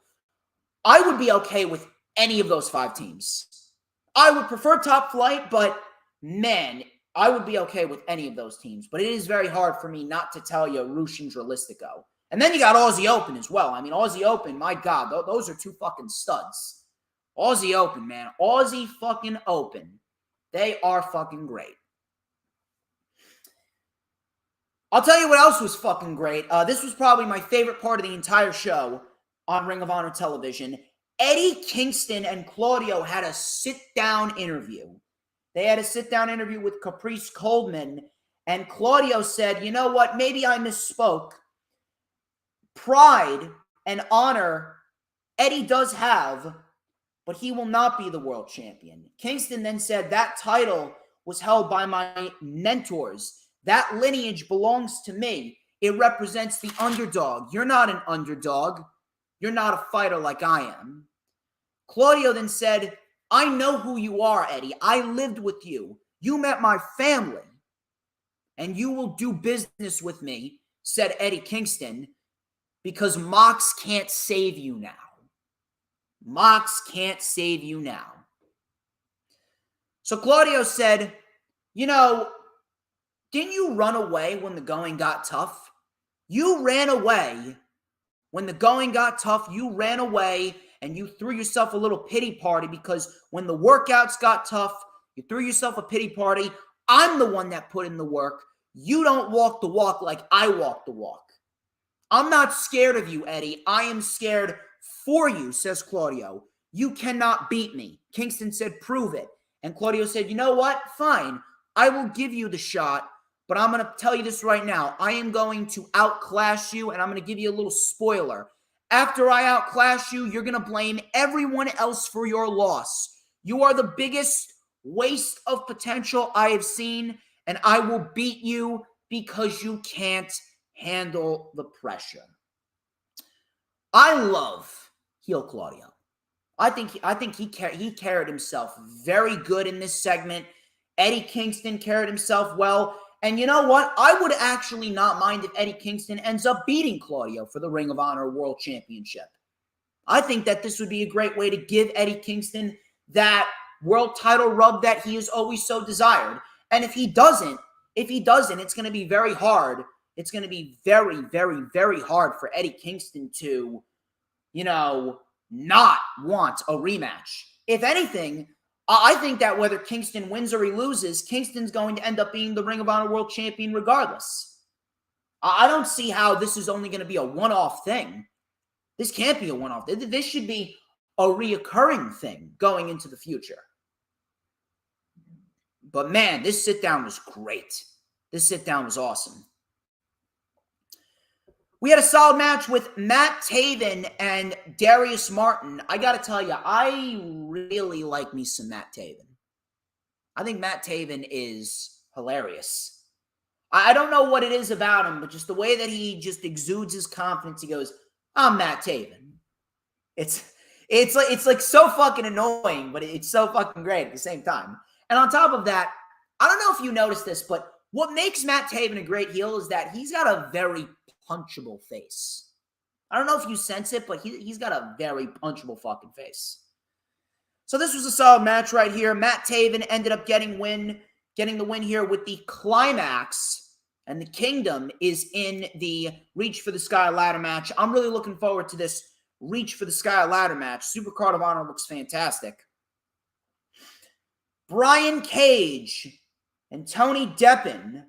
I would be okay with any of those 5 teams. I would prefer Top Flight, but man, I would be okay with any of those teams. But it is very hard for me not to tell you Rush and Dralistico. And then you got Aussie Open as well. I mean, Aussie Open, my God, those are 2 fucking studs. Aussie Open, man. Aussie fucking Open. They are fucking great. I'll tell you what else was fucking great. This was probably my favorite part of the entire show on Ring of Honor television. Eddie Kingston and Claudio had a sit-down interview. They had a sit-down interview with Caprice Coleman, and Claudio said, you know what, maybe I misspoke. Pride and honor Eddie does have, but he will not be the world champion. Kingston then said that title was held by my mentors. That lineage belongs to me. It represents the underdog. You're not an underdog. You're not a fighter like I am. Claudio then said, I know who you are, Eddie. I lived with you. You met my family. And you will do business with me, said Eddie Kingston, because Mox can't save you now. Mox can't save you now. So Claudio said, you know, didn't you run away when the going got tough? You ran away when the going got tough. You ran away and you threw yourself a little pity party because when the workouts got tough, you threw yourself a pity party. I'm the one that put in the work. You don't walk the walk like I walk the walk. I'm not scared of you, Eddie. I am scared for you, says Claudio. You cannot beat me. Kingston said, prove it. And Claudio said, you know what? Fine. I will give you the shot, but I'm going to tell you this right now. I am going to outclass you, and I'm going to give you a little spoiler. After I outclass you, you're going to blame everyone else for your loss. You are the biggest waste of potential I have seen, and I will beat you because you can't handle the pressure. I love heel Claudio. I think he carried himself very good in this segment. Eddie Kingston carried himself well. And you know what? I would actually not mind if Eddie Kingston ends up beating Claudio for the Ring of Honor World Championship. I think that this would be a great way to give Eddie Kingston that world title rub that he has always so desired. And if he doesn't, it's going to be very hard. It's going to be very, very, very hard for Eddie Kingston to, not want a rematch. If anything, I think that whether Kingston wins or he loses, Kingston's going to end up being the Ring of Honor World Champion regardless. I don't see how this is only going to be a one-off thing. This can't be a one-off. This should be a reoccurring thing going into the future. But man, this sit-down was great. This sit-down was awesome. We had a solid match with Matt Taven and Darius Martin. I got to tell you, I really like me some Matt Taven. I think Matt Taven is hilarious. I don't know what it is about him, but just the way that he just exudes his confidence. He goes, I'm Matt Taven. It's like so fucking annoying, but it's so fucking great at the same time. And on top of that, I don't know if you noticed this, but what makes Matt Taven a great heel is that he's got a very punchable face. I don't know if you sense it, but he's got a very punchable fucking face. So this was a solid match right here. Matt Taven ended up getting the win here with the climax, and the Kingdom is in the Reach for the Sky ladder match. I'm really looking forward to this Reach for the Sky ladder match. Supercard of Honor looks fantastic. Brian Cage and Tony Deppen.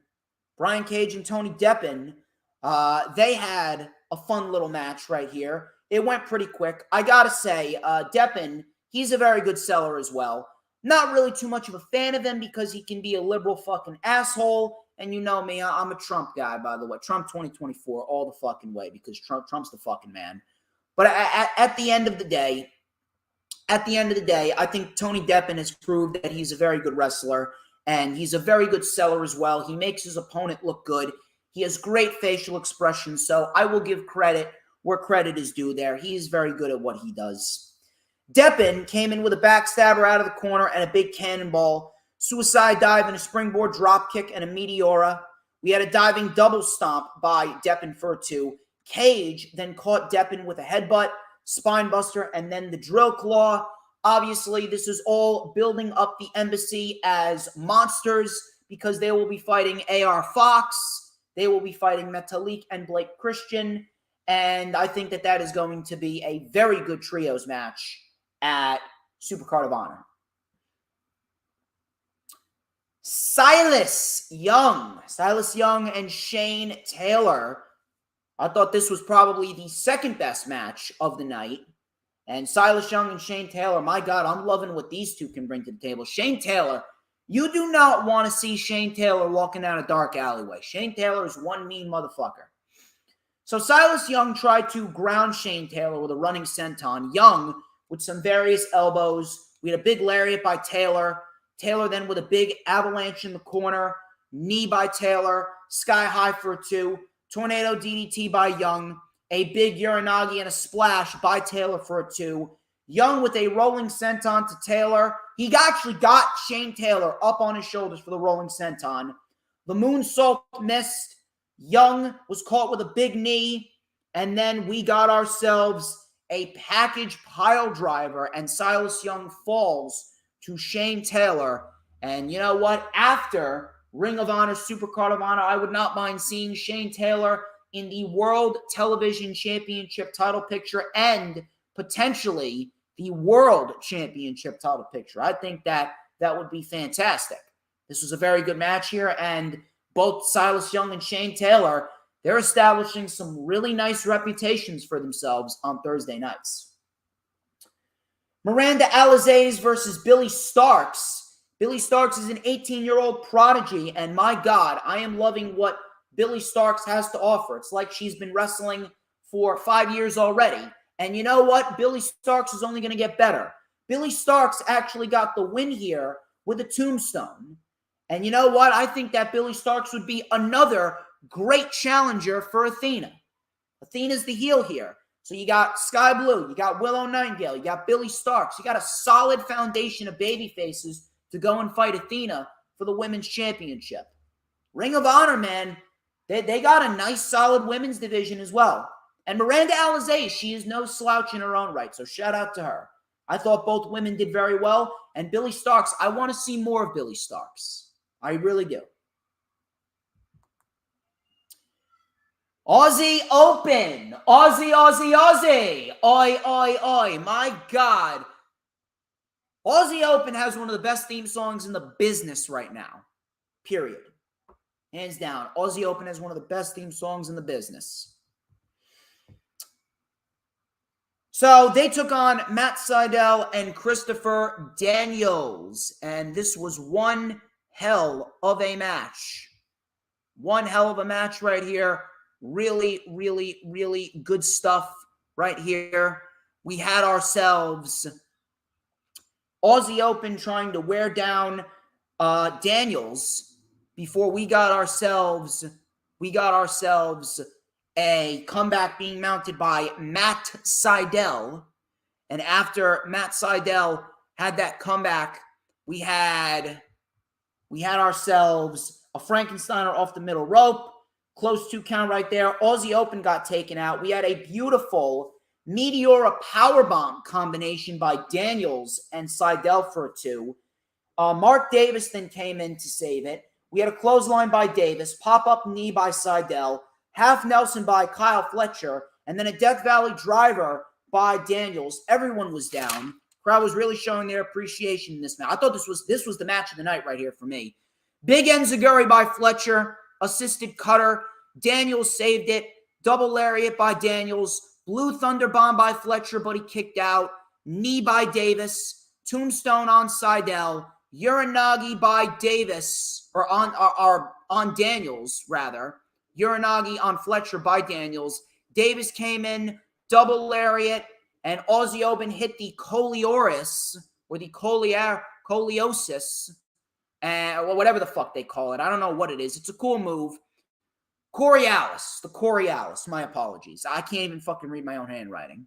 They had a fun little match right here. It went pretty quick. I gotta say, Deppen, he's a very good seller as well. Not really too much of a fan of him because he can be a liberal fucking asshole. And you know me, I'm a Trump guy, by the way. Trump 2024 all the fucking way because Trump's the fucking man. But at the end of the day, I think Tony Deppen has proved that he's a very good wrestler. And he's a very good seller as well. He makes his opponent look good. He has great facial expressions, so I will give credit where credit is due there. He is very good at what he does. Deppen came in with a backstabber out of the corner and a big cannonball, suicide dive and a springboard dropkick and a meteora. We had a diving double stomp by Deppen for a 2. Cage then caught Deppen with a headbutt, spine buster, and then the drill claw. Obviously, this is all building up the Embassy as monsters because they will be fighting AR Fox. They will be fighting Metalik and Blake Christian. And I think that is going to be a very good trios match at Supercard of Honor. Silas Young and Shane Taylor. I thought this was probably the second best match of the night. And Silas Young and Shane Taylor, my God, I'm loving what these two can bring to the table. Shane Taylor, you do not want to see Shane Taylor walking down a dark alleyway. Shane Taylor is one mean motherfucker. So Silas Young tried to ground Shane Taylor with a running senton. Young with some various elbows. We had a big lariat by Taylor. Taylor then with a big avalanche in the corner. Knee by Taylor. Sky high for a 2. Tornado DDT by Young. A big Uranagi and a splash by Taylor for a 2. Young with a rolling senton to Taylor. He actually got Shane Taylor up on his shoulders for the rolling senton. The moonsault missed. Young was caught with a big knee. And then we got ourselves a package pile driver. And Silas Young falls to Shane Taylor. And you know what? After Ring of Honor, Supercard of Honor, I would not mind seeing Shane Taylor in the World Television Championship title picture and potentially the World Championship title picture. I think that would be fantastic. This was a very good match here, and both Silas Young and Shane Taylor, they're establishing some really nice reputations for themselves on Thursday nights. Miranda Alizé versus Billie Starkz. Billie Starkz is an 18-year-old prodigy, and my God, I am loving what Billie Starkz has to offer. It's like she's been wrestling for 5 years already. And you know what? Billie Starkz is only going to get better. Billie Starkz actually got the win here with a tombstone. And you know what? I think that Billie Starkz would be another great challenger for Athena. Athena's the heel here. So you got Sky Blue, you got Willow Nightingale, you got Billie Starkz. You got a solid foundation of baby faces to go and fight Athena for the women's championship. Ring of Honor, man, they got a nice, solid women's division as well. And Miranda Alizé, she is no slouch in her own right, so shout out to her. I thought both women did very well. And Billie Starkz, I want to see more of Billie Starkz. I really do. Aussie Open. Aussie. Oi, oi, oi. My God. Aussie Open has one of the best theme songs in the business right now. Period. Hands down. Aussie Open has one of the best theme songs in the business. So they took on Matt Sydal and Christopher Daniels. And this was one hell of a match. One hell of a match right here. Really, really, really good stuff right here. We had ourselves Aussie Open trying to wear down Daniels before we got ourselves a comeback being mounted by Matt Sydal. And after Matt Sydal had that comeback, we had ourselves a Frankensteiner off the middle rope. Close 2 count right there. Aussie Open got taken out. We had a beautiful Meteora powerbomb combination by Daniels and Sydal for a 2. Mark Davis then came in to save it. We had a clothesline by Davis, pop-up knee by Sydal, half Nelson by Kyle Fletcher, and then a Death Valley driver by Daniels. Everyone was down. Crowd was really showing their appreciation in this match. I thought this was the match of the night right here for me. Big Enziguri by Fletcher, assisted cutter. Daniels saved it. Double lariat by Daniels. Blue Thunder Bomb by Fletcher, but he kicked out. Knee by Davis. Tombstone on Sydal. Uranagi by Davis, or on Daniels, rather. Uranagi on Fletcher by Daniels. Davis came in, double lariat, and Aussie Open hit the Colioris, or the Coliosis, or whatever the fuck they call it. I don't know what it is. It's a cool move. Coriolis, my apologies. I can't even fucking read my own handwriting.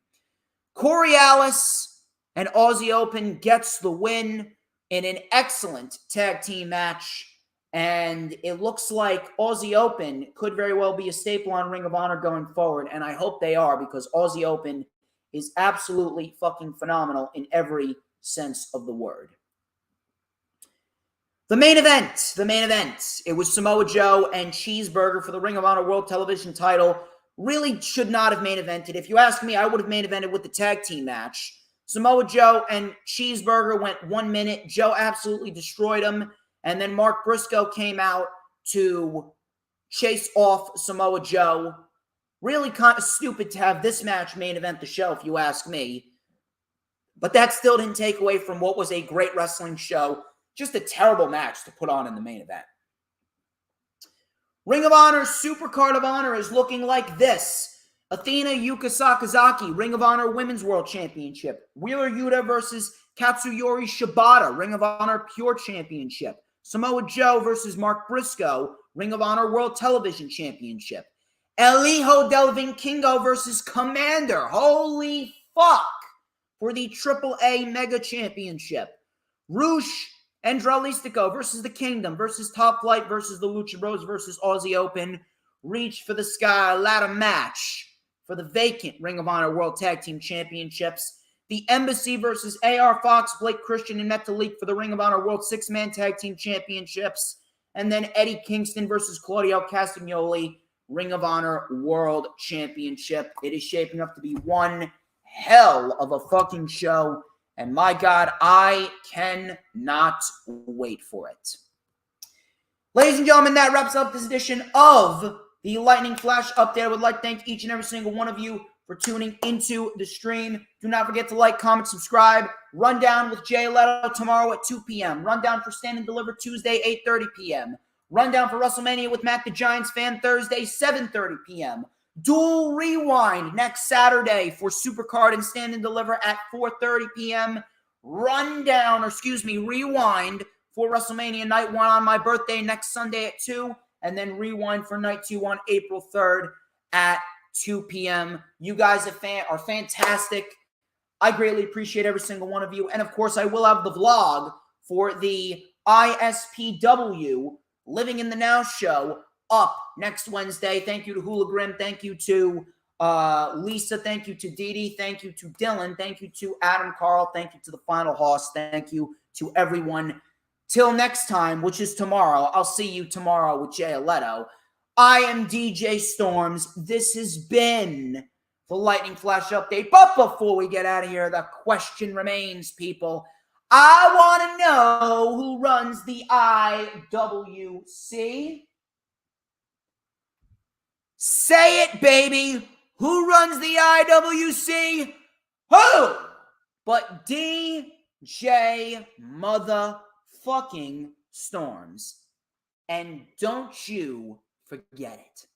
Coriolis and Aussie Open gets the win in an excellent tag team match. And it looks like Aussie Open could very well be a staple on Ring of Honor going forward. And I hope they are, because Aussie Open is absolutely fucking phenomenal in every sense of the word. The main event. It was Samoa Joe and Cheeseburger for the Ring of Honor World Television title. Really should not have main evented. If you ask me, I would have main evented with the tag team match. Samoa Joe and Cheeseburger went 1 minute. Joe absolutely destroyed him. And then Mark Briscoe came out to chase off Samoa Joe. Really kind of stupid to have this match main event the show, if you ask me. But that still didn't take away from what was a great wrestling show. Just a terrible match to put on in the main event. Ring of Honor Supercard of Honor is looking like this. Athena Yuka Sakazaki, Ring of Honor Women's World Championship. Wheeler Yuta versus Katsuyori Shibata, Ring of Honor Pure Championship. Samoa Joe versus Mark Briscoe, Ring of Honor World Television Championship. El Hijo del Vikingo versus Commander, holy fuck, for the AAA Mega Championship. Roosh Andralistico versus the Kingdom versus Top Flight versus the Lucha Bros versus Aussie Open. Reach for the Sky ladder match for the vacant Ring of Honor World Tag Team Championships. The Embassy versus AR Fox, Blake Christian, and Metalik for the Ring of Honor World Six-Man Tag Team Championships. And then Eddie Kingston versus Claudio Castagnoli, Ring of Honor World Championship. It is shaping up to be one hell of a fucking show. And my God, I cannot wait for it. Ladies and gentlemen, that wraps up this edition of the Lightning Flash update. I would like to thank each and every single one of you for tuning into the stream. Do not forget to like, comment, subscribe. Rundown with Jay Leto tomorrow at 2 p.m. Rundown for Stand and Deliver Tuesday, 8:30 p.m. Rundown for WrestleMania with Mac the Giants fan Thursday, 7:30 p.m. Dual Rewind next Saturday for Supercard and Stand and Deliver at 4:30 p.m. Rewind for WrestleMania Night 1 on my birthday next Sunday at 2, and then Rewind for Night 2 on April 3rd at 2 p.m. You guys are fantastic. I greatly appreciate every single one of you. And, of course, I will have the vlog for the ISPW Living in the Now show up next Wednesday. Thank you to Hula Grim. Thank you to Lisa. Thank you to Dee Dee. Thank you to Dylan. Thank you to Adam Carl. Thank you to the Final Hoss. Thank you to everyone. Till next time, which is tomorrow. I'll see you tomorrow with Jay Leto. I am DJ Storms. This has been the Lightning Flash update. But before we get out of here, the question remains, people. I want to know who runs the IWC. Say it, baby. Who runs the IWC? Who? But DJ motherfucking Storms. And don't you forget it.